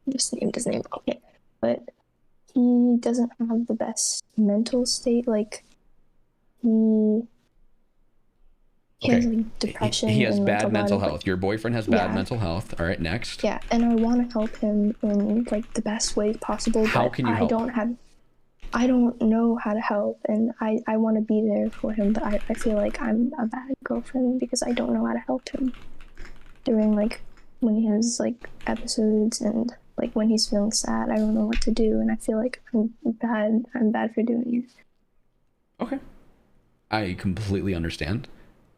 just named his name. Okay, but he doesn't have the best mental state. Like he He has like depression. He has and, like, bad a mental lot of, health. like, Your boyfriend has bad Yeah. mental health. All right, next. yeah, and I want to help him in like the best way possible. How but can you help? I don't know how to help, and I want to be there for him, but I feel like I'm a bad girlfriend because I don't know how to help him during like when he has like episodes and like when he's feeling sad. I don't know what to do, and I feel like I'm bad for doing it. Okay. I completely understand.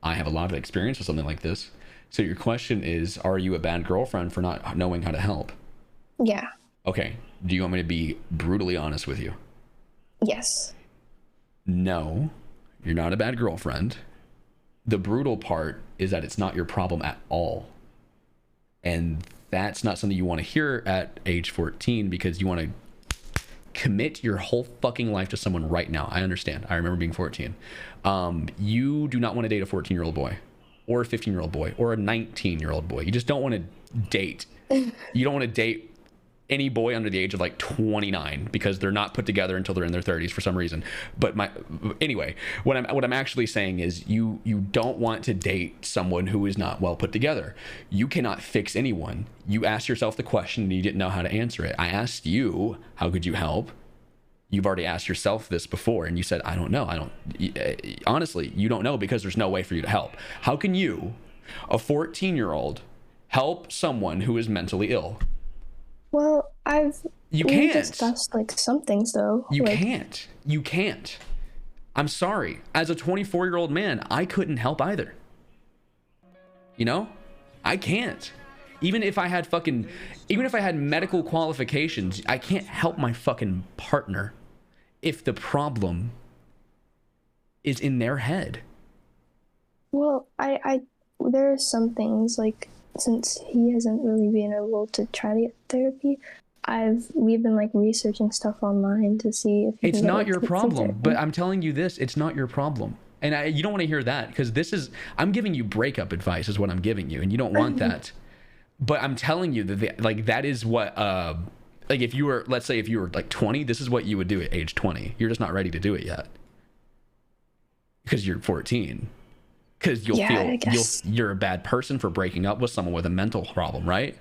I have a lot of experience with something like this. So your question is, are you a bad girlfriend for not knowing how to help? Yeah. Okay. Do you want me to be brutally honest with you? Yes. No, you're not a bad girlfriend. The brutal part is that it's not your problem at all. And that's not something you want to hear at age 14 because you want to commit your whole fucking life to someone right now. I understand. I remember being 14. You do not want to date a 14-year-old boy or a 15-year-old boy or a 19-year-old boy. You just don't want to date. You don't want to date any boy under the age of like 29 because they're not put together until they're in their 30s for some reason. But anyway, what I'm actually saying is you don't want to date someone who is not well put together. You cannot fix anyone. You asked yourself the question and you didn't know how to answer it. I asked you, how could you help? You've already asked yourself this before and you said, I don't know. Honestly, you don't know because there's no way for you to help. How can you, a 14-year-old, help someone who is mentally ill? Well, we discussed like some things though. You can't. I'm sorry. As a 24-year-old man, I couldn't help either. You know? I can't. Even if I had medical qualifications, I can't help my fucking partner if the problem is in their head. Well, there are some things like, since he hasn't really been able to try to get therapy, we've been like researching stuff online to see if it's not your problem. But I'm telling you this, it's not your problem. And you don't want to hear that because I'm giving you breakup advice is what I'm giving you, and you don't want that. But I'm telling you that that is what like if you were, let's say if you were like 20, this is what you would do at age 20. You're just not ready to do it yet because you're 14. Because you're a bad person for breaking up with someone with a mental problem, right?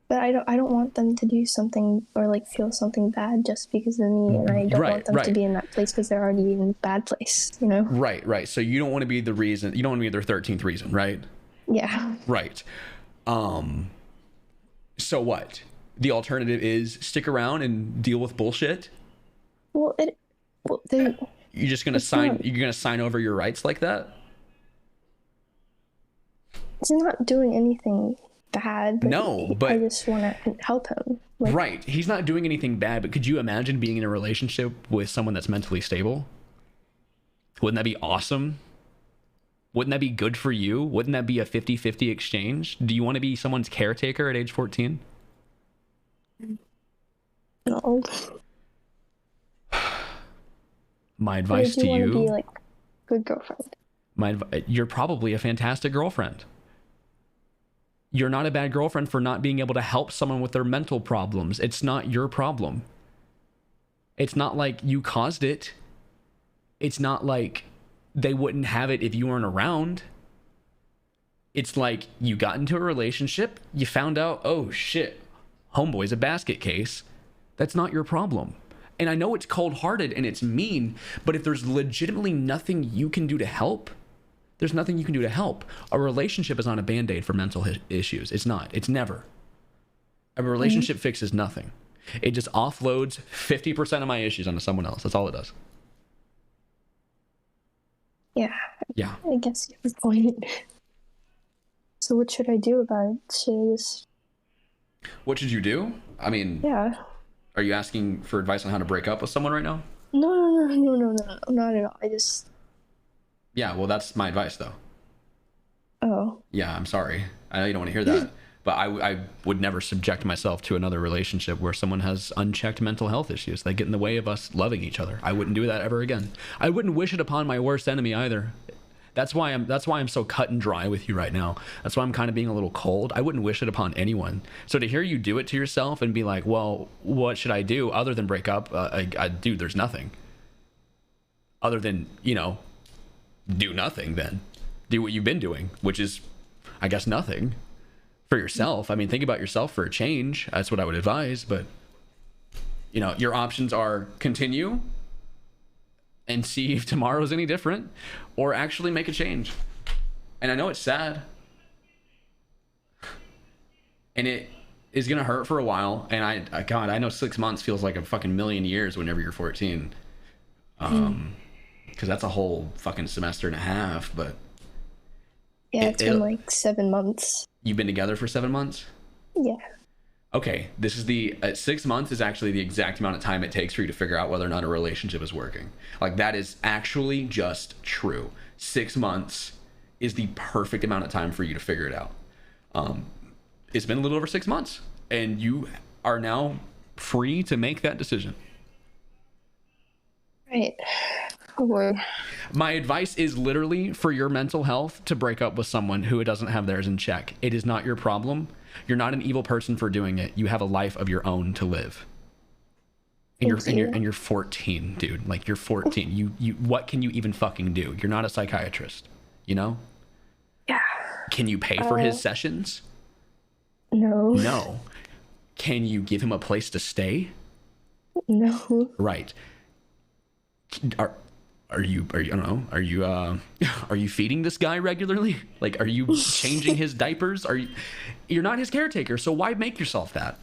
But I don't want them to do something or like feel something bad just because of me, and I don't want them to be in that place because they're already in a bad place, you know? Right. So you don't want to be the reason. You don't want to be their 13th reason, right? Yeah. Right. So what? The alternative is stick around and deal with bullshit. You're just gonna sign. You're gonna sign over your rights like that? He's not doing anything bad. But I just want to help him. Right. He's not doing anything bad, but could you imagine being in a relationship with someone that's mentally stable? Wouldn't that be awesome? Wouldn't that be good for you? Wouldn't that be a 50-50 exchange? Do you want to be someone's caretaker at age 14? No. My advice to you... I do want to be like a good girlfriend. You're probably a fantastic girlfriend. You're not a bad girlfriend for not being able to help someone with their mental problems. It's not your problem. It's not like you caused it. It's not like they wouldn't have it if you weren't around. It's like you got into a relationship, you found out, oh shit, homeboy's a basket case. That's not your problem. And I know it's cold-hearted and it's mean, but if there's legitimately nothing you can do to help, there's nothing you can do to help. A relationship is not a band-aid for mental issues. It's not. It's never. A relationship fixes nothing. It just offloads 50% of my issues onto someone else. That's all it does. Yeah. Yeah. I guess you have a point. So what should I do about it? Should I just... What should you do? I mean... Yeah. Are you asking for advice on how to break up with someone right now? No, not at all. I just... Yeah, well, that's my advice, though. Oh. Yeah, I'm sorry. I know you don't want to hear that. But I would never subject myself to another relationship where someone has unchecked mental health issues. They get in the way of us loving each other. I wouldn't do that ever again. I wouldn't wish it upon my worst enemy either. That's why I'm so cut and dry with you right now. That's why I'm kind of being a little cold. I wouldn't wish it upon anyone. So to hear you do it to yourself and be like, well, what should I do other than break up? Dude, there's nothing. Other than, do nothing then. Do what you've been doing, which is, I guess, nothing for yourself. I mean, think about yourself for a change. That's what I would advise. But, you know, your options are continue and see if tomorrow's any different, or actually make a change. And I know it's sad, and it is gonna hurt for a while. And God, I know 6 months feels like a fucking million years whenever you're 14. Because that's a whole fucking semester and a half. But yeah, it's been like 7 months. You've been together for 7 months? Yeah. Okay, this is the 6 months is actually the exact amount of time it takes for you to figure out whether or not a relationship is working. Like, that is actually just true. 6 months is the perfect amount of time for you to figure it out. It's been a little over 6 months, and you are now free to make that decision. Right. Or my advice is literally for your mental health to break up with someone who doesn't have theirs in check. It is not your problem. You're not an evil person for doing it. You have a life of your own to live. And you're 14, dude. Like, you're 14. You what can you even fucking do? You're not a psychiatrist, you know? Yeah. Can you pay for his sessions? No. No. Can you give him a place to stay? No. Right. Are you I don't know, are you feeding this guy regularly? Like, are you changing his diapers? You're not his caretaker, so why make yourself that?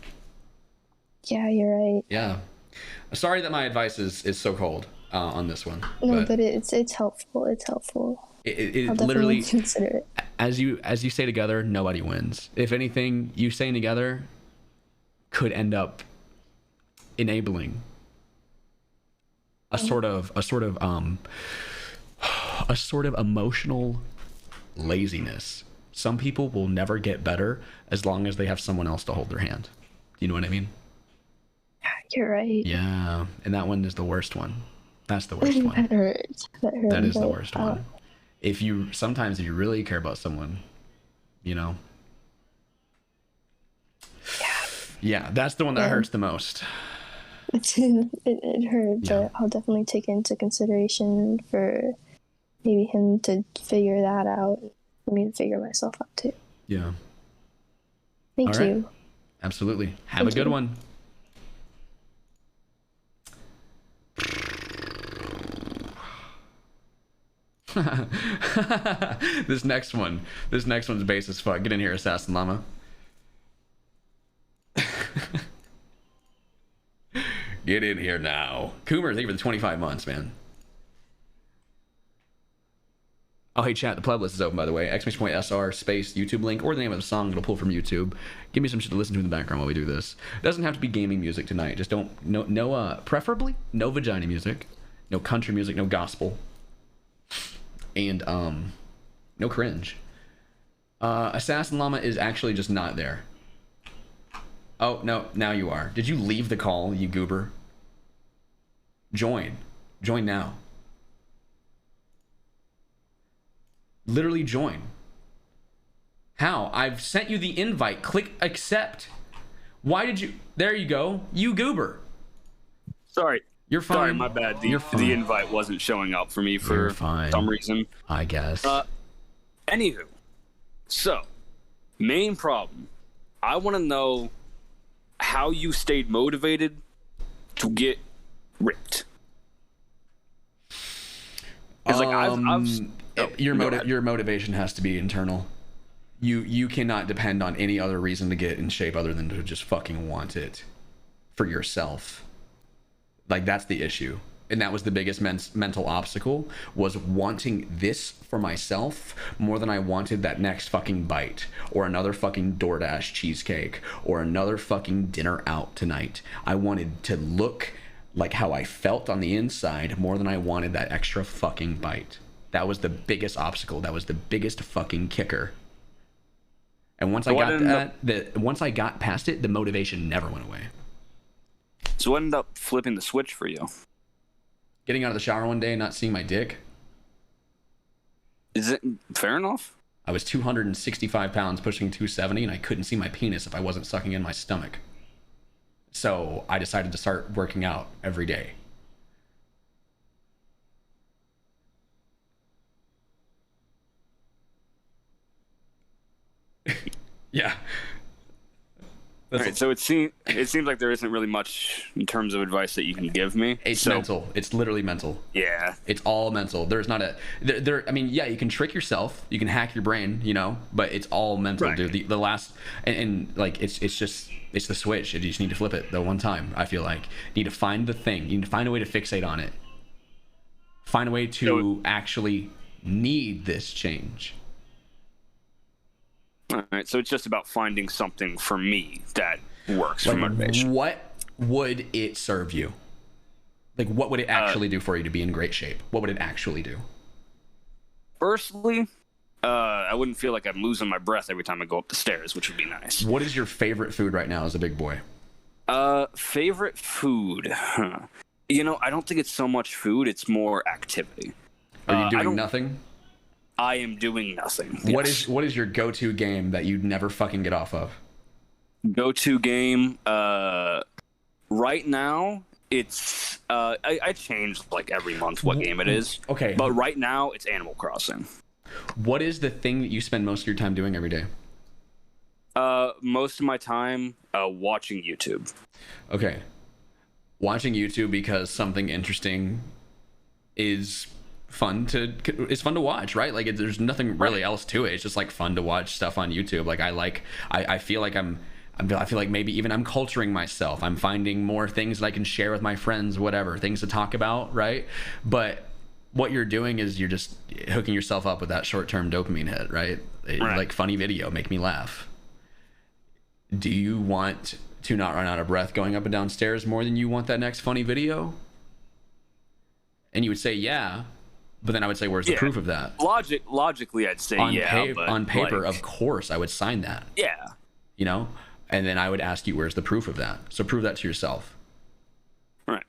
Yeah, you're right. Yeah. Sorry that my advice is so cold on this one. No, but it's helpful. It's helpful. It I'll definitely literally consider it. As you stay together, nobody wins. If anything, you staying together could end up enabling a sort of emotional laziness. Some people will never get better as long as they have someone else to hold their hand. Do you know what I mean? You're right. Yeah, and that one is the worst one. That's the worst one. That hurts. That is the worst one. If you really care about someone, you know. Yeah, that's the one that hurts the most. It hurt, but I'll definitely take it into consideration for maybe him to figure that out, for me to figure myself out too. Yeah. Thank All right. you. Absolutely. Have a good one. This next one's base as fuck. Get in here, Assassin Llama. Get in here now. Coomer, thank you for the 25 months, man. Oh, hey, chat. The playlist is open, by the way. !SR space YouTube link or the name of the song. It'll pull from YouTube. Give me some shit to listen to in the background while we do this. It doesn't have to be gaming music tonight. Just preferably no vagina music, no country music, no gospel, and no cringe. Assassin Llama is actually just not there. Oh, no, now you are. Did you leave the call, you goober? Join now. Literally join. How? I've sent you the invite. Click accept. Why did you? There you go. You goober. Sorry. You're fine. Sorry, my bad. The invite wasn't showing up for me for some reason. I guess. Anywho, so main problem. I want to know how you stayed motivated to get ripped. Because your motivation has to be internal. You cannot depend on any other reason to get in shape other than to just fucking want it for yourself. Like, that's the issue. And that was the biggest mental obstacle, was wanting this for myself more than I wanted that next fucking bite or another fucking DoorDash cheesecake or another fucking dinner out tonight. I wanted to look like how I felt on the inside more than I wanted that extra fucking bite. That was the biggest obstacle. That was the biggest fucking kicker. And once once I got past it, the motivation never went away. So what ended up flipping the switch for you? Getting out of the shower one day and not seeing my dick. Is it fair enough? I was 265 pounds, pushing 270, and I couldn't see my penis if I wasn't sucking in my stomach. So I decided to start working out every day. Yeah. All right, so it seems like there isn't really much in terms of advice that you can give me. It's mental. It's literally mental. Yeah. It's all mental. There's not a there. I mean, yeah, you can trick yourself. You can hack your brain, you know, but it's all mental, Right. dude. The last and like it's just the switch. You just need to flip it the one time. I feel like you need to find the thing. You need to find a way to fixate on it. Find a way to actually need this change. All right, so it's just about finding something for me that works for Like, motivation. what would it serve you? Like, what would it actually do for you to be in great shape? What would it actually do? Firstly, I wouldn't feel like I'm losing my breath every time I go up the stairs, which would be nice. What is your favorite food right now as a big boy? Favorite food? Huh. You know, I don't think it's so much food, it's more activity. Are you doing nothing? I am doing nothing. What yes. is your go-to game that you'd never fucking get off of? Go-to game? Right now, it's... I change, like, every month what game it is. Okay. But right now, it's Animal Crossing. What is the thing that you spend most of your time doing every day? Most of my time, watching YouTube. Okay. Watching YouTube because something interesting is fun to watch, right? Like there's nothing really else to it. It's just like fun to watch stuff on YouTube. Like I feel like I feel like maybe even I'm culturing myself. I'm finding more things that I can share with my friends, whatever, things to talk about, right? But what you're doing is you're just hooking yourself up with that short-term dopamine hit, right? Like funny video, make me laugh. Do you want to not run out of breath going up and down stairs more than you want that next funny video? And you would say, yeah. But then I would say, where's the proof of that? Logically, I'd say but on paper, like, of course, I would sign that. Yeah. You know? And then I would ask you, where's the proof of that? So prove that to yourself. Right.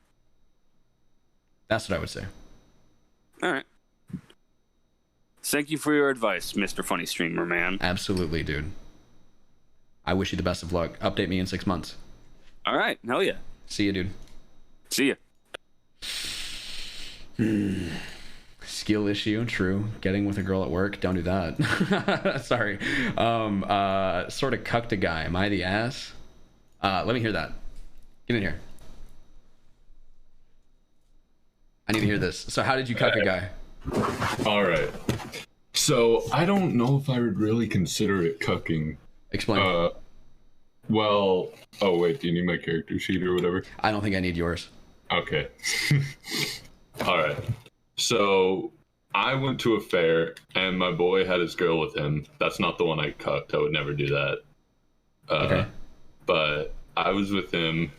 That's what I would say. All right. Thank you for your advice, Mr. Funny Streamer, man. Absolutely, dude. I wish you the best of luck. Update me in 6 months. All right. Hell yeah. See you, dude. See ya. Skill issue, true. Getting with a girl at work, don't do that. Sorry. Sort of cucked a guy. Am I the ass? Let me hear that. Get in here. I need to hear this. So how did you cuck a guy? All right. So I don't know if I would really consider it cucking. Explain. Well, oh wait, do you need my character sheet or whatever? I don't think I need yours. Okay. All right. So I went to a fair and my boy had his girl with him. That's not the one I cucked. I would never do that. Okay. But I was with him,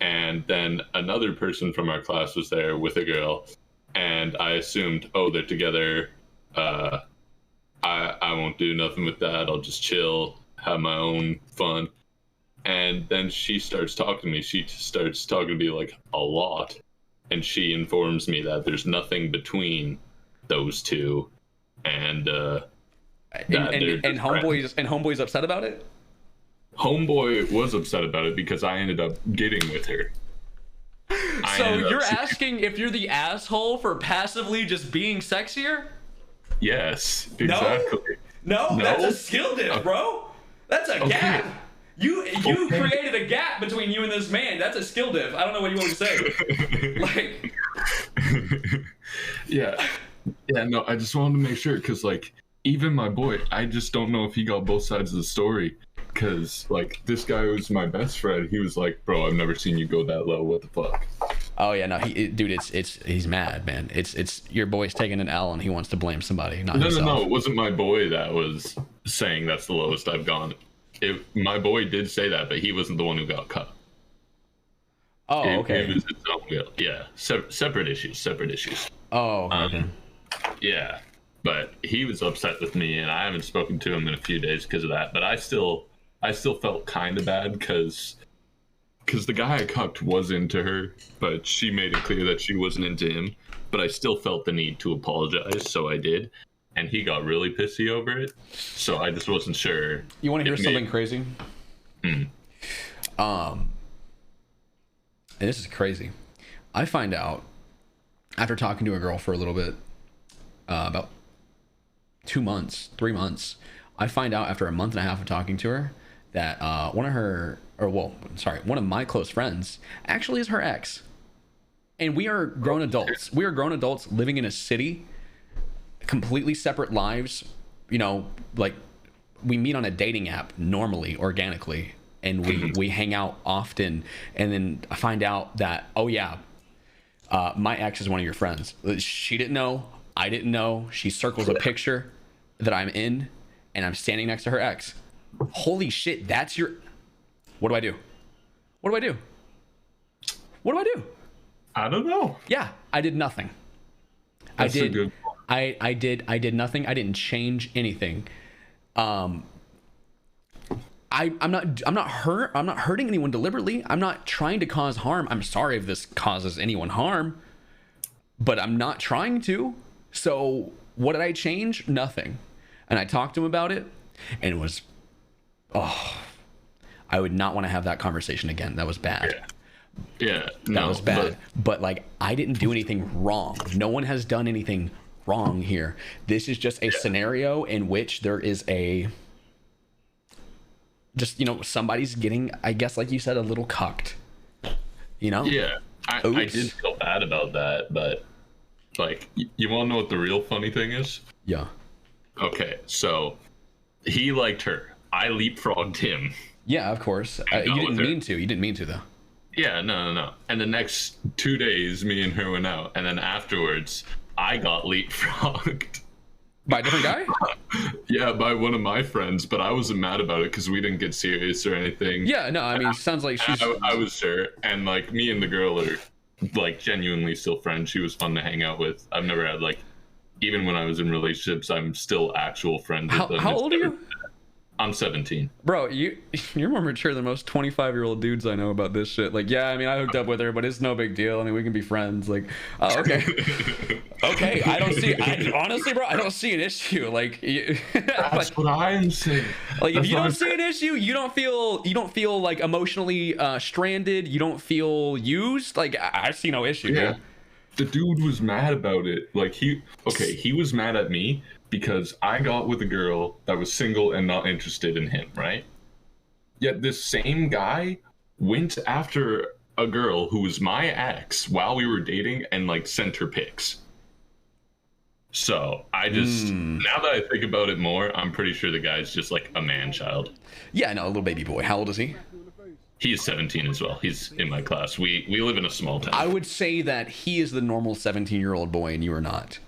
and then another person from our class was there with a girl, and I assumed, oh, they're together. I won't do nothing with that. I'll just chill, have my own fun. And then she starts talking to me. She starts talking to me like a lot. And she informs me that there's nothing between those two. And homeboy's upset about it? Homeboy was upset about it because I ended up getting with her. So you're asking if you're the asshole for passively just being sexier? Yes, exactly. No, that's a skill dip, bro. That's a gap. You created a gap between you and this man. That's a skill diff. I don't know what you want me to say. Like, yeah, no. I just wanted to make sure because, like, even my boy, I just don't know if he got both sides of the story. Because, like, this guy was my best friend. He was like, "Bro, I've never seen you go that low. What the fuck?" Oh yeah, no, he's mad, man. It's your boy's taking an L and he wants to blame somebody, not himself. No, it wasn't my boy that was saying that's the lowest I've gone. My boy did say that, but he wasn't the one who got cut. Oh, okay. It was his own, yeah, separate issues. Oh, okay. Yeah, but he was upset with me, and I haven't spoken to him in a few days because of that. But I still felt kind of bad because the guy I cucked was into her, but she made it clear that she wasn't into him. But I still felt the need to apologize, so I did. And he got really pissy over it, so I just wasn't sure. You want to hear something crazy? And this is crazy. I find out after talking to a girl for a little bit, about 2 months, 3 months, I find out after a month and a half of talking to her that one of my close friends actually is her ex. And we are grown adults. We are grown adults living in a city, completely separate lives. You know, like we meet on a dating app normally, organically, and we hang out often. And then I find out that, oh yeah, my ex is one of your friends. She didn't know. I didn't know. She circles a picture that I'm in, and I'm standing next to her ex. Holy shit, that's your... What do I do? What do I do? What do I do? I don't know. Yeah, I did nothing. That's I did. a good... I did nothing. I didn't change anything. I'm not hurting anyone deliberately. I'm not trying to cause harm. I'm sorry if this causes anyone harm, but I'm not trying to. So what did I change? Nothing. And I talked to him about it, and it was, I would not want to have that conversation again. That was bad. Yeah, that was bad. But like, I didn't do anything wrong. No one has done anything wrong here. This is just a scenario in which there is somebody's getting, I guess, like you said, a little cucked. You know? Yeah, I did feel bad about that, but like, you want to know what the real funny thing is? Yeah. Okay, so he liked her. I leapfrogged him. Yeah, of course. You didn't mean to. You didn't mean to, though. Yeah, no. And the next 2 days, me and her went out, and then afterwards, I got leapfrogged. By a different guy? Yeah, by one of my friends, but I wasn't mad about it because we didn't get serious or anything. Yeah, no, I mean, sounds like she's... I was sure, and like, me and the girl are like genuinely still friends. She was fun to hang out with. I've never had like, even when I was in relationships, I'm still actual friends with them. How old are you? I'm 17. Bro, you're more mature than most 25-year-old dudes I know about this shit. Like, yeah, I mean, I hooked up with her, but it's no big deal. I mean, we can be friends. Like, oh, okay. Okay, honestly, bro, I don't see an issue. Like, that's what I'm saying. Like, if you don't see an issue, you don't feel like emotionally stranded. You don't feel used. Like, I see no issue. Yeah. Dude. The dude was mad about it. Like, he was mad at me because I got with a girl that was single and not interested in him, right? Yet this same guy went after a girl who was my ex while we were dating and like sent her pics. So I just, now that I think about it more, I'm pretty sure the guy's just like a man-child. Yeah, no, a little baby boy. How old is he? He's 17 as well. He's in my class. We live in a small town. I would say that he is the normal 17-year-old boy and you are not.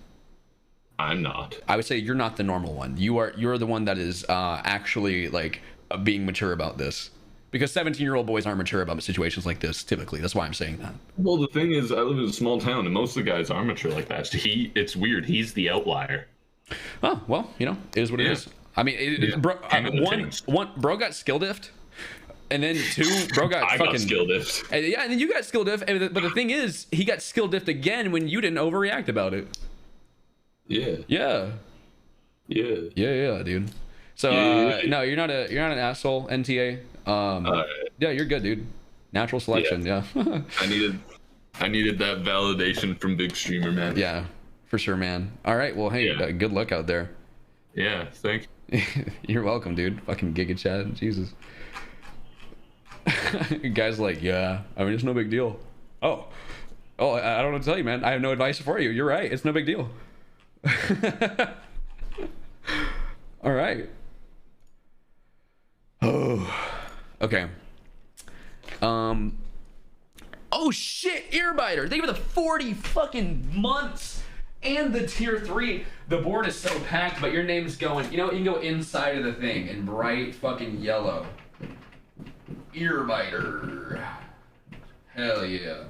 I'm not. I would say you're not the normal one. You're the one that is actually like being mature about this. Because 17-year-old boys aren't mature about situations like this typically. That's why I'm saying that. Well, the thing is, I live in a small town and most of the guys are mature like that. It's weird. He's the outlier. Oh, well, you know, it is what it is. I mean, bro got skill diffed. And then two, bro got fucking skill diffed. Yeah, and then you got skill diff. But the thing is, he got skill diffed again when you didn't overreact about it. Yeah. Yeah. Yeah. Yeah, dude. So no, you're not an asshole, NTA. Yeah, you're good, dude. Natural selection. Yeah. I needed that validation from Big Streamer, man. Yeah, for sure, man. All right. Well, hey, good luck out there. Yeah. Thank you. You're welcome, dude. Fucking Giga Chat. Jesus. Guy's like, yeah, I mean, it's no big deal. Oh, I don't know what to tell you, man. I have no advice for you. You're right. It's no big deal. All right. Oh, okay. Oh shit, Earbiter. Thank you for the 40 fucking months and the tier 3. The board is so packed, but your name's going, you know, you can go inside of the thing in bright fucking yellow. Earbiter. Hell yeah.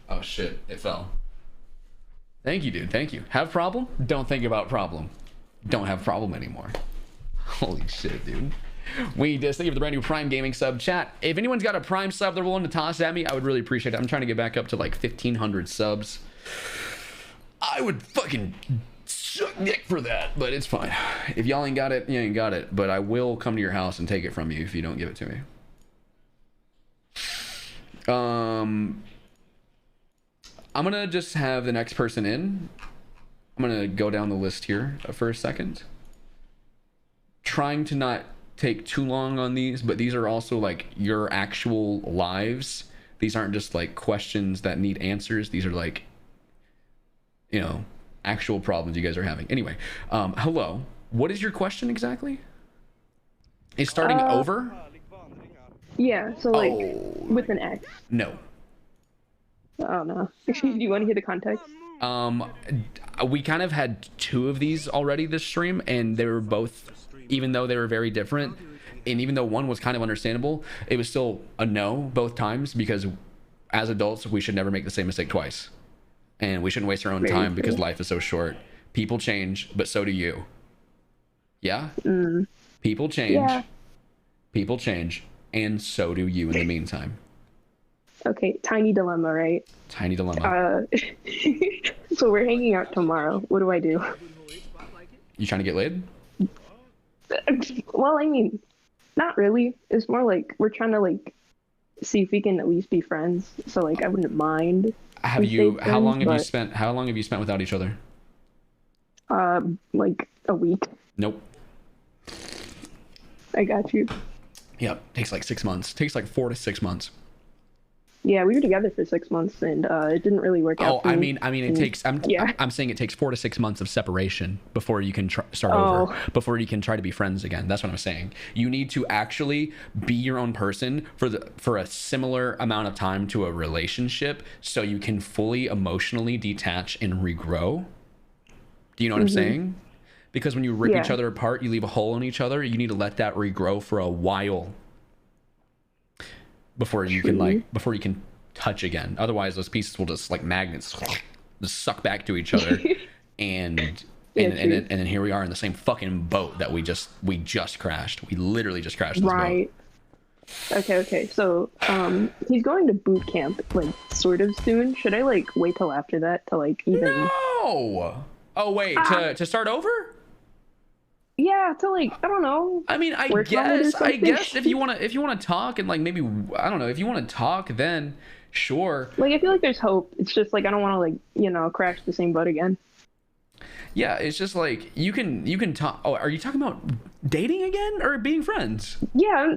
Oh shit, it fell. Thank you, dude. Thank you. Have problem? Don't think about problem. Don't have problem anymore. Holy shit, dude. We just thank you for the brand new Prime Gaming sub. Chat, if anyone's got a Prime sub they're willing to toss at me, I would really appreciate it. I'm trying to get back up to like 1,500 subs. I would fucking suck dick for that, but it's fine. If y'all ain't got it, you ain't got it. But I will come to your house and take it from you if you don't give it to me. I'm gonna just have the next person in. I'm gonna go down the list here for a second. trying to not take too long on these, but these are also like your actual lives. These aren't just like questions that need answers. These are like, you know, actual problems you guys are having. Anyway, hello. What is your question exactly? Is starting over? Yeah, so like with an X. No. Oh no. Do you want to hear the context? We kind of had two of these already this stream, and they were both, even though they were very different, and even though one was kind of understandable, it was still a no both times, because as adults we should never make the same mistake twice, and we shouldn't waste our own time because life is so short. People change, but so do you. Yeah? People change. Yeah. People change, and so do you in the meantime. Okay, tiny dilemma, right? Tiny dilemma. So we're hanging out tomorrow. What do I do? You trying to get laid? Well, I mean, not really. It's more like we're trying to like see if we can at least be friends. So like I wouldn't mind. How long have you spent without each other? Like a week. Nope. I got you. Yep. Takes like 6 months. Takes like 4 to 6 months. Yeah, we were together for 6 months, and it didn't really work out. Oh, I mean, it takes. I'm saying it takes 4 to 6 months of separation before you can start over. Before you can try to be friends again. That's what I'm saying. You need to actually be your own person for a similar amount of time to a relationship, so you can fully emotionally detach and regrow. Do you know what I'm saying? Because when you rip each other apart, you leave a hole in each other. You need to let that regrow for a while before you can touch again. Otherwise, those pieces will just like magnets just suck back to each other, and then here we are in the same fucking boat that we just crashed. We literally just crashed this boat. Okay. So he's going to boot camp like sort of soon. Should I like wait till after that to like even? No. Oh wait, to start over? Yeah, to like I don't know. I mean, I guess if you wanna talk and like maybe I don't know if you wanna talk then sure. Like I feel like there's hope. It's just like I don't want to like crash the same boat again. Yeah, it's just like you can talk. Oh, are you talking about dating again or being friends? Yeah.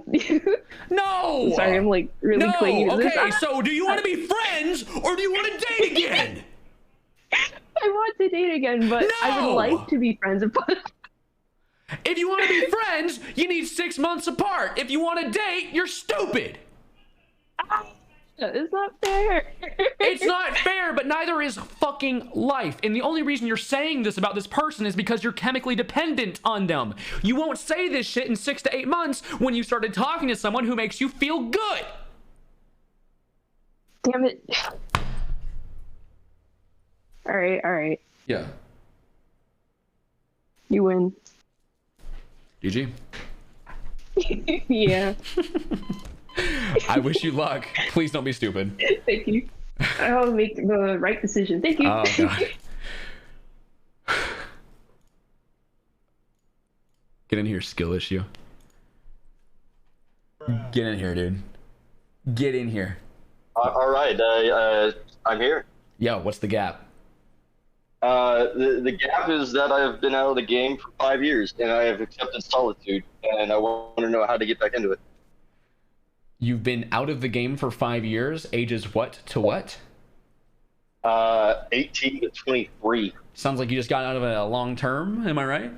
No. Sorry, I'm like really clingy to this. Okay, so do you want to be friends or do you want to date again? I want to date again, but I would like to be friends. If you want to be friends, you need 6 months apart. If you want to date, you're stupid. It's not fair. It's not fair, but neither is fucking life. And the only reason you're saying this about this person is because you're chemically dependent on them. You won't say this shit in 6 to 8 months when you started talking to someone who makes you feel good. Damn it. All right. Yeah. You win. GG. Yeah. I wish you luck. Please don't be stupid. Thank you. I'll make the right decision. Thank you. Oh, God. Get in here, skill issue. Get in here, dude. Get in here. All right. I'm here. Yo, what's the gap? The gap is that I've been out of the game for 5 years, and I have accepted solitude, and I want to know how to get back into it. You've been out of the game for 5 years. Ages what to what? 18 to 23. Sounds like you just got out of a long term. Am I right?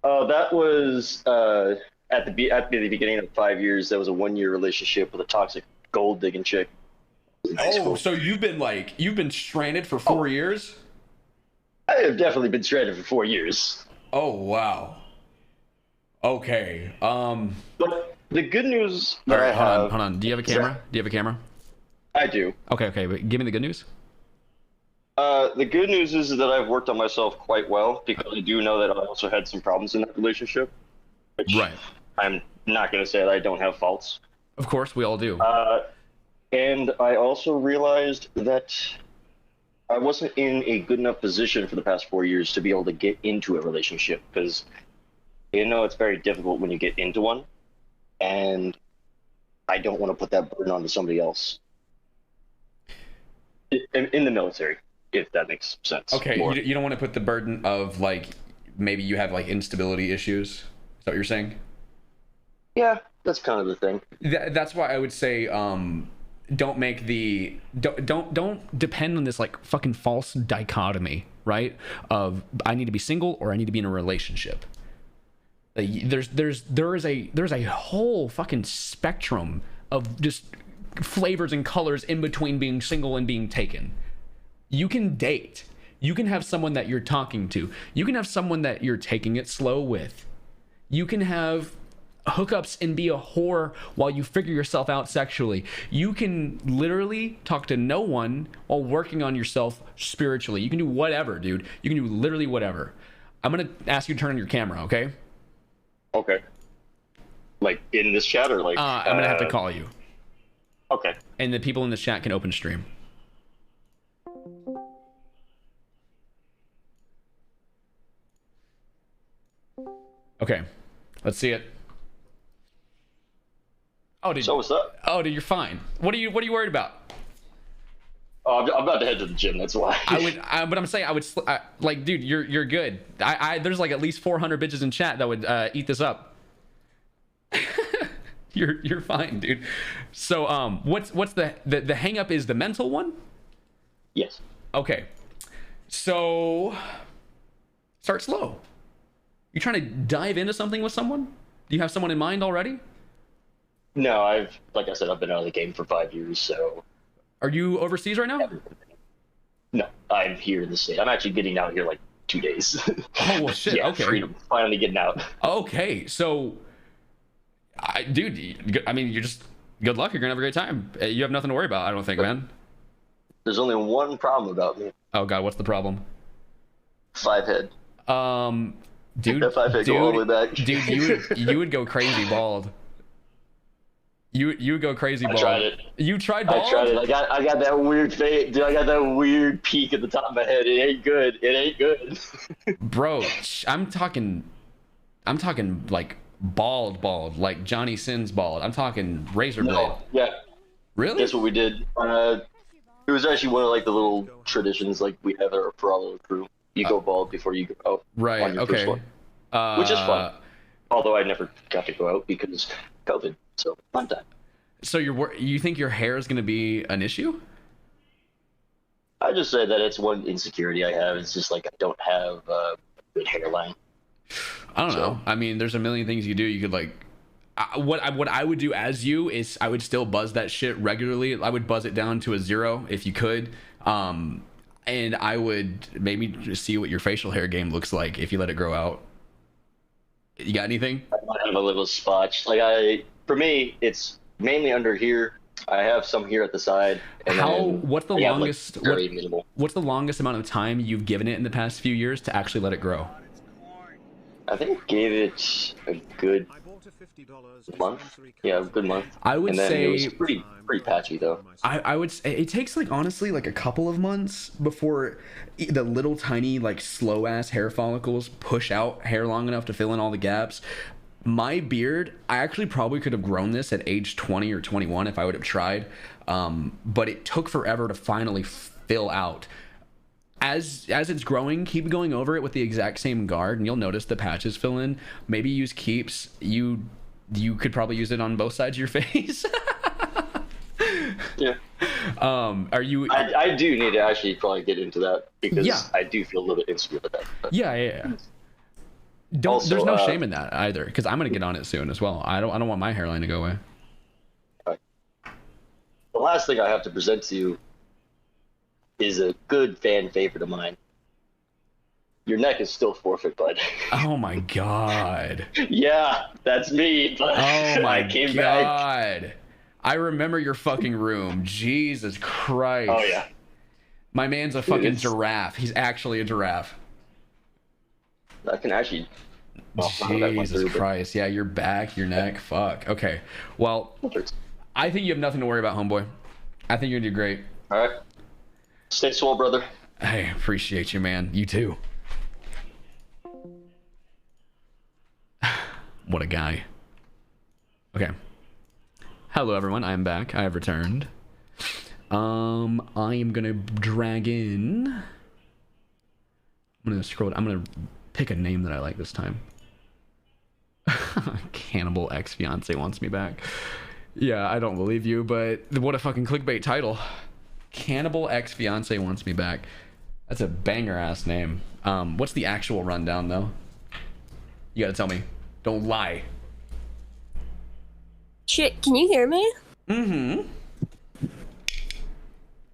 That was at the beginning of 5 years. That was a 1 year relationship with a toxic gold digging chick. Oh, so you've been stranded for 4 years? I have definitely been stranded for 4 years. Oh wow. Okay. But the good news that I have. Hold on. Do you have a camera? Do you have a camera? I do. Okay. But give me the good news. The good news is that I've worked on myself quite well, because I do know that I also had some problems in that relationship. Which I'm not going to say that I don't have faults. Of course, we all do. And I also realized that I wasn't in a good enough position for the past 4 years to be able to get into a relationship, because it's very difficult when you get into one, and I don't want to put that burden onto somebody else. In the military, if that makes sense. Okay, you don't want to put the burden of like maybe you have like instability issues. Is that what you're saying? Yeah, that's kind of the thing. That's why I would say don't make the don't depend on this like fucking false dichotomy, right? Of I need to be single or I need to be in a relationship. There is a whole fucking spectrum of just flavors and colors in between being single and being taken. You can date. You can have someone that you're talking to. You can have someone that you're taking it slow with. You can have hookups and be a whore while you figure yourself out sexually. You can literally talk to no one while working on yourself spiritually. You can do whatever, dude. You can do literally whatever. I'm gonna ask you to turn on your camera, okay? Okay. Like in this chat or like? I'm gonna have to call you. Okay. And the people in this chat can open stream. Okay, let's see it. Oh, dude. So what's up? Oh, dude, you're fine. What are you worried about? Oh, I'm about to head to the gym. That's why. But I'm saying like, dude, you're good. There's like at least 400 bitches in chat that would eat this up. You're fine, dude. So what's the hang up is the mental one? Yes. Okay. So start slow. You trying to dive into something with someone? Do you have someone in mind already? No, like I said, I've been out of the game for 5 years, so. Are you overseas right now? No, I'm here in the state. I'm actually getting out here like 2 days. Oh, well, shit. Yeah, okay. Freedom. Finally getting out. Okay, so, dude, I mean, you're just good luck. You're gonna have a great time. You have nothing to worry about, I don't think, man. There's only one problem about me. Oh God, what's the problem? 5 head. Dude, that 5 head go all the way back. Dude, you would go crazy bald. You would go crazy bald. I tried it. You tried bald? I tried it. I got that weird fade, dude. I got that weird peak at the top of my head. It ain't good. It ain't good. Bro, I'm talking like bald, like Johnny Sins bald. I'm talking razor blade. No, yeah. Really? That's what we did. It was actually one of like the little traditions like we have for our little crew. You go bald before you go out. Right. On your Okay. first one, which is fun. Although I never got to go out because COVID. So fun time. So you think your hair is going to be an issue? I just say that it's one insecurity I have. It's just like I don't have a good hairline. I don't know. I mean, there's a million things you do. You could like, what I would do as you is I would still buzz that shit regularly. I would buzz it down to a 0 if you could. And I would maybe just see what your facial hair game looks like if you let it grow out. You got anything? I might have a little spotch. For me, it's mainly under here. I have some here at the side. And what's the I longest? Have, like, very minimal. What's the longest amount of time you've given it in the past few years to actually let it grow? I think I gave it a good month. Yeah, a good month. I would say it was pretty patchy though. I would say it takes like honestly like a couple of months before the little tiny like slow ass hair follicles push out hair long enough to fill in all the gaps. My beard, I actually probably could have grown this at age 20 or 21 if I would have tried, but it took forever to finally fill out. As it's growing, keep going over it with the exact same guard, and you'll notice the patches fill in. Maybe use keeps. You could probably use it on both sides of your face. Yeah. Are you? I do need to actually probably get into that because I do feel a little bit insecure with that. But. Yeah. There's no shame in that either, because I'm gonna get on it soon as well. I don't want my hairline to go away. The last thing I have to present to you is a good fan favorite of mine. Your neck is still forfeit, bud. Oh my God. Yeah, that's me. But oh my I came God. Back. I remember your fucking room. Jesus Christ. Oh yeah. My man's a fucking giraffe. He's actually a giraffe. I can actually. Jesus Christ. Yeah, your back, your neck. Fuck. Okay. Well, I think you have nothing to worry about, homeboy. I think you're gonna do great. All right. Stay swole, brother. Hey, appreciate you, man. You too. What a guy. Okay. Hello, everyone. I am back. I have returned. I am gonna drag in. I'm gonna scroll. I'm gonna pick a name that I like this time. Cannibal ex-fiance wants me back. Yeah, I don't believe you, but what a fucking clickbait title. Cannibal ex-fiance wants me back. That's a banger-ass name. What's the actual rundown, though? You gotta tell me. Don't lie. Shit, can you hear me? Mm-hmm.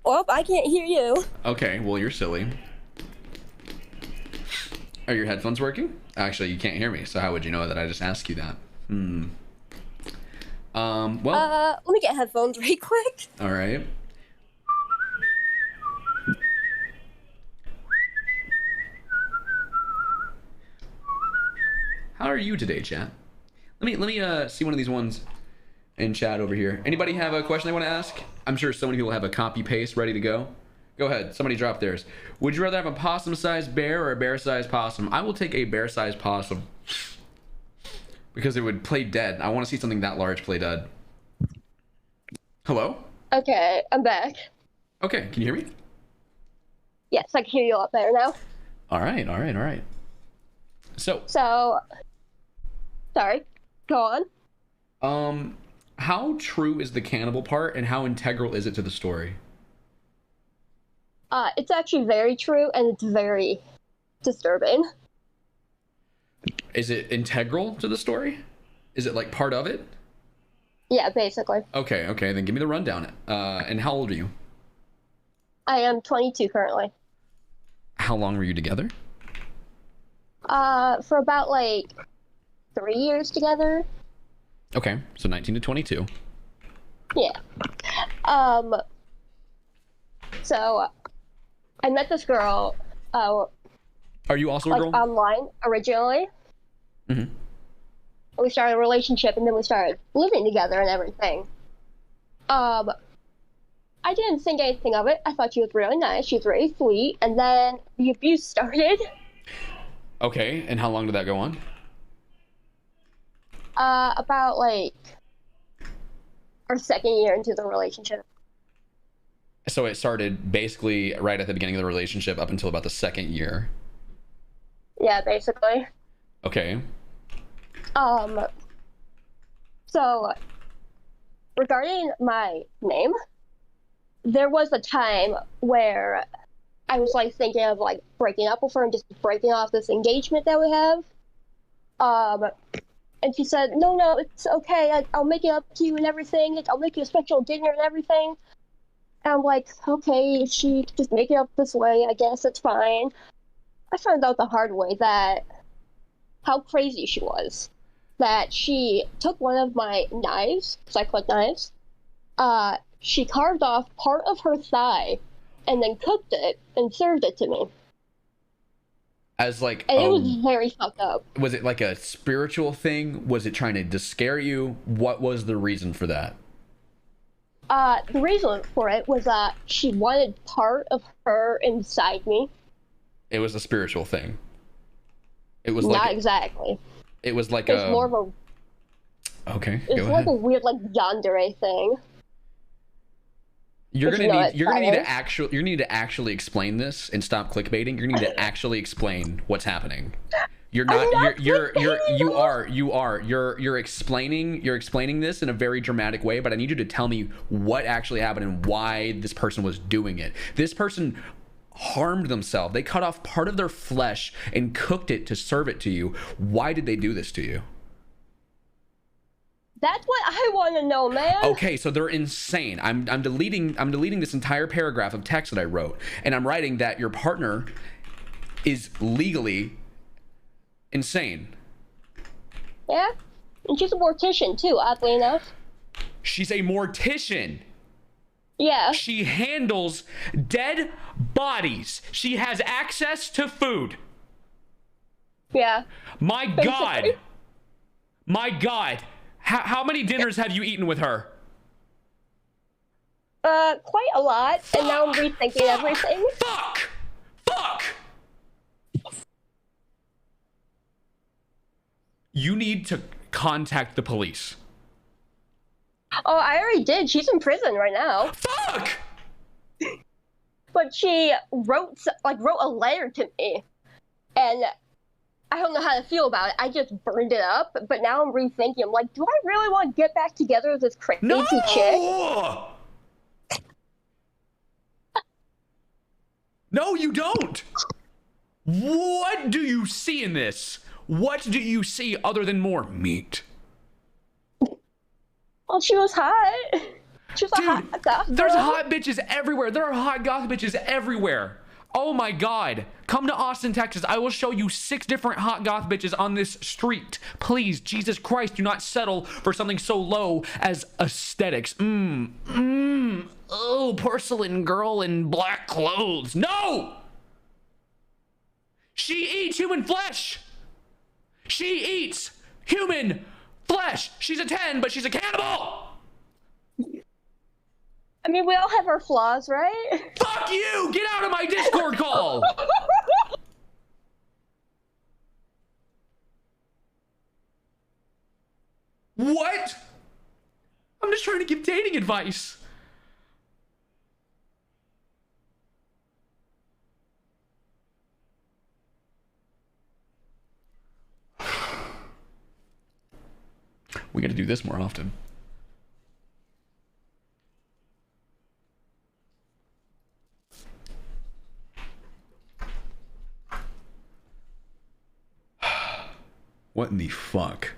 Oh, I can't hear you. Okay, well, you're silly. Are your headphones working? Actually, you can't hear me, so how would you know that I just asked you that? Well... let me get headphones right quick. Alright. How are you today, chat? Let me see one of these ones in chat over here. Anybody have a question they want to ask? I'm sure so many people have a copy paste ready to go. Go ahead, somebody drop theirs. Would you rather have a possum-sized bear or a bear-sized possum? I will take a bear-sized possum because it would play dead. I want to see something that large play dead. Hello? Okay, I'm back. Okay, can you hear me? Yes, I can hear you a lot better now. All right. So, sorry, go on. How true is the cannibal part, and how integral is it to the story? It's actually very true, and it's very disturbing. Is it integral to the story? Is it like part of it? Yeah, basically. Okay, then give me the rundown. And how old are you? I am 22 currently. How long were you together? For about like 3 years together. Okay, so 19 to 22. Yeah. So I met this girl. Are you also a girl? Online originally. Mm-hmm. We started a relationship, and then we started living together and everything. I didn't think anything of it. I thought she was really nice. She was really sweet, and then the abuse started. Okay, and how long did that go on? About like our second year into the relationship. So it started basically right at the beginning of the relationship up until about the second year. Yeah, basically. Okay. So regarding my name, there was a time where I was like thinking of like breaking up with her and just breaking off this engagement that we have. And she said, no, it's okay. I'll make it up to you and everything. I'll make you a special dinner and everything. And I'm like, okay, if she just make it up this way, I guess it's fine. I found out the hard way that how crazy she was. That she took one of my knives, because I collect knives, she carved off part of her thigh and then cooked it and served it to me. As like, and it was very fucked up. Was it like a spiritual thing? Was it trying to scare you? What was the reason for that? The reason for it was that she wanted part of her inside me. It was a spiritual thing. It was not like exactly. It was like it's more of a. Okay, it's go like ahead. a weird like yandere thing. You're gonna need to actually explain this and stop clickbaiting. You're gonna need to actually explain what's happening. You're explaining this in a very dramatic way, but I need you to tell me what actually happened and why this person was doing it. This person harmed themselves. They cut off part of their flesh and cooked it to serve it to you. Why did they do this to you? That's what I want to know, man. Okay, so they're insane. I'm deleting this entire paragraph of text that I wrote, and I'm writing that your partner is legally insane. Yeah, and she's a mortician too, oddly enough. She's a mortician. Yeah. She handles dead bodies. She has access to food. Yeah. My God. My God. How many dinners have you eaten with her? Quite a lot. And now I'm rethinking everything. Fuck! You need to contact the police. Oh, I already did. She's in prison right now. Fuck! But she wrote a letter to me, and I don't know how to feel about it. I just burned it up, but now I'm rethinking. I'm like, do I really want to get back together with this crazy chick? No, you don't. What do you see in this? What do you see other than more meat? Well, she was hot. She was a hot goth girl. There's hot bitches everywhere. There are hot goth bitches everywhere. Oh my God. Come to Austin, Texas. I will show you 6 different hot goth bitches on this street. Please, Jesus Christ, do not settle for something so low as aesthetics. Oh, porcelain girl in black clothes. No! She eats human flesh. She eats human flesh. She's a 10, but she's a cannibal. I mean, we all have our flaws, right? Fuck you! Get out of my Discord call! What? I'm just trying to give dating advice. We gotta do this more often. What in the fuck?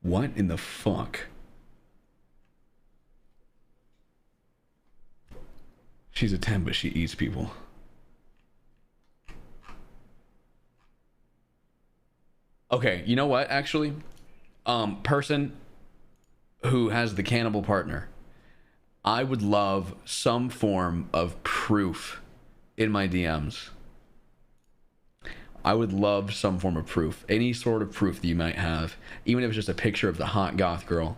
What in the fuck? She's a 10, but she eats people. Okay, you know what, actually? Person who has the cannibal partner, I would love some form of proof in my DMs. I would love some form of proof. Any sort of proof that you might have. Even if it's just a picture of the hot goth girl.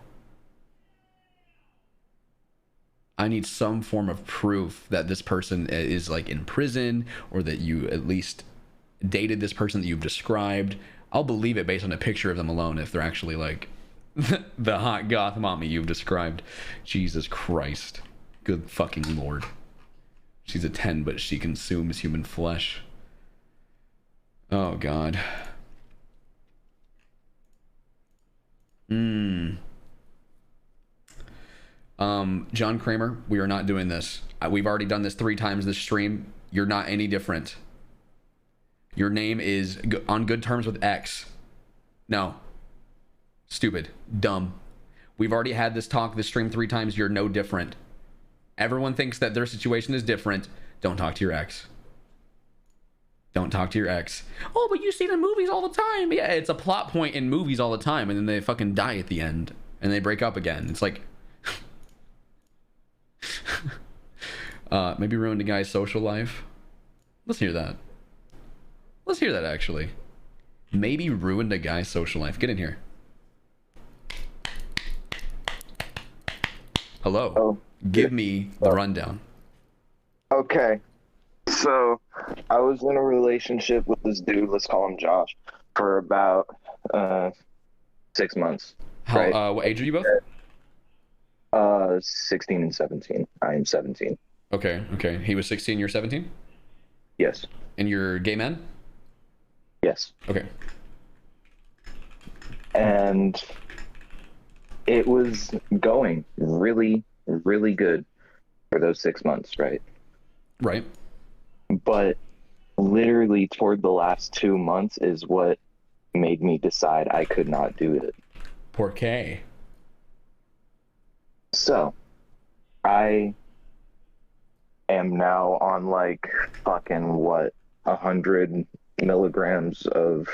I need some form of proof that this person is like in prison, or that you at least dated this person that you've described. I'll believe it based on a picture of them alone if they're actually like the hot goth mommy you've described. Jesus Christ. Good fucking Lord. She's a 10, but she consumes human flesh. Oh God. John Kramer, we are not doing this. We've already done this 3 times this stream. You're not any different. Your name is on good terms with X. No. Stupid. Dumb. We've already had this talk, this stream 3 times. You're no different. Everyone thinks that their situation is different. Don't talk to your ex. Don't talk to your ex. Oh, but you see it in movies all the time. Yeah, it's a plot point in movies all the time, and then they fucking die at the end, and they break up again. It's like... maybe ruined a guy's social life. Let's hear that. Let's hear that, actually. Maybe ruined a guy's social life. Get in here. Hello. Oh, give me the rundown. Okay. So, I was in a relationship with this dude, let's call him Josh, for about 6 months. How? What age are you both? 16 and 17. I am 17. Okay, okay. He was 16, you're 17? Yes. And you're a gay man? Yes. Okay. And it was going really, really good for those 6 months, right? Right. But literally toward the last 2 months is what made me decide I could not do it. Por qué? So, I am now on like fucking 100 milligrams of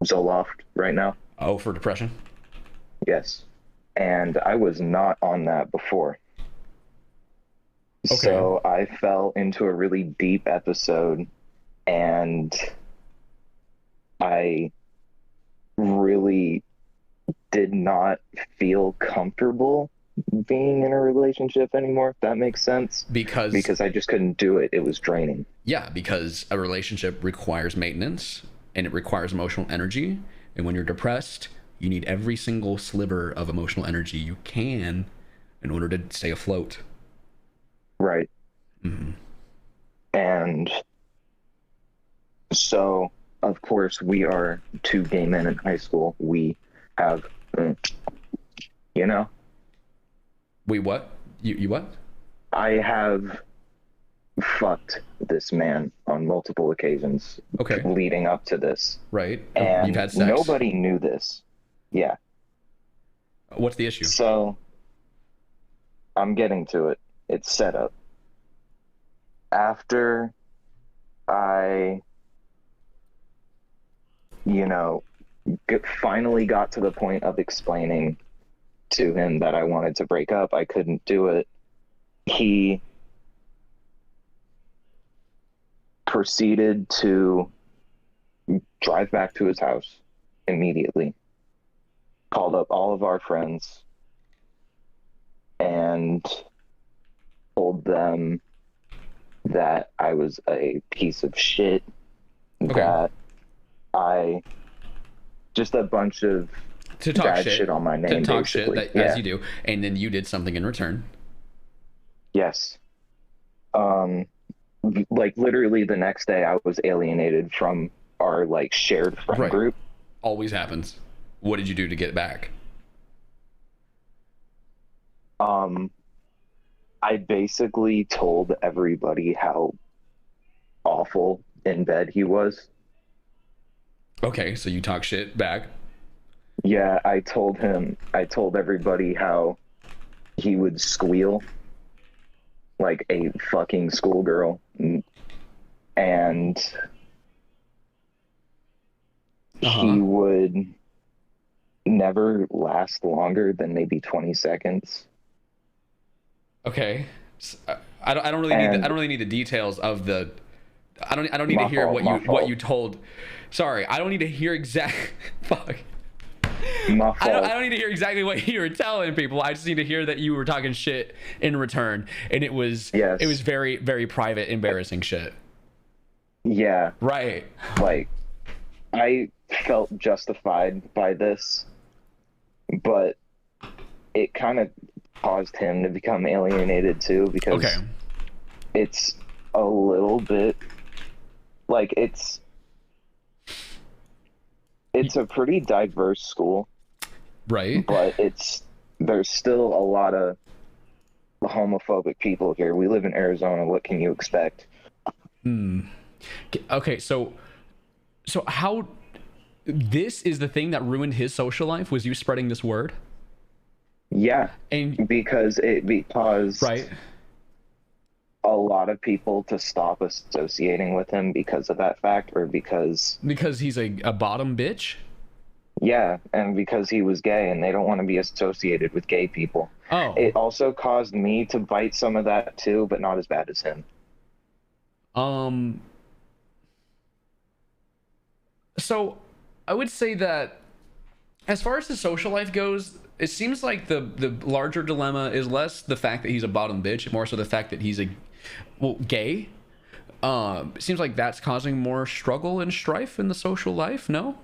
Zoloft right now. Oh, for depression? Yes. And I was not on that before. Okay. So I fell into a really deep episode, and I really did not feel comfortable being in a relationship anymore, if that makes sense. Because I just couldn't do it. It was draining. Yeah, because a relationship requires maintenance, and it requires emotional energy. And when you're depressed, you need every single sliver of emotional energy you can in order to stay afloat. Right. Mm-hmm. And So, of course, we are two gay men in high school. We have, you know? We what? You what? I have fucked this man on multiple occasions. Okay. Leading up to this. Right. And You've had sex. nobody knew this. Yeah. What's the issue? So, I'm getting to it. It's set up. After I, finally got to the point of explaining to him that I wanted to break up, I couldn't do it. He proceeded to drive back to his house immediately, called up all of our friends, and told them that I was a piece of shit, that I just a bunch of To talk bad shit on my name, To talk basically. shit, as you do, and then you did something in return. Yes. Like literally the next day I was alienated from our like shared friend group. Always happens. What did you do to get back? I basically told everybody how awful in bed he was. Okay, so you talk shit back. Yeah, I told everybody how he would squeal like a fucking schoolgirl. And he would never last longer than maybe 20 seconds. Okay. I don't really need the details of the. I don't need to hear what you told. Sorry, I don't need to hear fuck. I don't need to hear exactly what you were telling people. I just need to hear that you were talking shit in return, and it was very, very private, embarrassing shit. Yeah. Right. Like, I felt justified by this, but it kind of caused him to become alienated too, because it's a little bit like it's a pretty diverse school, right? But there's still a lot of homophobic people here. We live in Arizona. What can you expect? Okay, so how this is the thing that ruined his social life, was you spreading this word? Yeah, and because it caused a lot of people to stop associating with him because of that fact, or because he's a bottom bitch. Yeah, and because he was gay, and they don't want to be associated with gay people. Oh, it also caused me to bite some of that too, but not as bad as him. So I would say that as far as his social life goes, it seems like the larger dilemma is less the fact that he's a bottom bitch, more so the fact that he's gay. It seems like that's causing more struggle and strife in the social life. No.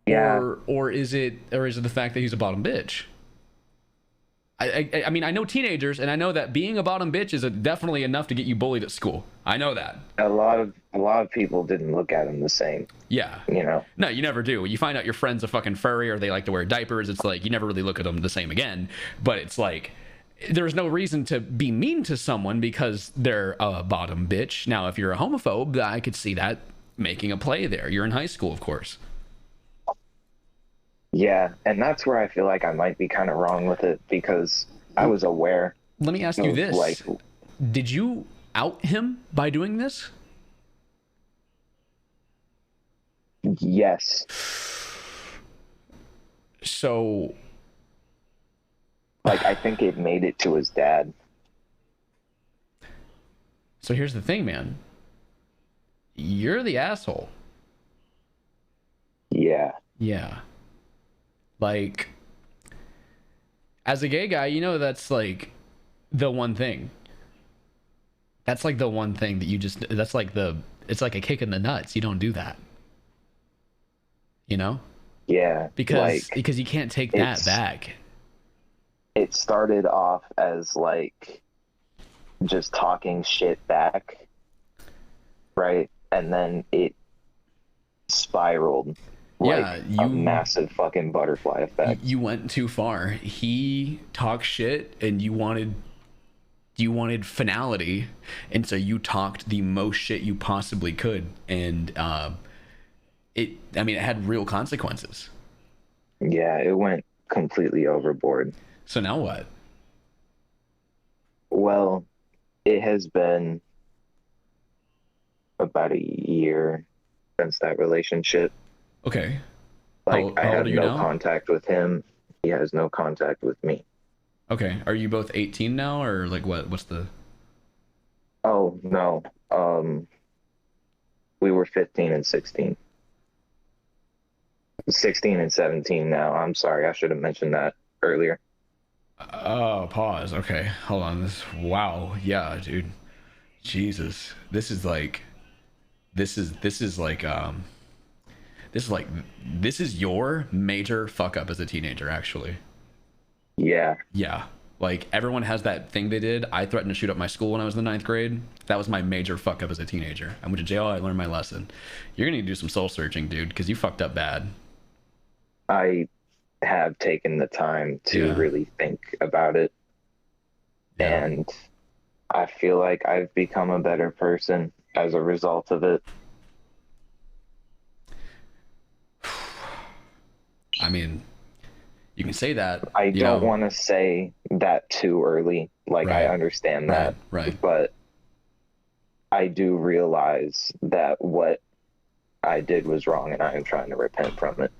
Yeah. Or is it the fact that he's a bottom bitch? I mean, I know teenagers, and I know that being a bottom bitch is definitely enough to get you bullied at school. I know that. A lot of people didn't look at him the same. Yeah. No, you never do. You find out your friend's a fucking furry, or they like to wear diapers. It's like you never really look at them the same again. But it's like there's no reason to be mean to someone because they're a bottom bitch. Now, if you're a homophobe, I could see that making a play there. You're in high school, of course. Yeah, and that's where I feel like I might be kind of wrong with it, because I was aware. Let me ask you this. Did you out him by doing this? Yes. So... I think it made it to his dad. So here's the thing, man. You're the asshole. Yeah. Yeah. Like, as a gay guy, that's like the one thing. That's like the one thing that it's like a kick in the nuts. You don't do that. Yeah. Because you can't take that back. It started off as just talking shit back. Right. and then it spiraled like Yeah, a massive fucking butterfly effect. You went too far. He talked shit, and you wanted finality, and so you talked the most shit you possibly could, and it had real consequences. Yeah, it went completely overboard. So now what? Well, it has been about a year since that relationship. Okay. Like, I have no contact with him. He has no contact with me. Okay. Are you both 18 now, or like what's the... Oh, no. We were 15 and 16. 16 and 17 now. I'm sorry. I should have mentioned that earlier. Oh, pause. Okay. Hold on. Wow. Yeah, dude. Jesus. This is your major fuck up as a teenager, actually. Yeah. Yeah. Like, everyone has that thing they did. I threatened to shoot up my school when I was in the 9th grade. That was my major fuck up as a teenager. I went to jail. I learned my lesson. You're gonna need to do some soul searching, dude, because you fucked up bad. I have taken the time to really think about it. Yeah. And I feel like I've become a better person as a result of it. I mean, you can say that. I don't want to say that too early. Like, I understand that. Right. But I do realize that what I did was wrong, and I am trying to repent from it.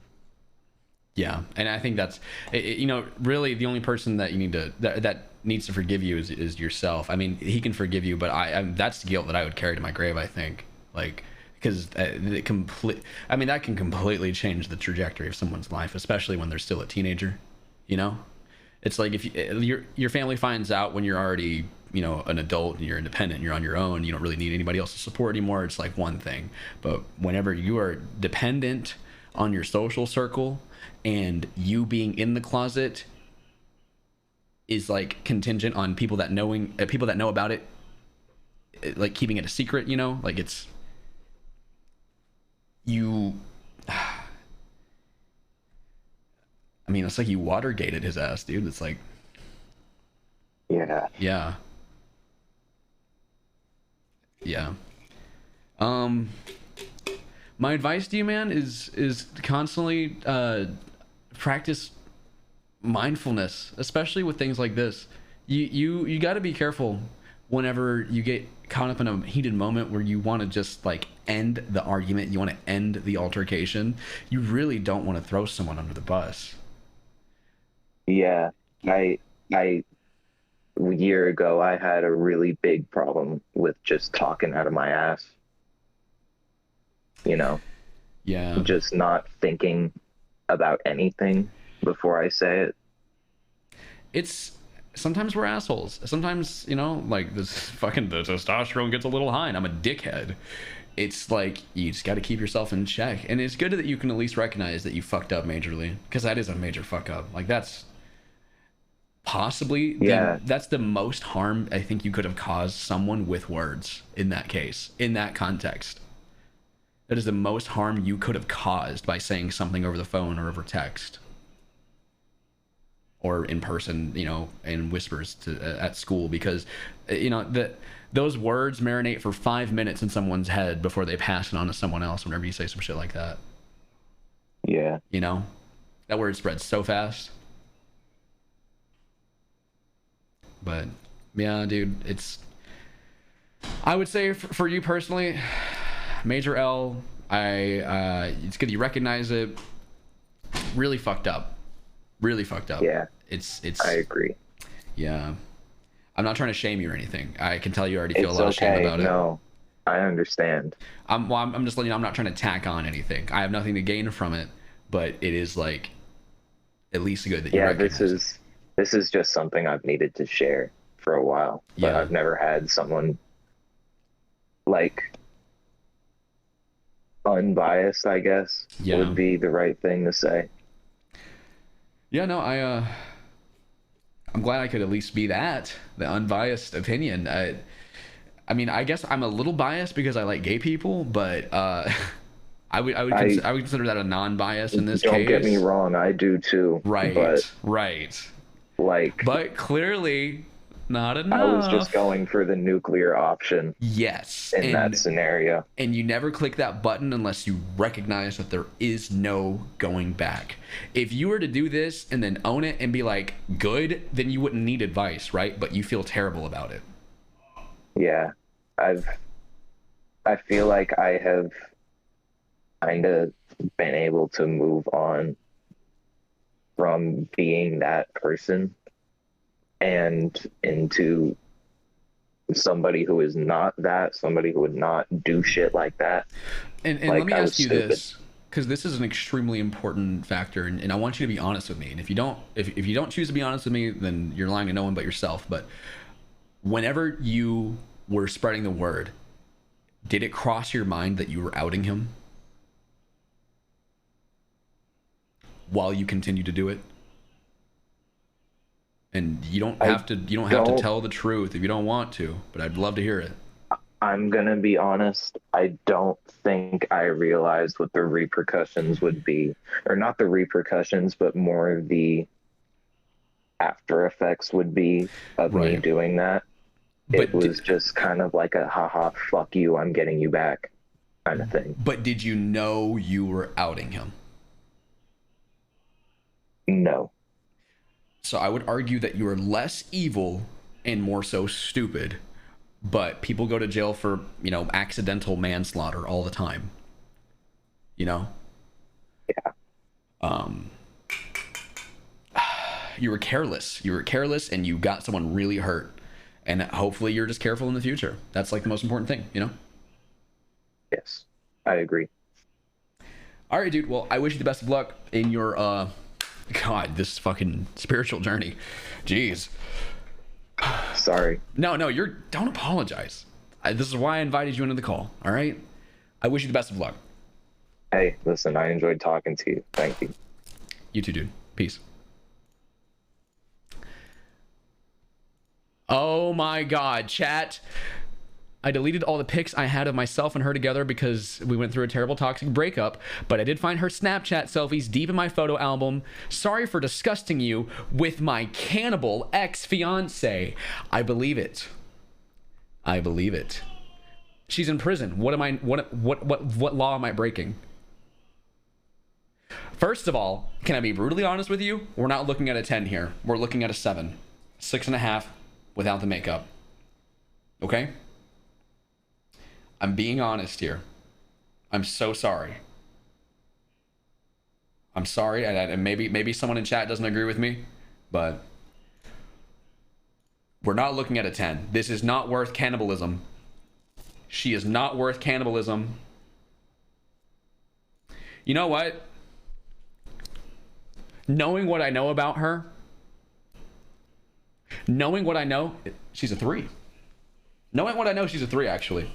Yeah, and I think that's, really the only person that you need to that needs to forgive you is yourself. I mean, he can forgive you, but that's the guilt that I would carry to my grave, I think. Like, because that can completely change the trajectory of someone's life, especially when they're still a teenager. It's like if your family finds out when you're already an adult and you're independent, you're on your own, you don't really need anybody else's support anymore. It's like one thing, but whenever you are dependent on your social circle, and you being in the closet is like contingent on people that know about it, like keeping it a secret, like it's you. I mean, it's like you Watergated his ass, dude. It's like, yeah. My advice to you, man, is constantly practice mindfulness, especially with things like this. You got to be careful whenever you get caught up in a heated moment where you want to just like end the argument, you want to end the altercation. You really don't want to throw someone under the bus. Yeah, a year ago I had a really big problem with just talking out of my ass. Yeah, just not thinking about anything before I say it. It's sometimes we're assholes. Sometimes, like the testosterone gets a little high and I'm a dickhead. It's like you just got to keep yourself in check, and it's good that you can at least recognize that you fucked up majorly, because that is a major fuck up. Like, that's possibly that's the most harm I think you could have caused someone with words in that case, in that context. That is the most harm you could have caused by saying something over the phone or over text or in person, in whispers at school, because those words marinate for 5 minutes in someone's head before they pass it on to someone else whenever you say some shit like that. Yeah. That word spreads so fast. But yeah, dude, I would say for you personally, major L. It's good you recognize it. Really fucked up. Yeah. It's. I agree. Yeah. I'm not trying to shame you or anything. I can tell you already feel a lot of shame about it. No, I understand. I'm just letting you know I'm not trying to tack on anything. I have nothing to gain from it, but it is like at least good that you recognize it. This is just something I've needed to share for a while, but I've never had someone like unbiased, I guess, would be the right thing to say. Yeah, no, I'm glad I could at least be the unbiased opinion. I mean, I guess I'm a little biased because I like gay people, but I would consider that a non-bias in this case. Don't get me wrong, I do too. Right, but, right. But clearly not enough. I was just going for the nuclear option. Yes. In that scenario. And you never click that button unless you recognize that there is no going back. If you were to do this and then own it and be like, good, then you wouldn't need advice, right? But you feel terrible about it. Yeah. I feel like I have kind of been able to move on from being that person and into somebody who is not that, somebody who would not do shit like that. And like, let me ask you this, because this is an extremely important factor, and I want you to be honest with me. And if you don't choose to be honest with me, then you're lying to no one but yourself. But whenever you were spreading the word, did it cross your mind that you were outing him while you continue to do it? And you don't have to tell the truth if you don't want to, but I'd love to hear it. I'm gonna be honest, I don't think I realized what the repercussions would be. Or not the repercussions, but more of the after effects would be of me doing that. It was just kind of like a haha, fuck you, I'm getting you back kind of thing. But did you know you were outing him? No. So I would argue that you are less evil and more so stupid, but people go to jail for, accidental manslaughter all the time. Yeah. You were careless. You were careless and you got someone really hurt. And hopefully you're just careful in the future. That's like the most important thing, Yes, I agree. All right, dude. Well, I wish you the best of luck in your, God, this fucking spiritual journey. Jeez. Sorry. No, don't apologize. This is why I invited you into the call. All right. I wish you the best of luck. Hey, listen, I enjoyed talking to you. Thank you. You too, dude. Peace. Oh my God, chat. I deleted all the pics I had of myself and her together because we went through a terrible toxic breakup, but I did find her Snapchat selfies deep in my photo album. Sorry for disgusting you with my cannibal ex-fiance. I believe it. I believe it. She's in prison. What law am I breaking? First of all, can I be brutally honest with you? We're not looking at a 10 here. We're looking at a 7. 6.5 without the makeup. Okay? I'm being honest here. I'm so sorry. I'm sorry, and maybe someone in chat doesn't agree with me, but we're not looking at a 10. This is not worth cannibalism. She is not worth cannibalism. You know what? Knowing what I know about her, knowing what I know, she's a 3. Knowing what I know, she's a 3, actually.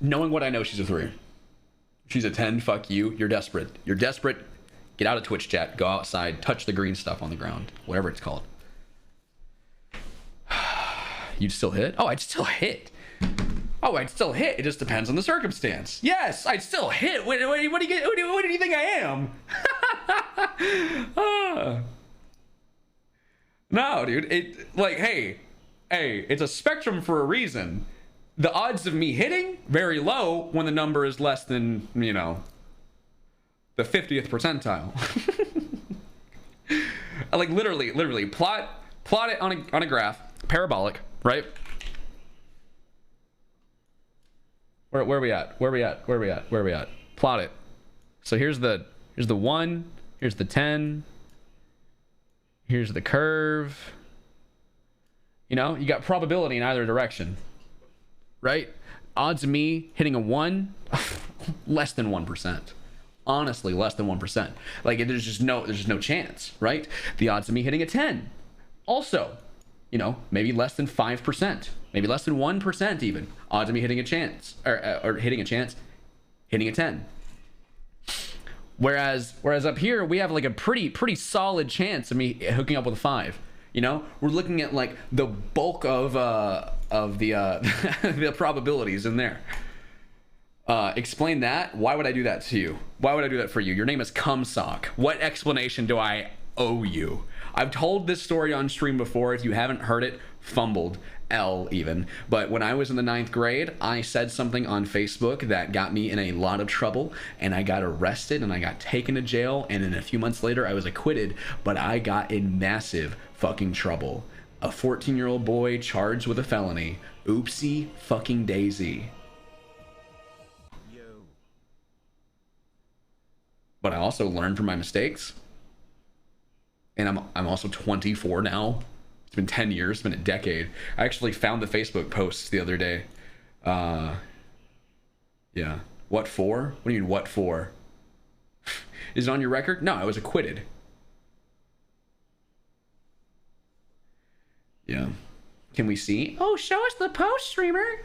Knowing what I know, she's a 3. She's a 10, fuck you. You're desperate. You're desperate. Get out of Twitch chat. Go outside. Touch the green stuff on the ground. Whatever it's called. You'd still hit? Oh, I'd still hit. Oh, I'd still hit. It just depends on the circumstance. Yes, I'd still hit. What do you think I am? No, dude. Hey, it's a spectrum for a reason. The odds of me hitting, very low when the number is less than, the 50th percentile. Like literally plot it on a graph, parabolic, right? Where are we at? Where are we at? Plot it. So here's the 1, here's the 10, here's the curve. You got probability in either direction. Right? Odds of me hitting a 1, less than 1%. Honestly, less than 1%. Like, there's just no chance, right? The odds of me hitting a 10, also, maybe less than 5%, maybe less than 1% even. Odds of me hitting a chance, or hitting a 10. Whereas up here we have like a pretty solid chance of me hooking up with a 5. You know, we're looking at like the bulk of the the probabilities in there. Explain that. Why would I do that to you? Why would I do that for you? Your name is Cumsock. What explanation do I owe you? I've told this story on stream before. If you haven't heard it, fumbled. L even. But when I was in the 9th grade, I said something on Facebook that got me in a lot of trouble, and I got arrested and I got taken to jail, and then a few months later I was acquitted, but I got in massive fucking trouble. A 14-year-old boy charged with a felony. Oopsie fucking daisy. But I also learned from my mistakes. And I'm also 24 now. It's been 10 years, it's been a decade. I actually found the Facebook posts the other day. Yeah. What for? What do you mean, what for? Is it on your record? No, I was acquitted. Yeah. Can we see? Oh, show us the post, streamer.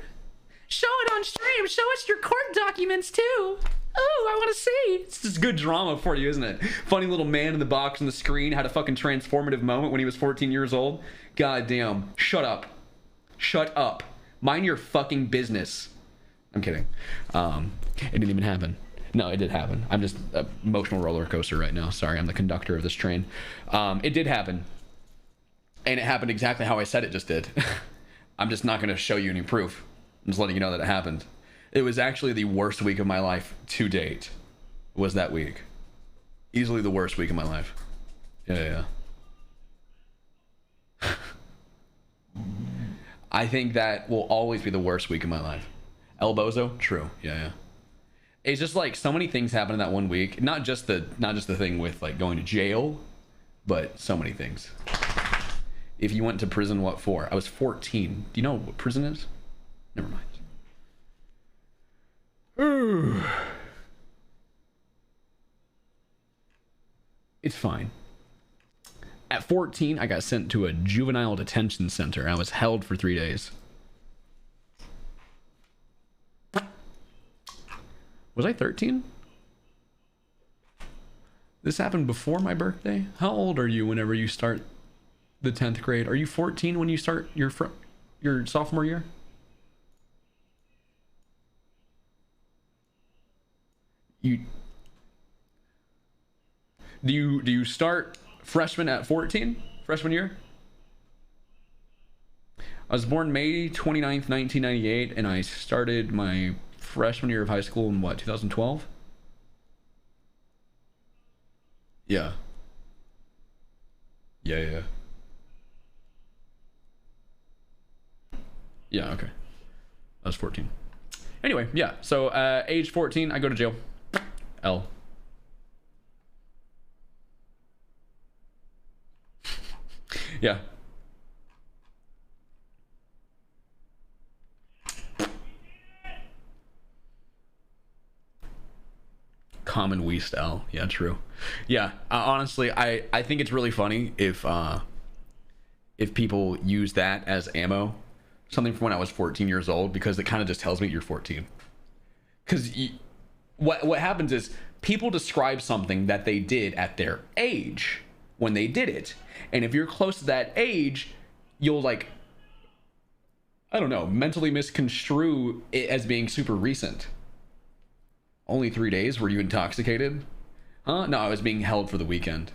Show it on stream. Show us your court documents, too. Oh, I want to see. It's just good drama for you, isn't it? Funny little man in the box on the screen had a fucking transformative moment when he was 14 years old. God damn. Shut up. Shut up. Mind your fucking business. I'm kidding. It didn't even happen. No, it did happen. I'm just an emotional roller coaster right now. Sorry, I'm the conductor of this train. It did happen. And it happened exactly how I said it just did. I'm just not going to show you any proof. I'm just letting you know that it happened. It was actually the worst week of my life to date. Was that week. Easily the worst week of my life. Yeah. I think that will always be the worst week of my life. El Bozo? True. Yeah. It's just like so many things happened in that one week. Not just the thing with like going to jail, but so many things. If you went to prison, what for? I was 14. Do you know what prison is? Never mind. It's fine. At 14, I got sent to a juvenile detention center. I was held for 3 days. Was I 13? This happened before my birthday? How old are you whenever you start the 10th grade? Are you 14 when you start your sophomore year? Do you start freshman at 14? Freshman year? I was born May 29th, 1998, and I started my freshman year of high school in what, 2012? Yeah. Yeah, okay. I was 14. Anyway, yeah, so age 14, I go to jail. L. Yeah. Common Weest L. Yeah, true. Yeah, honestly, I think it's really funny if people use that as ammo. Something from when I was 14 years old, because it kind of just tells me you're 14. Because what happens is people describe something that they did at their age when they did it. And if you're close to that age, you'll like, I don't know, mentally misconstrue it as being super recent. Only 3 days? Were you intoxicated? Huh? No, I was being held for the weekend.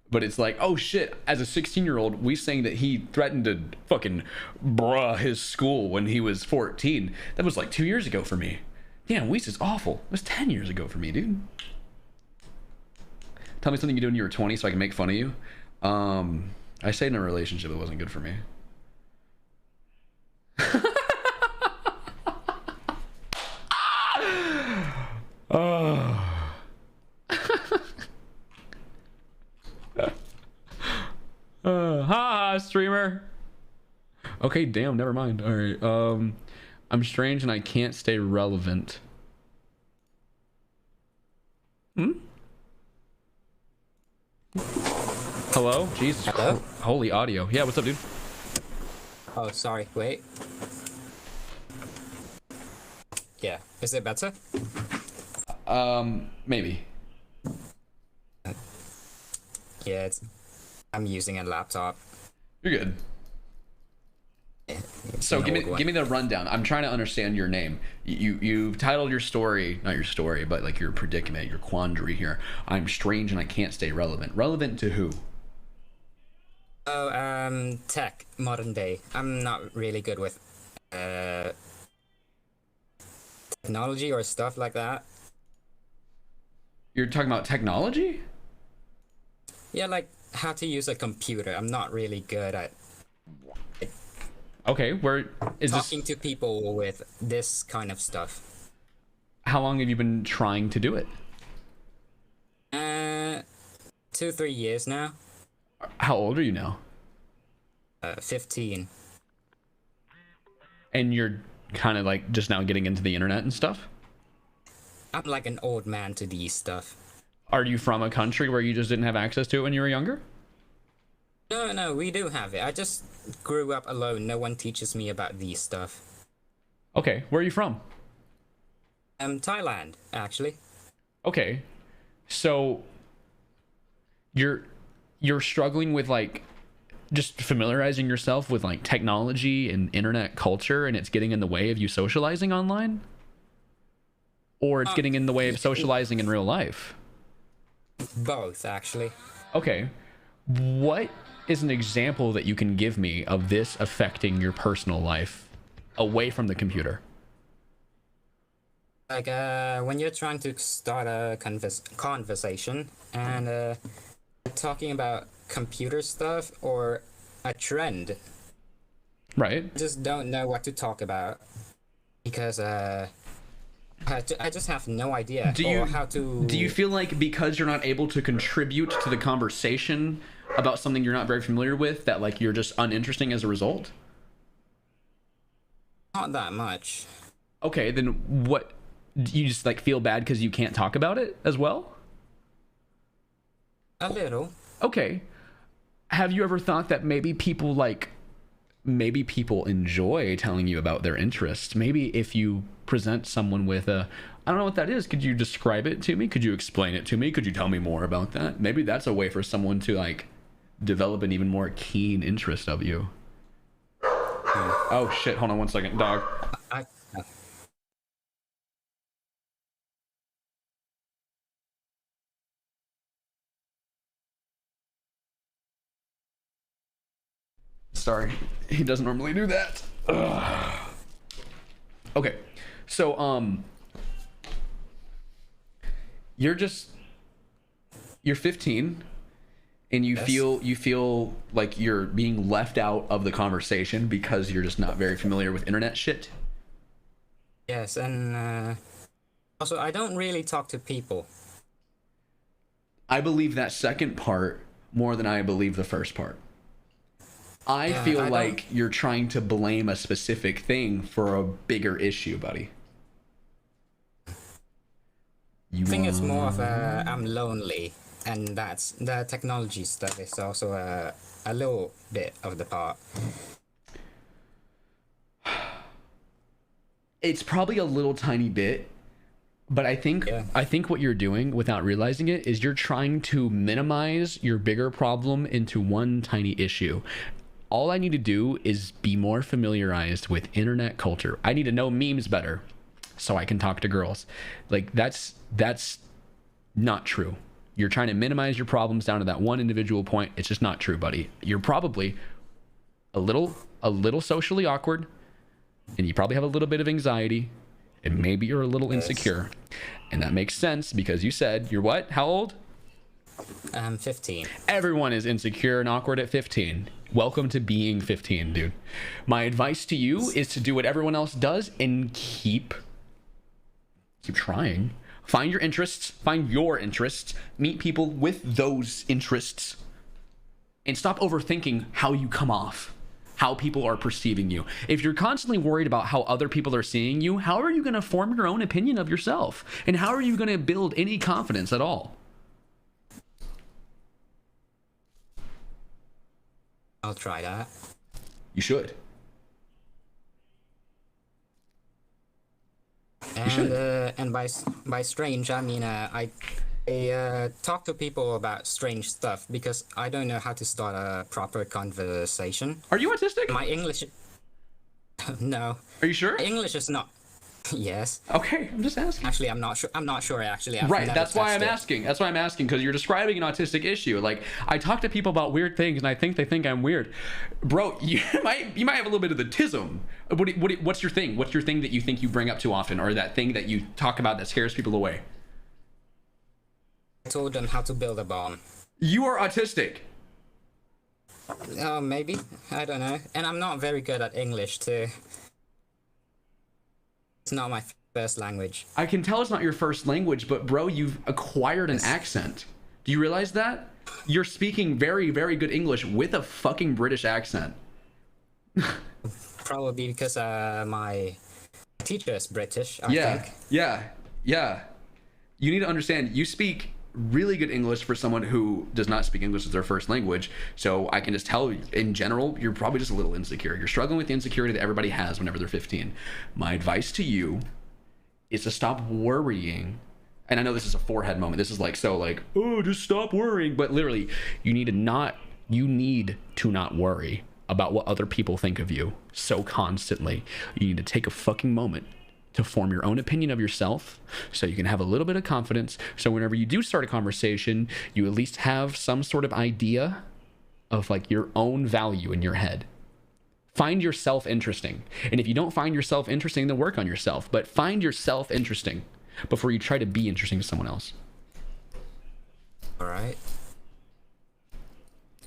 But it's like, oh shit, as a 16-year-old, we saying that he threatened to fucking bruh his school when he was 14. That was like 2 years ago for me. Damn, Weest is awful. It was 10 years ago for me, dude. Tell me something you did when you were 20 so I can make fun of you. I stayed in a relationship that wasn't good for me. Ha, streamer. Okay, damn, never mind. All right. I'm strange and I can't stay relevant. Hello? Jesus. Hello? Holy audio. Yeah, what's up, dude? Oh, sorry. Wait. Yeah. Is it better? Maybe. Yeah, I'm using a laptop. You're good. So give me the rundown. I'm trying to understand your name. You've titled your story, not your story, but like your predicament, your quandary here. I'm strange and I can't stay relevant. Relevant to who? Oh, tech, modern day. I'm not really good with technology or stuff like that. You're talking about technology? Yeah, like how to use a computer. I'm not really good at Okay, where is talking to people with this kind of stuff. How long have you been trying to do it? 2-3 years now. How old are you now? 15. And you're kind of like just now getting into the internet and stuff? I'm like an old man to these stuff. Are you from a country where you just didn't have access to it when you were younger? No, we do have it. I just grew up alone. No one teaches me about these stuff. Okay, where are you from? Thailand, actually. Okay, so you're struggling with like just familiarizing yourself with like technology and internet culture, and it's getting in the way of you socializing online? Or it's getting in the way of socializing in real life? Both, actually. Okay, what is an example that you can give me of this affecting your personal life away from the computer? Like when you're trying to start a conversation and talking about computer stuff or a trend. Right. I just don't know what to talk about because I just have no idea how to. Do you feel like because you're not able to contribute to the conversation about something you're not very familiar with, that like you're just uninteresting as a result? Not that much. Okay, then what? Do you just like feel bad because you can't talk about it as well? A little. Okay. Have you ever thought that maybe people enjoy telling you about their interests? Maybe if you present someone with I don't know what that is. Could you describe it to me? Could you explain it to me? Could you tell me more about that? Maybe that's a way for someone to like develop an even more keen interest of you. Oh shit, hold on one second, dog. Sorry, he doesn't normally do that. Ugh. Okay, so you're 15 and you feel like you're being left out of the conversation because you're just not very familiar with internet shit. Yes, and also I don't really talk to people. I believe that second part more than I believe the first part. I feel like you're trying to blame a specific thing for a bigger issue, buddy. I think it's more of I'm lonely, and that's the technology stuff is also a little bit of the part. It's probably a little tiny bit, but I think what you're doing without realizing it is you're trying to minimize your bigger problem into one tiny issue. All I need to do is be more familiarized with internet culture. I need to know memes better so I can talk to girls. Like that's not true. You're trying to minimize your problems down to that one individual point. It's just not true, buddy. You're probably a little socially awkward, and you probably have a little bit of anxiety, and maybe you're a little insecure. And that makes sense because you said you're what? How old? I'm 15. Everyone is insecure and awkward at 15. Welcome to being 15, dude. My advice to you is to do what everyone else does and keep trying. Find your interests, meet people with those interests, and stop overthinking how you come off, how people are perceiving you. If you're constantly worried about how other people are seeing you, how are you going to form your own opinion of yourself? And how are you going to build any confidence at all? I'll try that. You should. And by strange, I mean I talk to people about strange stuff because I don't know how to start a proper conversation. Are you autistic? My English... No. Are you sure? English is not... Yes. Okay, I'm just asking. Actually, I'm not sure. I'm not sure. Actually, I've Right, never that's why I'm tested. asking. That's why I'm asking, because you're describing an autistic issue. Like, I talk to people about weird things, and I think they think I'm weird. Bro, you might have a little bit of the tism. What's your thing? What's your thing that you think you bring up too often, or that thing that you talk about that scares people away? I told them how to build a bomb. You are autistic. Oh, maybe. I don't know. And I'm not very good at English too. It's not my first language. I can tell it's not your first language, but bro, you've acquired an accent. Do you realize that? You're speaking very, very good English with a fucking British accent. Probably because my teacher is British, I think. Yeah. You need to understand, you speak really good English for someone who does not speak English as their first language. So I can just tell, in general, you're probably just a little insecure. You're struggling with the insecurity that everybody has whenever they're 15. My advice to you is to stop worrying. And I know this is a forehead moment. This is like, oh, just stop worrying. But literally, you need to not worry about what other people think of you so constantly. You need to take a fucking moment to form your own opinion of yourself so you can have a little bit of confidence. So whenever you do start a conversation, you at least have some sort of idea of like your own value in your head. Find yourself interesting. And if you don't find yourself interesting, then work on yourself. But find yourself interesting before you try to be interesting to someone else. All right.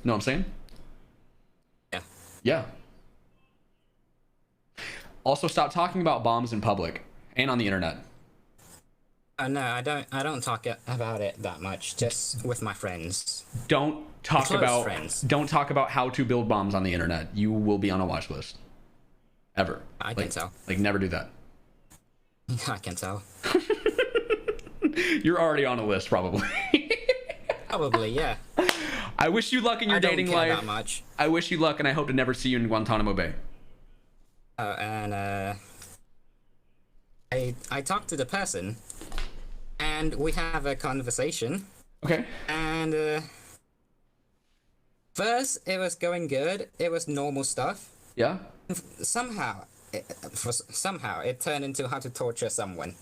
Know what I'm saying? Yeah. Also, stop talking about bombs in public and on the internet. No, I don't talk about it that much. Just with my friends. Don't talk Close about friends. Don't talk about how to build bombs on the internet. You will be on a watch list. Ever. I can tell. Like, never do that. I can tell. You're already on a list, probably. Probably, yeah. I wish you luck in your I don't dating care life. that much. I wish you luck, and I hope to never see you in Guantanamo Bay. And I talked to the person, and we have a conversation. Okay. And first, it was going good. It was normal stuff. Yeah. Somehow, it turned into how to torture someone.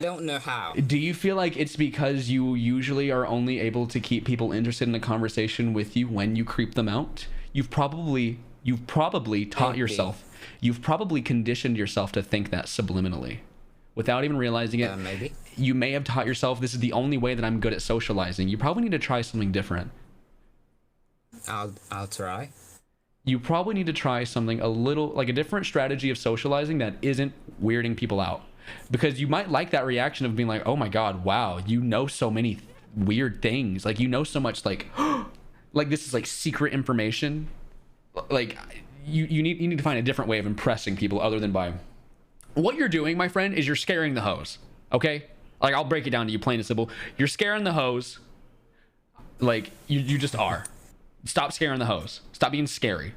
I don't know how. Do you feel like it's because you usually are only able to keep people interested in a conversation with you when you creep them out? You've probably taught yourself. You've probably conditioned yourself to think that subliminally without even realizing it. Maybe. You may have taught yourself, this is the only way that I'm good at socializing. You probably need to try something different. I'll try. You probably need to try something a little, like a different strategy of socializing that isn't weirding people out. Because you might like that reaction of being like, oh my God, wow, you know so many weird things. Like, you know so much, like, like this is like secret information. Like, you need to find a different way of impressing people other than by... What you're doing, my friend, is you're scaring the hoes. Okay? Like, I'll break it down to you plain and simple. You're scaring the hoes. Like, you just are. Stop scaring the hoes. Stop being scary.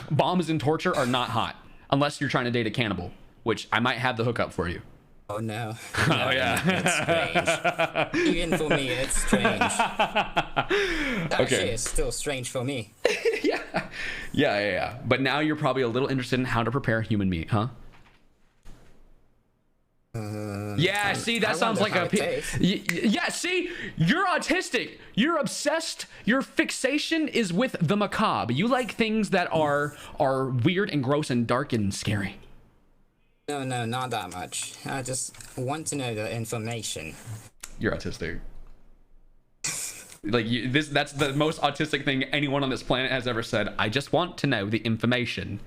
Bombs and torture are not hot. Unless you're trying to date a cannibal, which I might have the hookup for you. Oh no. Oh yeah. It's strange. Even for me, it's strange. That shit is still strange for me. Yeah. But now you're probably a little interested in how to prepare human meat, huh? Yeah, see, that sounds like a... Yeah, see, you're autistic. You're obsessed. Your fixation is with the macabre. You like things that are weird and gross and dark and scary. No, not that much. I just want to know the information. You're autistic. Like, that's the most autistic thing anyone on this planet has ever said. I just want to know the information.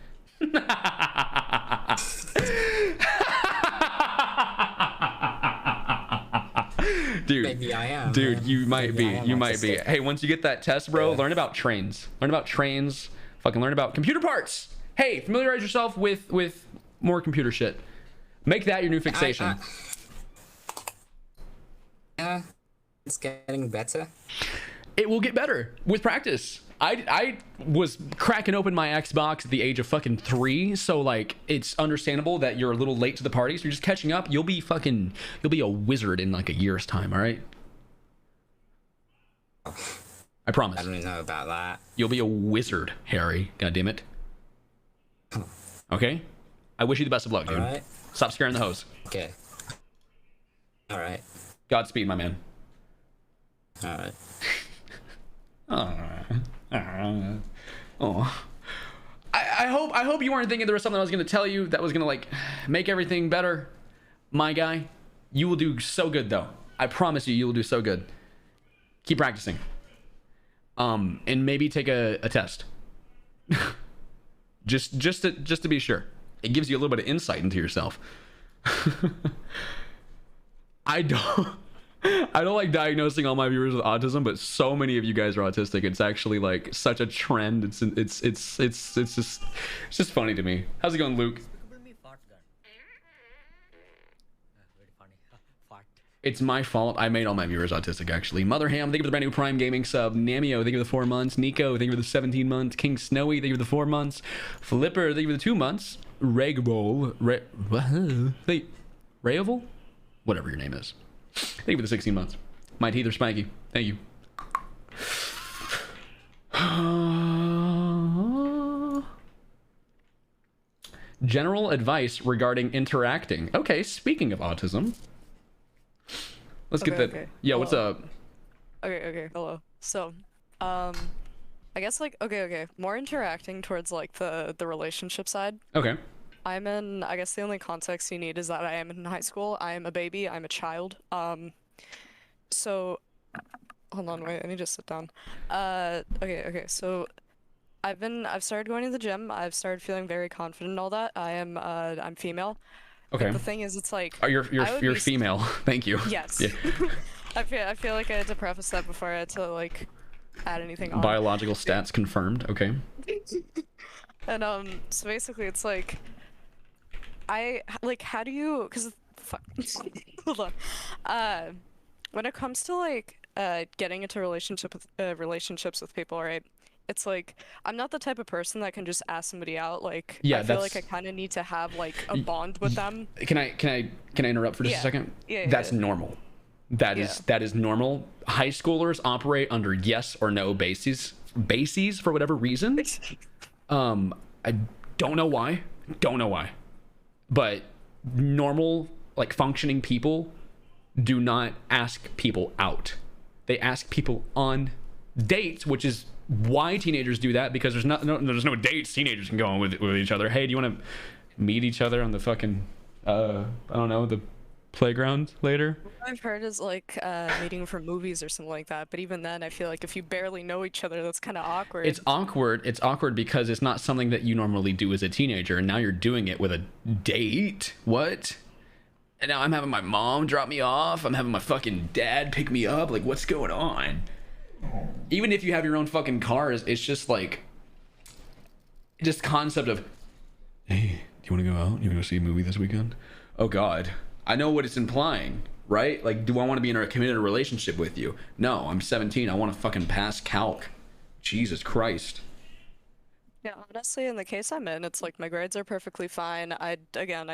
Dude, maybe I am. Dude, man. you might Maybe be. You might be. Hey, once you get that test, bro, learn about trains. Learn about trains. Fucking learn about computer parts. Hey, familiarize yourself with more computer shit. Make that your new fixation. Yeah, it's getting better. It will get better with practice. I was cracking open my Xbox at the age of fucking 3, so like it's understandable that you're a little late to the party. So you're just catching up. You'll be a wizard in like a year's time. All right. I promise. I don't know about that. You'll be a wizard, Harry. God damn it. Okay. I wish you the best of luck, dude. All right. Stop scaring the hose. Okay. All right. Godspeed, my man. All right. Oh. I hope you weren't thinking there was something I was gonna tell you that was gonna like make everything better, my guy. You will do so good though. I promise you will do so good. Keep practicing. And maybe take a test. just to be sure. It gives you a little bit of insight into yourself. I don't like diagnosing all my viewers with autism, but so many of you guys are autistic. It's actually like such a trend. It's just funny to me. How's it going, Luke? It's my fault. I made all my viewers autistic, actually. Motherham, thank you for the brand new Prime Gaming sub. Namio, thank you for the 4 months. Nico, thank you for the 17 months. King Snowy, thank you for the 4 months. Flipper, thank you for the 2 months. Regbol, Rayoval? Whatever your name is. Thank you for the 16 months. My teeth are spiky. Thank you. General advice regarding interacting. Okay, speaking of autism. Let's get that. Okay. Yeah, what's up? Okay, hello. So, I guess like okay, more interacting towards like the relationship side. Okay. I'm in, I guess the only context you need is that I am in high school. I am a baby. I'm a child. So, hold on, wait, I need to sit down. Okay, so I've started going to the gym. I've started feeling very confident and all that. I'm female. Okay. But the thing is, it's like You're female. Thank you. Yes. Yeah. I feel like I had to preface that before I had to like add anything on. Biological stats confirmed. Okay. And so basically it's like how do you, because fuck, hold on, when it comes to like getting into relationships with people, right, it's like I'm not the type of person that can just ask somebody out. Like, yeah, I feel like I kind of need to have like a bond with them. Can I interrupt for just a second? Yeah, that's normal. That is normal. High schoolers operate under yes or no bases for whatever reason. I don't know why. But normal, like, functioning people do not ask people out. They ask people on dates, which is why teenagers do that, because there's no dates teenagers can go on with each other. Hey, do you want to meet each other on the fucking I don't know, the playground later? What I've heard is like meeting for movies or something like that, but even then I feel like if you barely know each other, that's kind of awkward. It's awkward because it's not something that you normally do as a teenager, and now you're doing it with a date. What? And now I'm having my mom drop me off, I'm having my fucking dad pick me up. Like, what's going on? Even if you have your own fucking cars, it's just like just concept of, hey, do you want to go out? You want to go see a movie this weekend? Oh god, I know what it's implying, right? Like, do I want to be in a committed relationship with you? No, I'm 17. I want to fucking pass calc. Jesus Christ. Yeah, honestly, in the case I'm in, it's like my grades are perfectly fine. I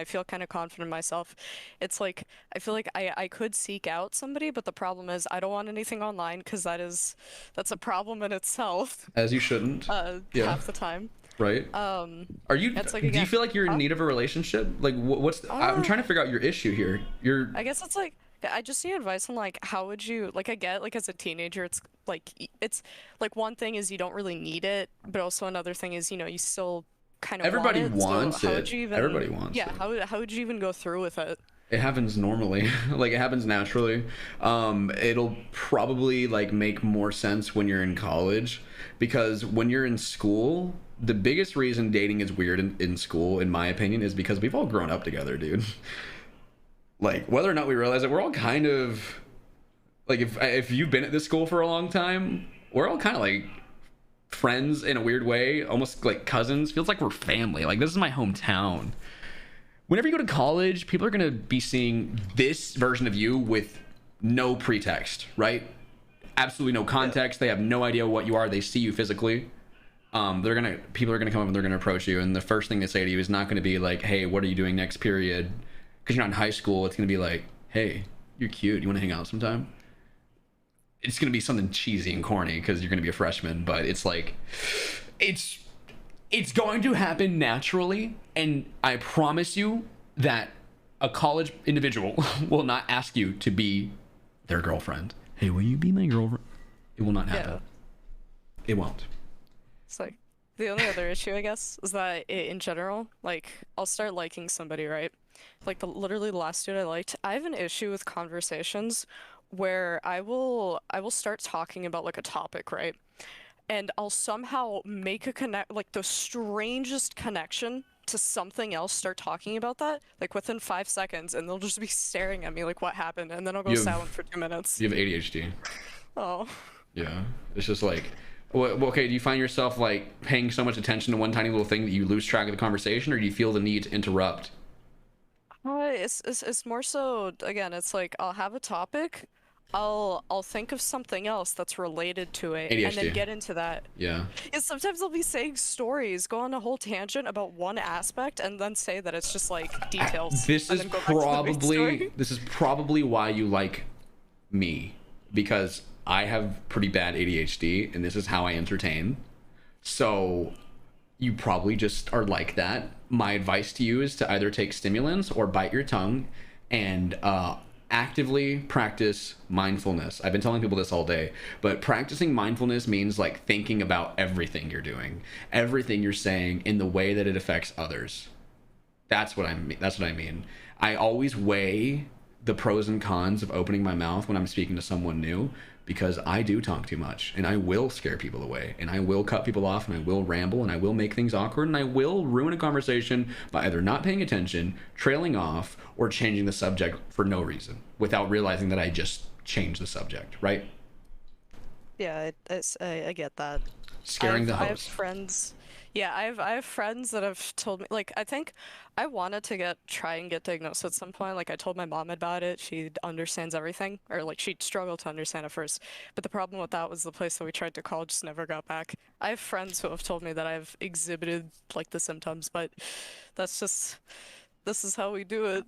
feel kind of confident in myself. It's like I feel like I could seek out somebody, but the problem is I don't want anything online because that's a problem in itself. As you shouldn't. Yeah. Half the time. Right. Are you? It's like, do you feel like you're in need of a relationship? Like, what's? I'm trying to figure out your issue here. I guess it's like I just need advice on like how would you like I get like as a teenager it's like one thing is you don't really need it, but also another thing is you still kind of everybody want wants so how it. would you even, Everybody wants yeah, it. How would you even go through with it? It happens normally. Like, it happens naturally. It'll probably like make more sense when you're in college, because when you're in school, the biggest reason dating is weird in school, in my opinion, is because we've all grown up together, dude. Like, whether or not we realize it, we're all kind of like, if you've been at this school for a long time, we're all kind of like friends in a weird way, almost like cousins. Feels like we're family. Like, this is my hometown. Whenever you go to college, people are going to be seeing this version of you with no pretext, right? absolutely no context. They have no idea what you are. They see you physically. People are gonna come up and they're gonna approach you, and the first thing they say to you is not gonna be like, "Hey, what are you doing next period?" Because you're not in high school. It's gonna be like, "Hey, you're cute. You want to hang out sometime?" It's gonna be something cheesy and corny because you're gonna be a freshman, but it's like, it's going to happen naturally, and I promise you that a college individual will not ask you to be their girlfriend. Hey, will you be my girlfriend? It will not happen. It won't. It's like the only other issue, I guess, is that in general, like, I'll start liking somebody, right? Like literally the last dude I liked, I have an issue with conversations where I will start talking about like a topic, right? And I'll somehow make a like the strangest connection to something else, start talking about that, like within 5 seconds, and they'll just be staring at me like, what happened? And then I'll go silent for 2 minutes. You have ADHD. Oh. Yeah. It's just like, well, okay, do you find yourself like paying so much attention to one tiny little thing that you lose track of the conversation, or do you feel the need to interrupt? It's more so, again, it's like I'll have a topic, I'll think of something else that's related to it, ADHD. and then get into that. Yeah. And sometimes I'll be saying stories, go on a whole tangent about one aspect, and then say that it's just like details. This and is then go back to the main story. probably why you like me, because I have pretty bad ADHD, and this is how I entertain. So you probably just are like that. My advice to you is to either take stimulants or bite your tongue and actively practice mindfulness. I've been telling people this all day, but practicing mindfulness means like thinking about everything you're doing, everything you're saying in the way that it affects others. That's what I mean. I always weigh the pros and cons of opening my mouth when I'm speaking to someone new, because I do talk too much, and I will scare people away, and I will cut people off, and I will ramble, and I will make things awkward, and I will ruin a conversation by either not paying attention, trailing off, or changing the subject for no reason without realizing that I just changed the subject, right? Yeah, I get that. Scaring the I have host. friends. Yeah, I have friends that have told me, like, I think I wanted to try and get diagnosed at some point. Like, I told my mom about it. She understands everything, or like she struggled to understand at first. But the problem with that was the place that we tried to call just never got back. I have friends who have told me that I've exhibited like the symptoms, but that's just, this is how we do it.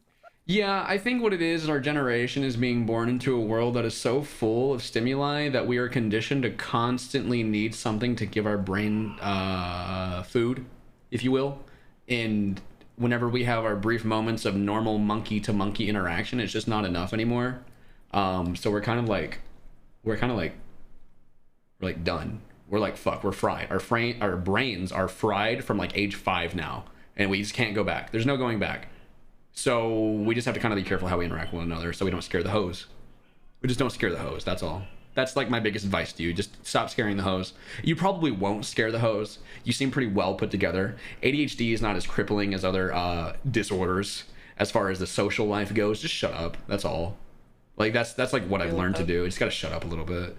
Yeah, I think what it is our generation is being born into a world that is so full of stimuli that we are conditioned to constantly need something to give our brain food, if you will. And whenever we have our brief moments of normal monkey to monkey interaction, it's just not enough anymore. So we're done. We're like, fuck, we're fried. Our brains are fried from like age 5 now, and we just can't go back. There's no going back. So we just have to kind of be careful how we interact with one another so we don't scare the hose. We just don't scare the hose, that's all. That's like my biggest advice to you. Just stop scaring the hose. You probably won't scare the hose. You seem pretty well put together. ADHD is not as crippling as other disorders as far as the social life goes. Just shut up, that's all. Like that's like what I've learned to do. You just gotta shut up a little bit.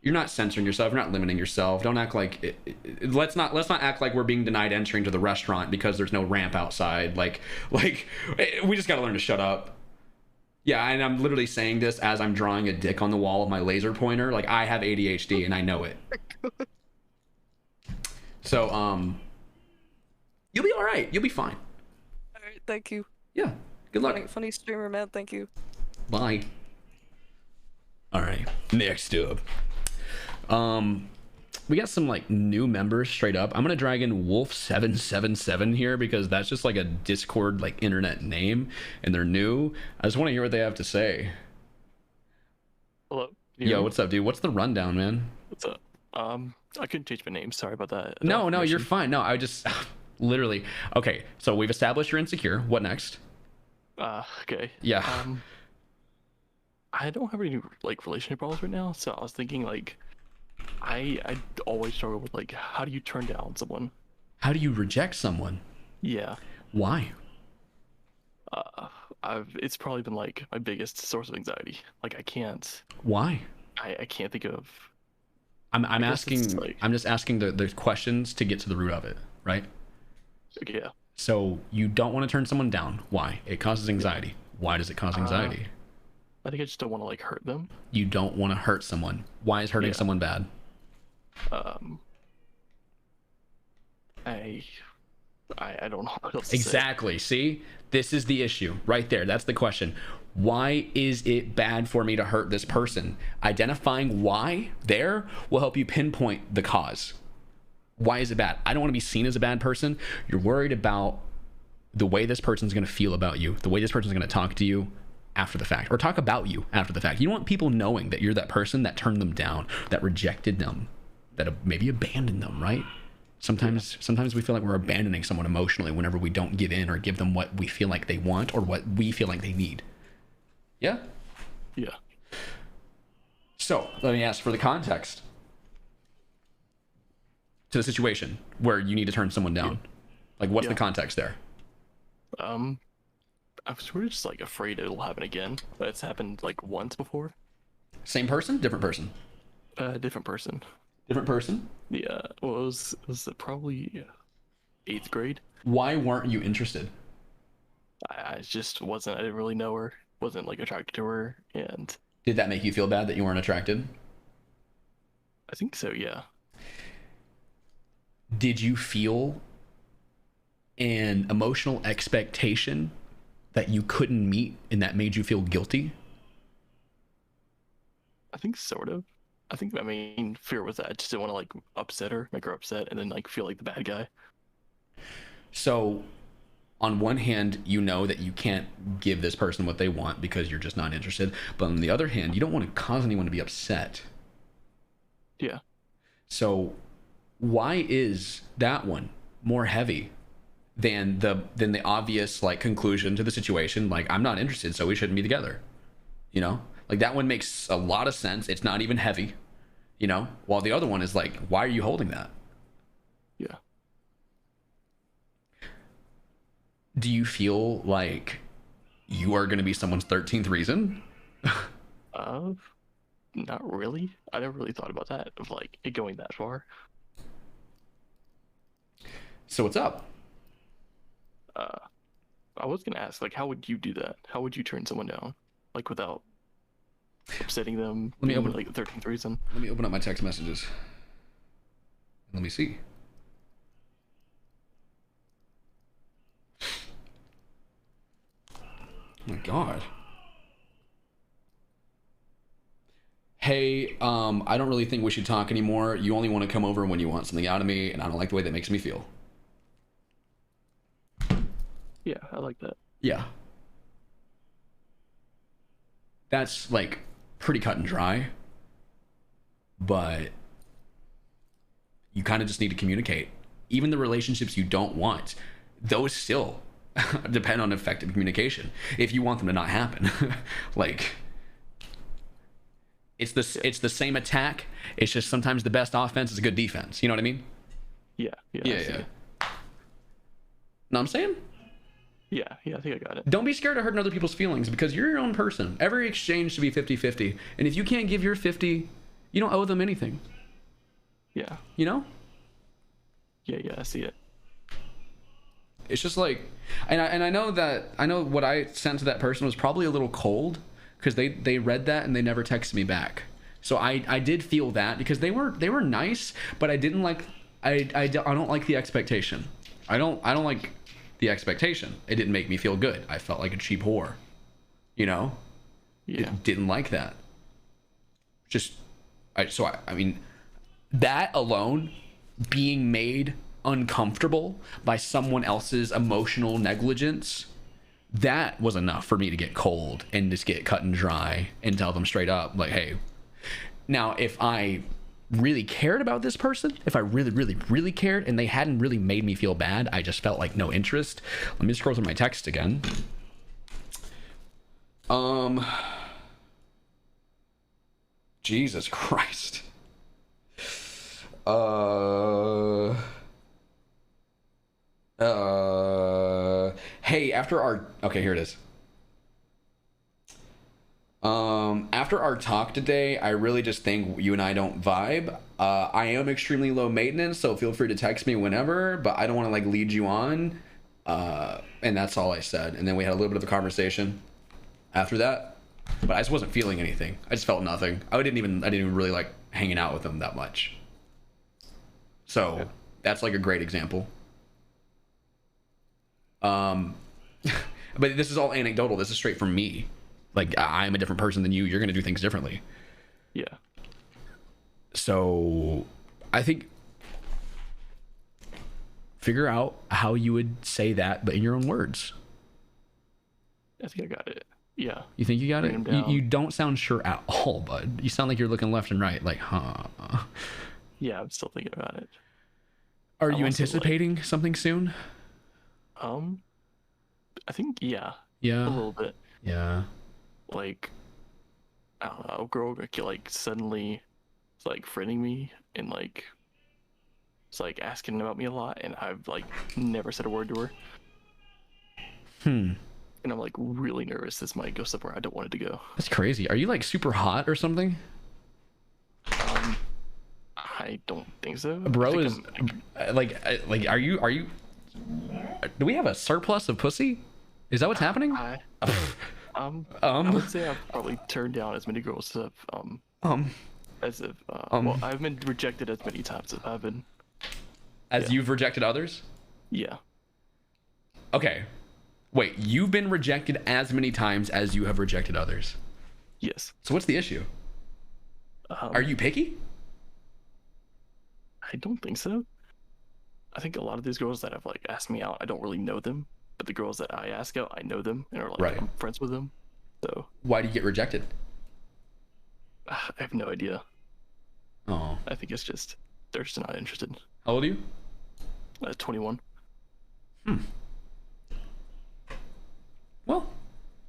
You're not censoring yourself, you're not limiting yourself. Don't act like let's not act like we're being denied entering to the restaurant because there's no ramp outside. Like we just gotta learn to shut up. Yeah, and I'm literally saying this as I'm drawing a dick on the wall with my laser pointer. Like, I have ADHD and I know it. So you'll be all right. You'll be fine. All right, thank you. Yeah, good luck. Funny streamer, man. Thank you. Bye. All right, next up. We got some like new members straight up. I'm gonna drag in Wolf777 here because that's just like a Discord like internet name, and they're new. I just want to hear what they have to say. Hello. Yo, what's up, dude? What's the rundown, man? What's up? I couldn't change my name. Sorry about that. No, you're fine. No, I just literally. Okay, so we've established you're insecure. What next? Okay. Yeah. I don't have any like relationship problems right now, so I was thinking like, I always struggle with like, how do you turn down someone? How do you reject someone? Yeah. Why? It's probably been like my biggest source of anxiety. Like I can't. Why? I can't think of. I'm asking. Like, I'm just asking the questions to get to the root of it, right? Yeah. So you don't want to turn someone down. Why? It causes anxiety. Why does it cause anxiety? I think I just don't want to like hurt them. You don't want to hurt someone. Why is hurting someone bad? I don't know what else to Exactly. See, this is the issue right there. That's the question. Why is it bad for me to hurt this person? Identifying why there will help you pinpoint the cause. Why is it bad? I don't want to be seen as a bad person. You're worried about the way this person's going to feel about you, the way this person's going to talk to you after the fact, or talk about you after the fact. You don't want people knowing that you're that person that turned them down, that rejected them, that maybe abandoned them, right? Sometimes we feel like we're abandoning someone emotionally whenever we don't give in or give them what we feel like they want or what we feel like they need. Yeah? Yeah. So, let me ask for the context to the situation where you need to turn someone down. Like, what's the context there? I'm sort of just like afraid it'll happen again, but it's happened like once before. Same person? Different person? Different person. Different person? Yeah. Well, it was probably 8th grade. Why weren't you interested? I just wasn't. I didn't really know her. Wasn't like attracted to her, and did that make you feel bad that you weren't attracted? I think so. Yeah. Did you feel an emotional expectation that you couldn't meet and that made you feel guilty? I think sort of. I think my main fear was that I just didn't want to like upset her, make her upset, and then like feel like the bad guy. So, on one hand, you know that you can't give this person what they want because you're just not interested. But on the other hand, you don't want to cause anyone to be upset. Yeah. So, why is that one more heavy than the obvious like conclusion to the situation? Like, I'm not interested, so we shouldn't be together. You know? Like, that one makes a lot of sense. It's not even heavy, you know? While the other one is like, why are you holding that? Yeah. Do you feel like you are going to be someone's 13th reason? Not really. I never really thought about that, of like it going that far. So what's up? I was going to ask, like, how would you do that? How would you turn someone down? Like, without upsetting them? Let me open like the 13th reason. Let me open up my text messages. Let me see. Oh my god. Hey, I don't really think we should talk anymore. You only want to come over when you want something out of me, and I don't like the way that makes me feel. Yeah, I like that. Yeah. That's like pretty cut and dry, but you kind of just need to communicate. Even the relationships you don't want, those still depend on effective communication if you want them to not happen. Like, it's the same attack, it's just sometimes the best offense is a good defense. You know what I mean? Yeah. Know what I'm saying? Yeah, I think I got it. Don't be scared of hurting other people's feelings, because you're your own person. Every exchange should be 50-50. And if you can't give your 50, you don't owe them anything. Yeah. You know? Yeah, I see it. It's just like, and I know what I sent to that person was probably a little cold, because they read that and they never texted me back. So I did feel that, because they were nice, but I didn't like, I don't like the expectation. I don't like the expectation. It didn't make me feel good. I felt like a cheap whore, you know? Yeah. Didn't like that. I mean, that alone, being made uncomfortable by someone else's emotional negligence, that was enough for me to get cold and just get cut and dry and tell them straight up, like, hey. Now, if I really cared about this person, if I really cared and they hadn't really made me feel bad, I just felt like no interest. Let me scroll through my text again. Jesus Christ. Hey, okay, here it is. After our talk today, I really just think you and I don't vibe. I am extremely low maintenance, so feel free to text me whenever, but I don't want to like lead you on. And that's all I said. And then we had a little bit of a conversation after that. but I just wasn't feeling anything. I just felt nothing. I didn't even really like hanging out with them that much. So that's like a great example. But this is all anecdotal. This is straight from me. Like, I'm a different person than you. You're gonna do things differently. Yeah. So I think figure out how you would say that, but in your own words. I think I got it. Yeah. You think you got Write it? 'em down. You don't sound sure at all, bud. You sound like you're looking left and right, like, huh? Yeah, I'm still thinking about it. Are I'm you also, anticipating something soon? I think yeah. Yeah. A little bit. Yeah. Like, I don't know, a girl like suddenly is like friending me and like it's like asking about me a lot, and I've like never said a word to her. And I'm like really nervous this might go somewhere I don't want it to go. That's crazy. Are you like super hot or something? I don't think so. Bro is like are you do we have a surplus of pussy? Is that what's happening? I would say I've probably turned down as many girls as if well, I've been rejected as many times as I've been. As you've rejected others? Yeah. Okay. Wait, you've been rejected as many times as you have rejected others? Yes. So what's the issue? Are you picky? I don't think so. I think a lot of these girls that have like asked me out, I don't really know them. But the girls that I ask out, I know them and are like I'm friends with them. So why do you get rejected? I have no idea. Oh. I think it's just they're just not interested. How old are you? 21. Well,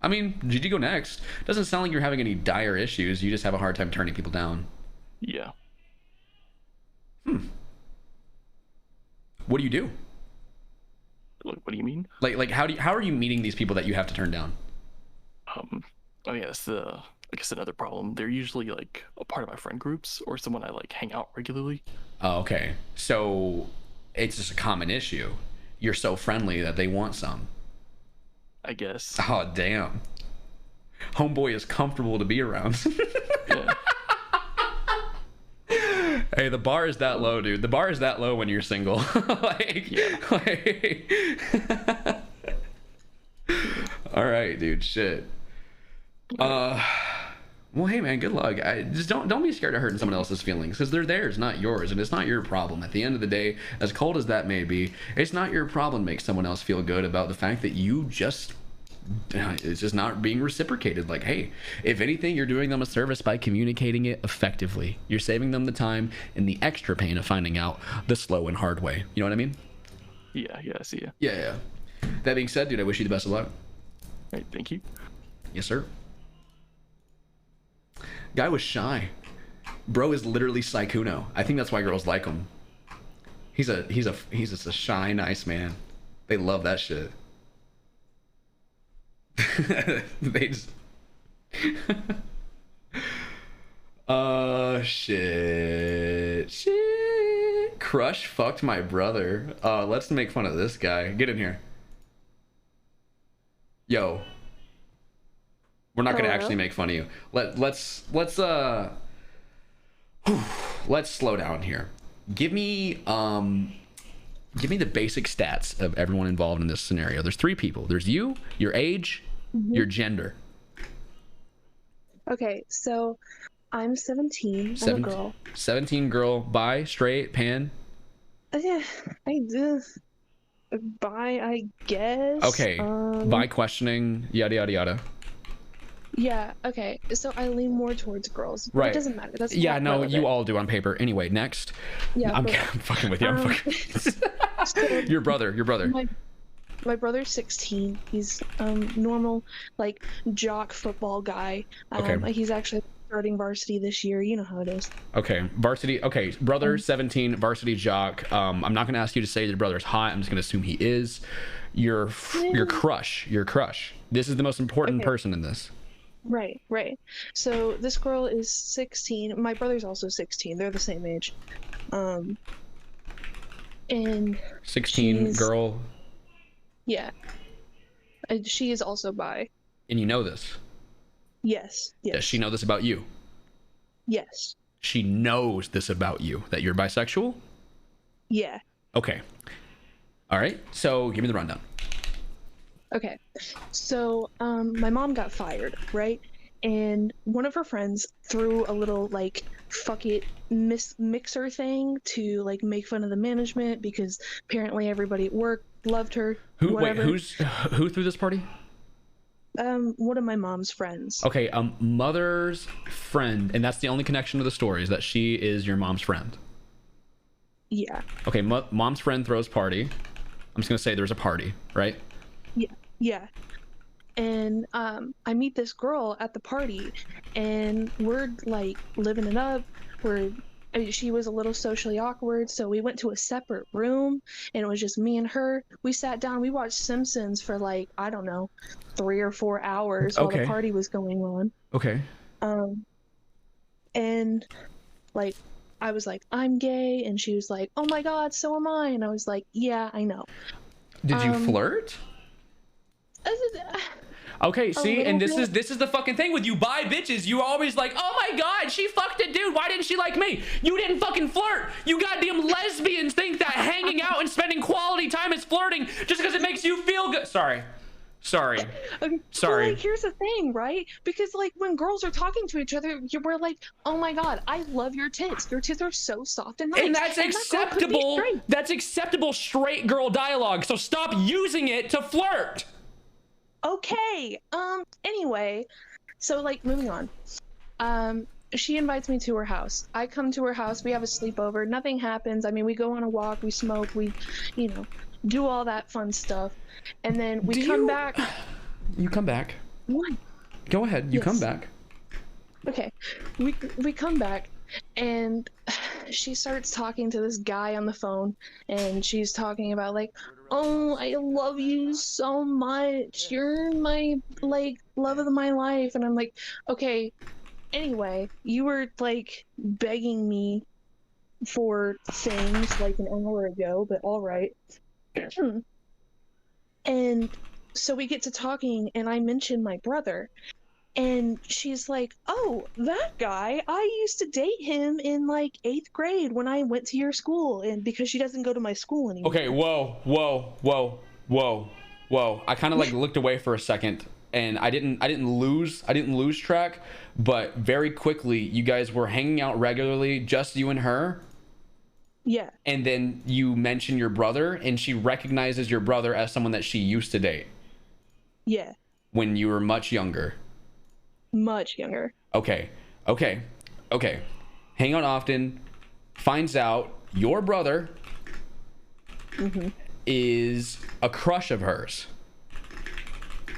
I mean, GG go next. Doesn't sound like you're having any dire issues. You just have a hard time turning people down. Yeah. What do you do? What do you mean? Like how are you meeting these people that you have to turn down? I mean, that's I guess another problem. They're usually like a part of my friend groups or someone I like hang out regularly. Oh, okay. So it's just a common issue. You're so friendly that they want some. I guess. Oh, damn. Homeboy is comfortable to be around. Yeah. Hey, the bar is that low, dude. The bar is that low when you're single. All right, dude. Shit. Well, hey, man. Good luck. Just don't be scared of hurting someone else's feelings, because they're theirs, not yours, and it's not your problem. At the end of the day, as cold as that may be, it's not your problem to make someone else feel good about the fact that you just. It's just not being reciprocated. Like, hey, if anything, you're doing them a service by communicating it effectively. You're saving them the time and the extra pain of finding out the slow and hard way. You know what I mean? Yeah, I see ya. Yeah. That being said, dude, I wish you the best of luck. All right, thank you. Yes, sir. Guy was shy. Bro is literally Saikuno. I think that's why girls like him. He's just a shy, nice man. They love that shit. They just shit. Crush fucked my brother. Let's make fun of this guy. Get in here. Yo, we're not gonna actually make fun of you. Let's slow down here. Give me the basic stats of everyone involved in this scenario. There's 3 people. There's you, your age, your gender. Okay, so I'm 17. I'm a girl. 17 girl, bi, straight, pan. Yeah, I do. Bi, I guess. Okay, bi questioning, yada yada yada. Yeah, okay. So I lean more towards girls. But Right. It doesn't matter. That's Yeah, not no, relevant. you all do on paper. Anyway, next. Yeah, I'm but- fucking with you. I'm fucking. Your brother. My brother's 16. He's normal, like jock football guy. Okay. He's actually starting varsity this year. You know how it is. Okay, varsity. Okay, brother, 17, varsity jock. I'm not gonna ask you to say your brother's hot. I'm just gonna assume he is. Your crush. This is the most important person in this. Right. So this girl is 16. My brother's also 16. They're the same age. And 16 girl, yeah. She is also bi. and you know this. Yes. Yes. Does she know this about you? Yes. She knows this about you, that you're bisexual? Yeah. Okay. All right. So give me the rundown. Okay. So, my mom got fired, right? And one of her friends threw a little, like, fuck it mixer thing to, like, make fun of the management because apparently everybody at work loved her. Who whatever. who threw this party? One of my mom's friends. Okay, mother's friend, and that's the only connection to the story, is that she is your mom's friend. Yeah. Okay, mom's friend throws party. I'm just gonna say there's a party, right? Yeah. Yeah. And I meet this girl at the party, and we're like living it up. She was a little socially awkward, so we went to a separate room, and it was just me and her. We sat down, we watched Simpsons for like, I don't know, 3 or 4 hours while the party was going on. Okay. And like, I was like, I'm gay, and she was like, oh my god, so am I. And I was like, yeah, I know. Did you flirt? Okay, see, and this is the fucking thing with you bi bitches. You always like, oh my god, she fucked a dude. Why didn't she like me? You didn't fucking flirt. You goddamn lesbians think that hanging out and spending quality time is flirting just because it makes you feel good. Sorry. Okay, Sorry. But, like, here's the thing, right? Because like when girls are talking to each other, we're like, oh my god, I love your tits. Your tits are so soft and nice. And that's acceptable. That's acceptable straight girl dialogue. So stop using it to flirt. Okay. Anyway, so like moving on. She invites me to her house. I come to her house. We have a sleepover. Nothing happens. I mean, we go on a walk. We smoke. We, do all that fun stuff. And then we come back. You come back. What? Go ahead. You come back. Okay. We come back, and she starts talking to this guy on the phone, and she's talking about like, oh, I love you so much. You're my like love of my life. And I'm like, okay. Anyway, you were like begging me for things like an hour ago, but all right. And so we get to talking, and I mention my brother, and she's like, oh, that guy, I used to date him in like 8th grade when I went to your school, and because she doesn't go to my school anymore. Okay, whoa. I kind of like looked away for a second, and I didn't lose track, but very quickly you guys were hanging out regularly, just you and her. Yeah. And then you mention your brother, and she recognizes your brother as someone that she used to date. Yeah. When you were much younger. Much younger. Okay. Hang out often, finds out your brother is a crush of hers.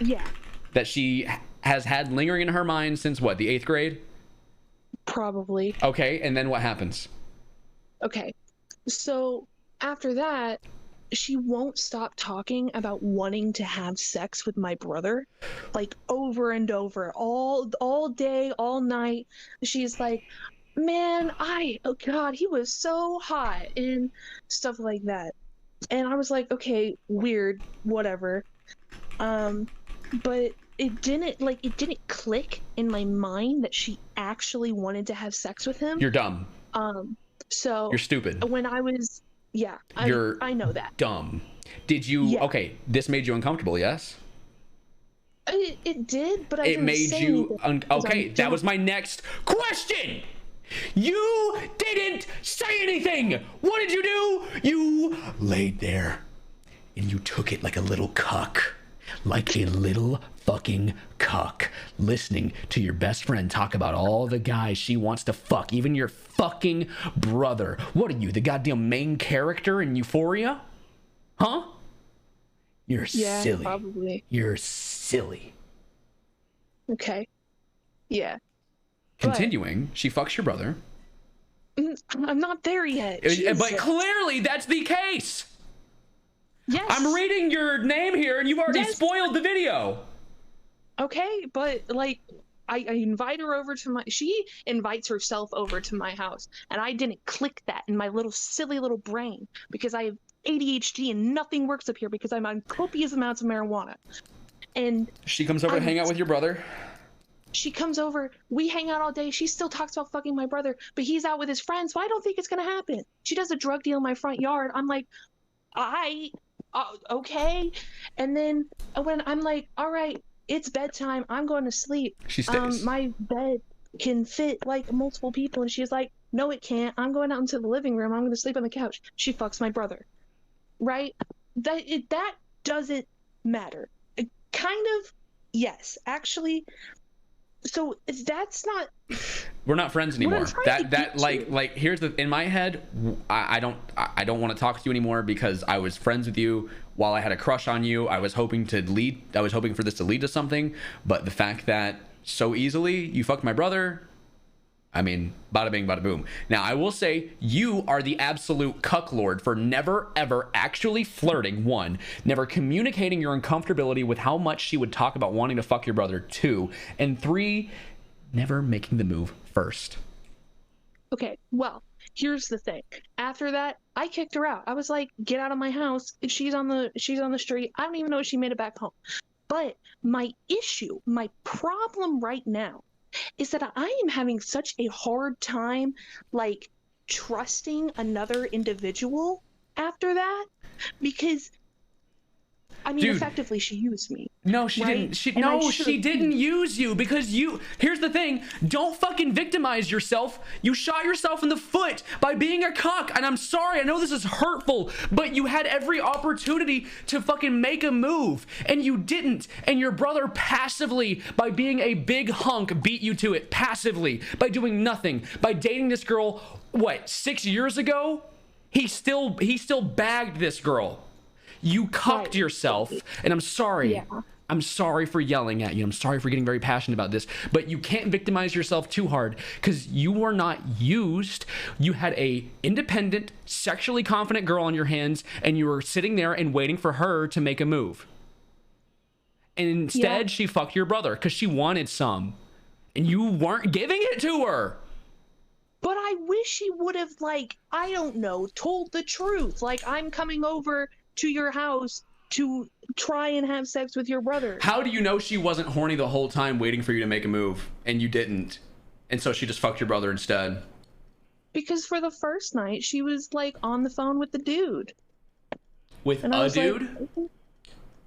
Yeah. That she has had lingering in her mind since what, the 8th grade? Probably. Okay, and then what happens? Okay. So after that, she won't stop talking about wanting to have sex with my brother, like over and over, all day, all night. She's like, man, oh god, he was so hot, and stuff like that. And I was like, okay, weird, whatever. But it didn't click in my mind that she actually wanted to have sex with him. You're dumb. So you're stupid. When I was, yeah, I know that. Dumb. Did you? Yeah. Okay, this made you uncomfortable, yes? It did, but it made you. Okay, that was my next question. You didn't say anything. What did you do? You laid there, and you took it like a little cuck. Like a little fucking cuck, listening to your best friend talk about all the guys she wants to fuck, even your fucking brother. What are you, the goddamn main character in Euphoria? Huh? You're silly. Probably. You're silly. Okay. Yeah. Continuing, she fucks your brother. I'm not there yet. But clearly that's the case. Yes. I'm reading your name here, and you've already spoiled the video. Okay, but like, I invite her over to she invites herself over to my house, and I didn't click that in my little silly little brain because I have ADHD and nothing works up here because I'm on copious amounts of marijuana. And she comes over to hang out with your brother. She comes over, we hang out all day. She still talks about fucking my brother, but he's out with his friends, so I don't think it's gonna happen. She does a drug deal in my front yard. I'm like, okay. And then when I'm like, all right, it's bedtime, I'm going to sleep. She stays. My bed can fit like multiple people, and she's like, no, it can't. I'm going out into the living room. I'm going to sleep on the couch. She fucks my brother, right? That doesn't matter. Kind of, yes, actually. So that's not. We're not friends anymore. Like here's the in my head, I don't want to talk to you anymore because I was friends with you while I had a crush on you. I was hoping for this to lead to something, but the fact that so easily you fucked my brother, I mean, bada bing, bada boom. Now, I will say you are the absolute cuck lord for never, ever actually flirting, 1, never communicating your uncomfortability with how much she would talk about wanting to fuck your brother, 2, and 3, never making the move first. Okay, well, here's the thing. After that, I kicked her out. I was like, get out of my house. She's on the street. I don't even know if she made it back home. But my problem right now is that I am having such a hard time, like, trusting another individual after that, because, I mean, effectively, she used me. No, she didn't. She didn't use you because here's the thing. Don't fucking victimize yourself. You shot yourself in the foot by being a cuck. And I'm sorry. I know this is hurtful, but you had every opportunity to fucking make a move and you didn't. And your brother passively, by being a big hunk, beat you to it passively by doing nothing, by dating this girl, what, 6 years ago? He still bagged this girl. You cucked yourself, and I'm sorry. Yeah. I'm sorry for yelling at you. I'm sorry for getting very passionate about this, but you can't victimize yourself too hard because you were not used. You had a independent, sexually confident girl on your hands, and you were sitting there and waiting for her to make a move. And instead, she fucked your brother because she wanted some, and you weren't giving it to her. But I wish she would have, like, I don't know, told the truth. Like, I'm coming over to your house to try and have sex with your brother. How do you know she wasn't horny the whole time waiting for you to make a move and you didn't? And so she just fucked your brother instead? Because for the first night, she was like on the phone with the dude. With a dude?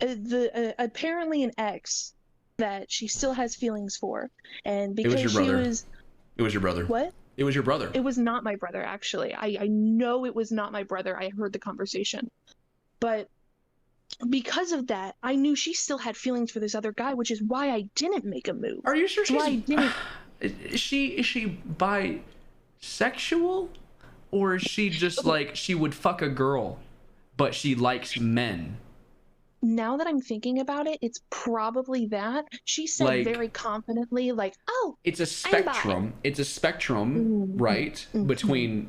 Like, apparently an ex that she still has feelings for. And because it was your brother. What? It was your brother. It was not my brother, actually. I know it was not my brother. I heard the conversation. But because of that, I knew she still had feelings for this other guy, which is why I didn't make a move. Are you sure she's... Why I didn't... Is she bisexual? Or is she just like, she would fuck a girl, but she likes men? Now that I'm thinking about it, it's probably that. She said like, very confidently, like, oh, it's a spectrum. It's a spectrum, right? Between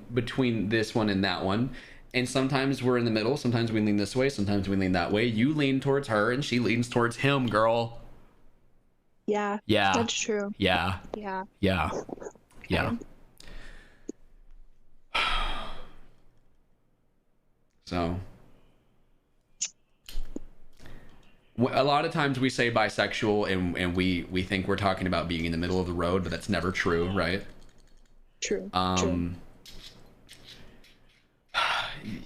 this one and that one. And sometimes we're in the middle. Sometimes we lean this way. Sometimes we lean that way. You lean towards her and she leans towards him, girl. Yeah. Yeah. That's true. Yeah. Yeah. Yeah. Yeah. So, a lot of times we say bisexual and we think we're talking about being in the middle of the road, but that's never true, right? True. True.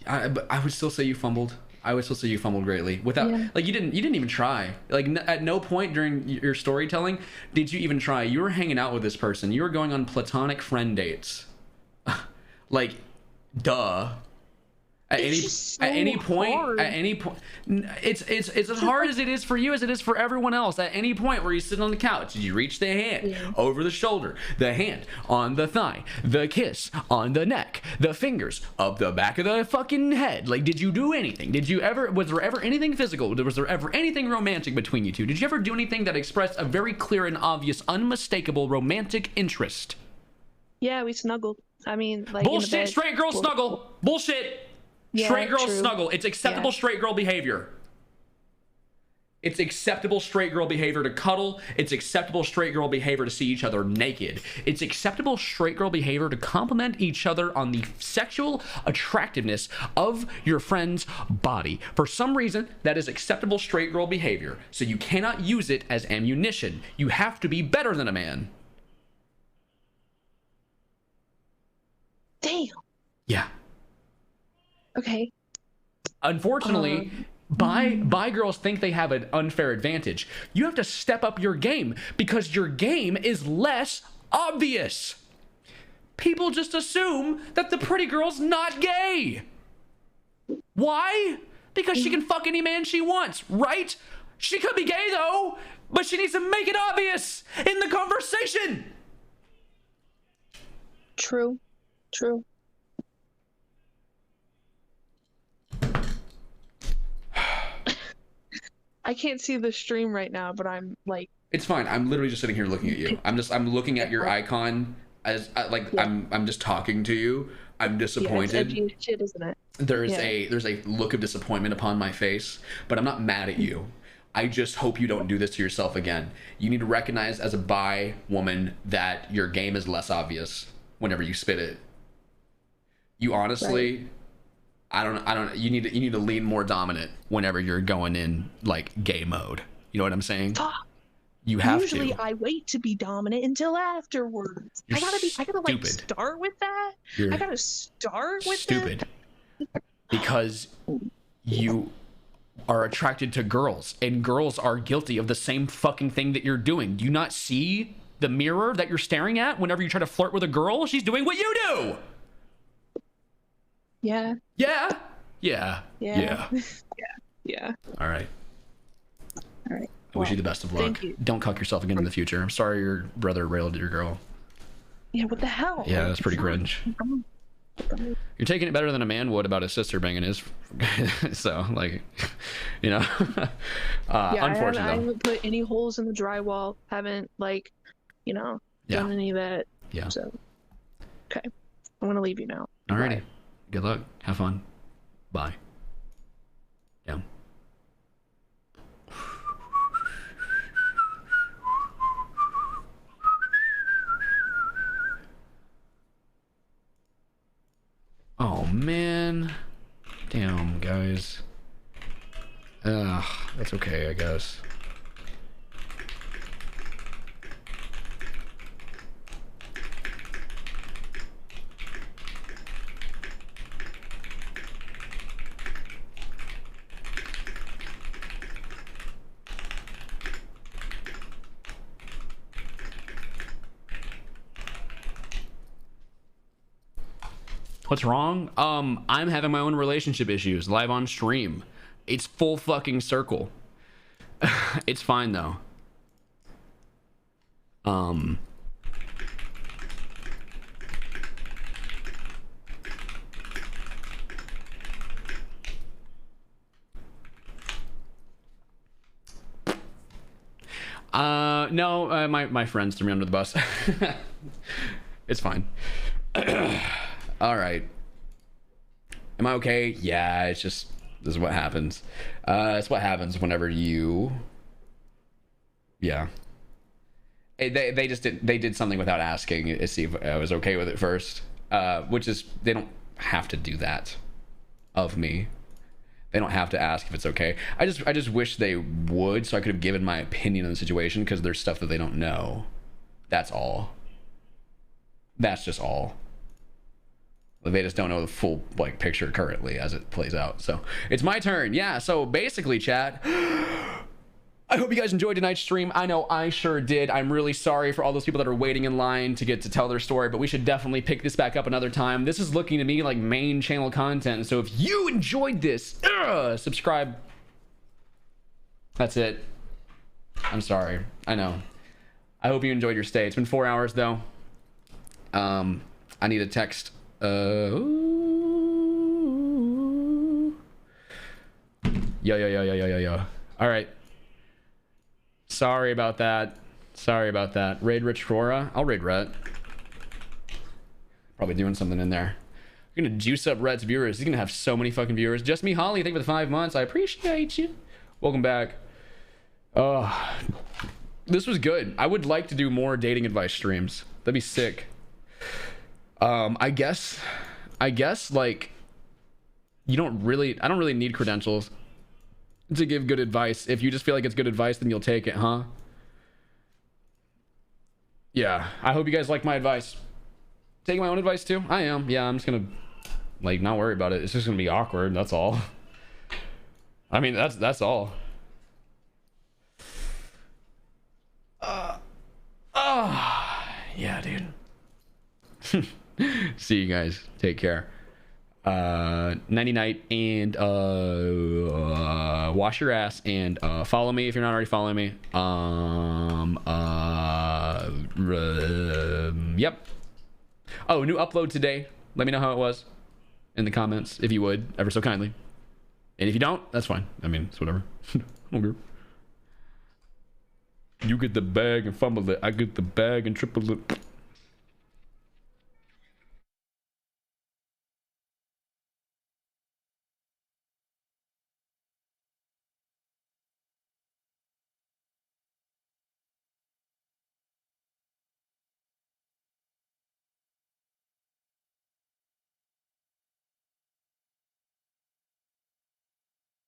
I would still say you fumbled. I would still say you fumbled greatly without like you didn't even try. Like at no point during your storytelling did you even try. You were hanging out with this person. You were going on platonic friend dates. Like, duh. At any point, it's as hard as it is for you as it is for everyone else. At any point where you sit on the couch, did you reach the hand over the shoulder, the hand on the thigh, the kiss on the neck, the fingers up the back of the fucking head? Like, did you do anything? Was there ever anything physical? Was there ever anything romantic between you two? Did you ever do anything that expressed a very clear and obvious, unmistakable romantic interest? Yeah, we snuggled. I mean, like, bullshit. Straight girl snuggle. Bullshit. Yeah, straight girl true. snuggle. It's acceptable straight girl behavior. It's acceptable straight girl behavior to cuddle. It's acceptable straight girl behavior to see each other naked. It's acceptable straight girl behavior to compliment each other on the sexual attractiveness of your friend's body. For some reason, that is acceptable straight girl behavior. So you cannot use it as ammunition. You have to be better than a man. Damn. Yeah. Okay. Unfortunately, bi girls think they have an unfair advantage. You have to step up your game because your game is less obvious. People just assume that the pretty girl's not gay. Why? Because she can fuck any man she wants, right? She could be gay though, but she needs to make it obvious in the conversation. True. True. I can't see the stream right now, but I'm like. It's fine. I'm literally just sitting here looking at you. I'm looking at your icon as I'm just talking to you. I'm disappointed. Yeah, it's edgy as shit, isn't it? There's a look of disappointment upon my face, but I'm not mad at you. I just hope you don't do this to yourself again. You need to recognize as a bi woman that your game is less obvious whenever you spit it. You honestly. Right. I don't you need to lean more dominant whenever you're going in like gay mode. You know what I'm saying? You have Usually to. I wait to be dominant until afterwards. I gotta like start with that. I gotta start with stupid. Because you are attracted to girls and girls are guilty of the same fucking thing that you're doing. Do you not see the mirror that you're staring at whenever you try to flirt with a girl? She's doing what you do. Yeah. Yeah. Yeah. Yeah. Yeah. All right. All right. I wish you the best of luck. Thank you. Don't cuck yourself again in the future. I'm sorry your brother railed your girl. Yeah, what the hell? Yeah, that's pretty cringe. You're taking it better than a man would about his sister banging his. So, like, you know. Unfortunately, I haven't put any holes in the drywall. Haven't, like, done any of that. Yeah. So, okay. I'm going to leave you now. Alrighty. Bye. Good luck. Have fun. Bye. Yeah. Oh man. Damn, guys. That's okay, I guess. What's wrong? I'm having my own relationship issues live on stream. It's full fucking circle. It's fine though. No, my friends threw me under the bus. It's fine. All right. Am I okay? Yeah, it's just, this is what happens. It's what happens whenever you, yeah. They just did something without asking to see if I was okay with it first. Which is, they don't have to do that of me. They don't have to ask if it's okay. I just wish they would, so I could have given my opinion on the situation, because there's stuff that they don't know. That's all. That's just all. They just don't know the full picture currently as it plays out. So it's my turn. Yeah, so basically, chat, I hope you guys enjoyed tonight's stream. I know I sure did. I'm really sorry for all those people that are waiting in line to get to tell their story, but we should definitely pick this back up another time. This is looking to me like main channel content. So if you enjoyed this, subscribe. That's it. I'm sorry. I know. I hope you enjoyed your stay. It's been 4 hours though. I need a text. Yo. All right. Sorry about that. Raid Rich Rora. I'll raid Rhett. Probably doing something in there. We're gonna juice up Rhett's viewers. He's gonna have so many fucking viewers. Just me, Holly. Thank you for the 5 months. I appreciate you. Welcome back. This was good. I would like to do more dating advice streams. That'd be sick. I guess like I don't really need credentials to give good advice. If you just feel like it's good advice, then you'll take it, huh? Yeah, I hope you guys like my advice. Taking my own advice too? I am. Yeah, I'm just gonna like not worry about it. It's just gonna be awkward, that's all. I mean, that's all. Yeah, dude. See you guys. Take care. Nighty night, and wash your ass, and follow me if you're not already following me. Yep. Oh, new upload today. Let me know how it was in the comments if you would, ever so kindly. And if you don't, that's fine. I mean, it's whatever. Okay. You get the bag and fumble it. I get the bag and triple it.